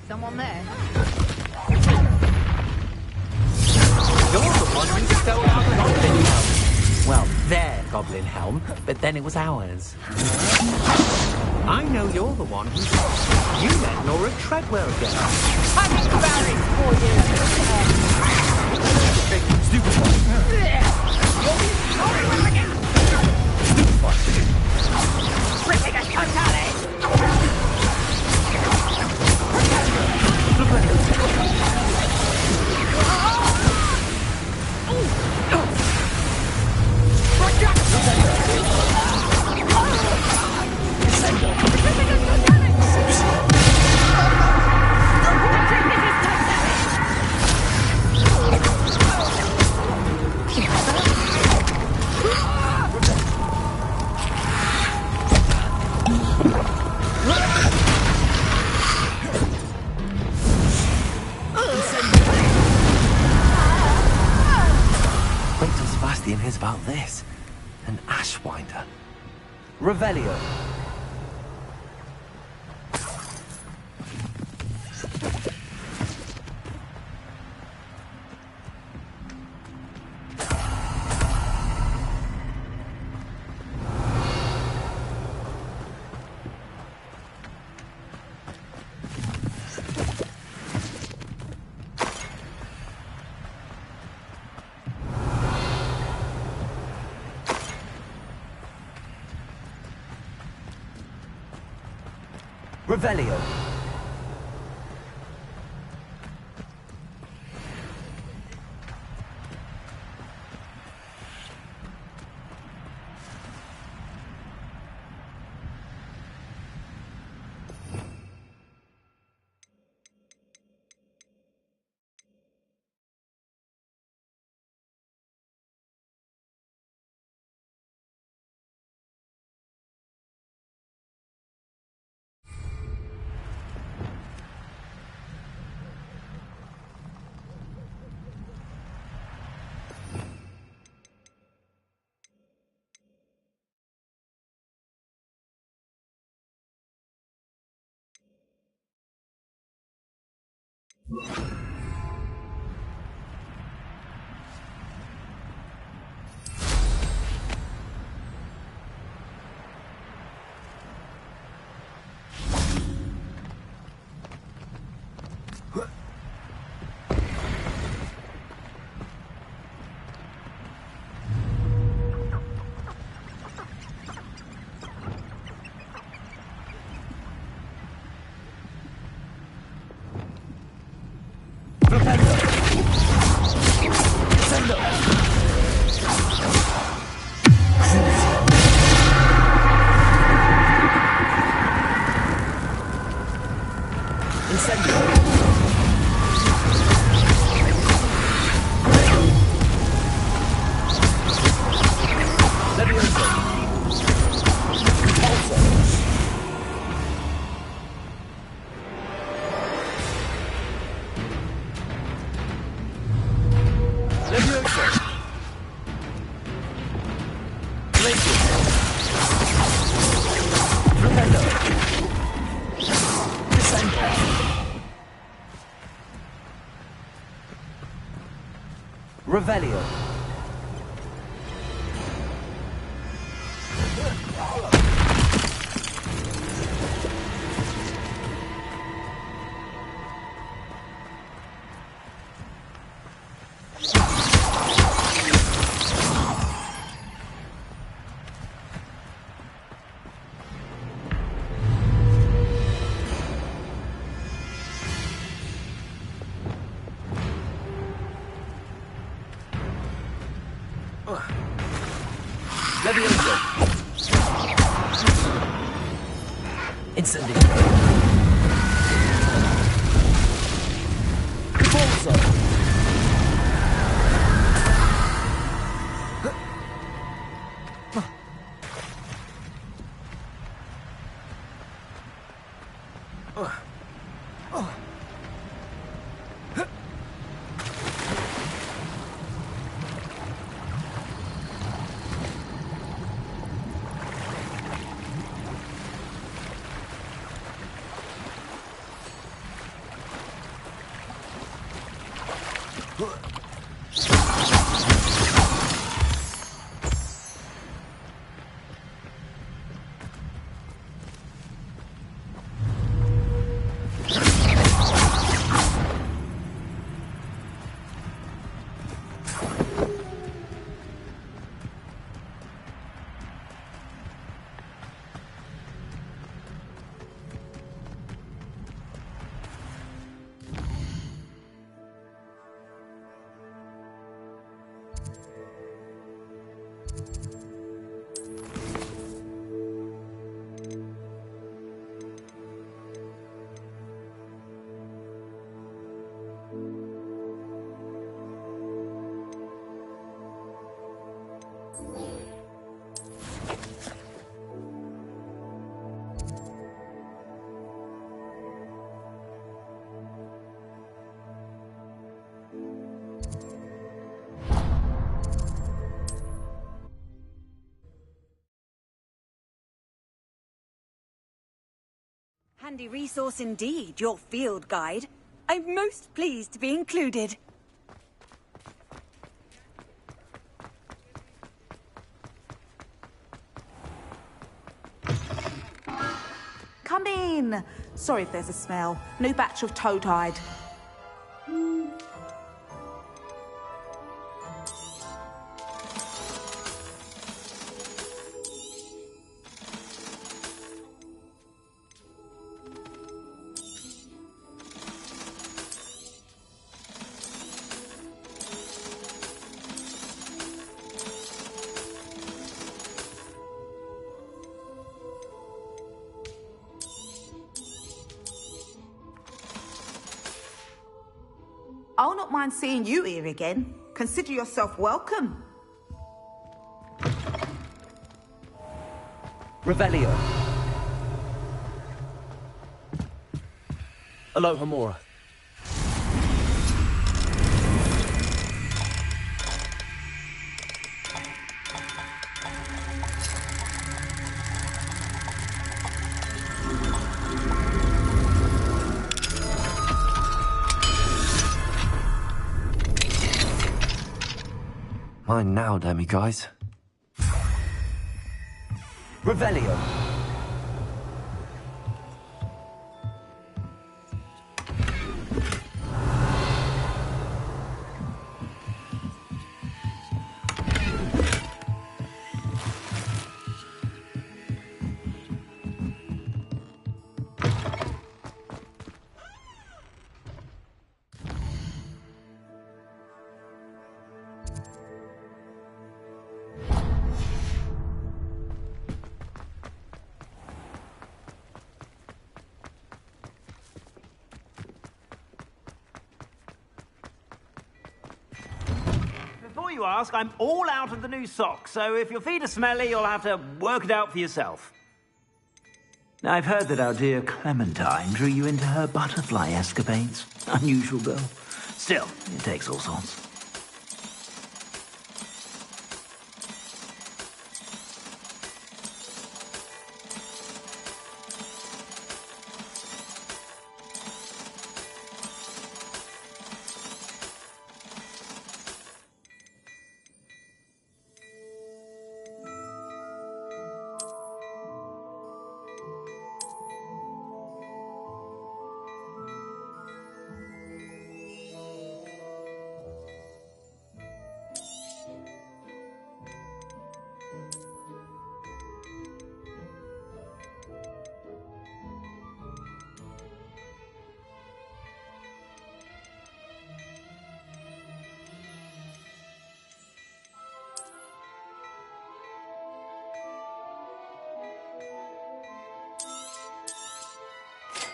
Someone there? You're the one who stole our goblin helm. Well, their goblin helm, but then it was ours. I know you're the one who... You let Laura Treadwell go. I'm embarrassed for you. Stupid Ripping a totally. Wait till Sebastian hears about this. An Ashwinder. Revelio. Revelio. Revelio. Leviosa! Incendio! Convulso! Handy resource indeed, your field guide. I'm most pleased to be included. Come in. Sorry if there's a smell. New batch of toe-tied. I'll not mind seeing you here again. Consider yourself welcome. Revelio. Alohomora. Mine now, damn you guys. Revelio. Before you ask, I'm all out of the new socks, so if your feet are smelly, you'll have to work it out for yourself. I've heard that our dear Clementine drew you into her butterfly escapades. Unusual girl. Still, it takes all sorts.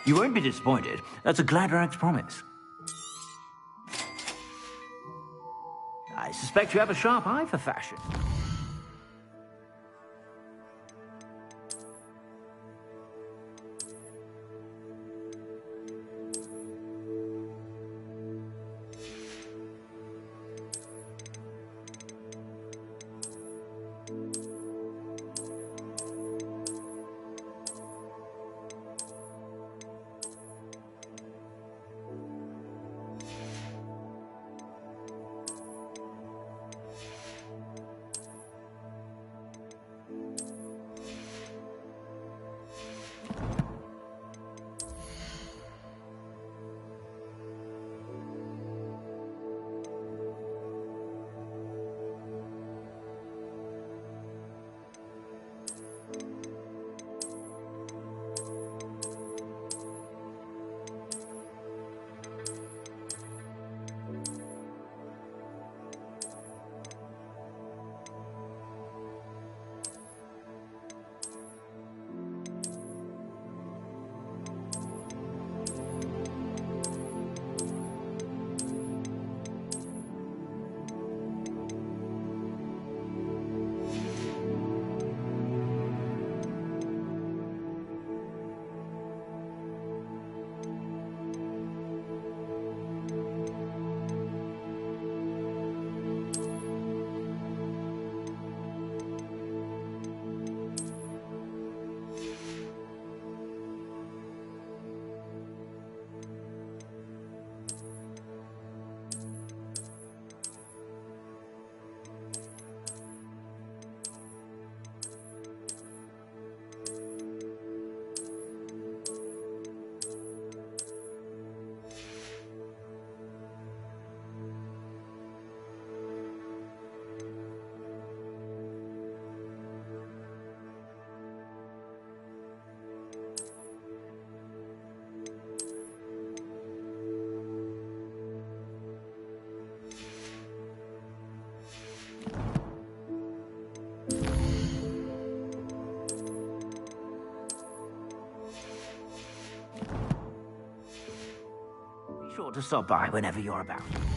You won't be disappointed. That's a Gladrag's promise. I suspect you have a sharp eye for fashion. Sure to stop by whenever you're about.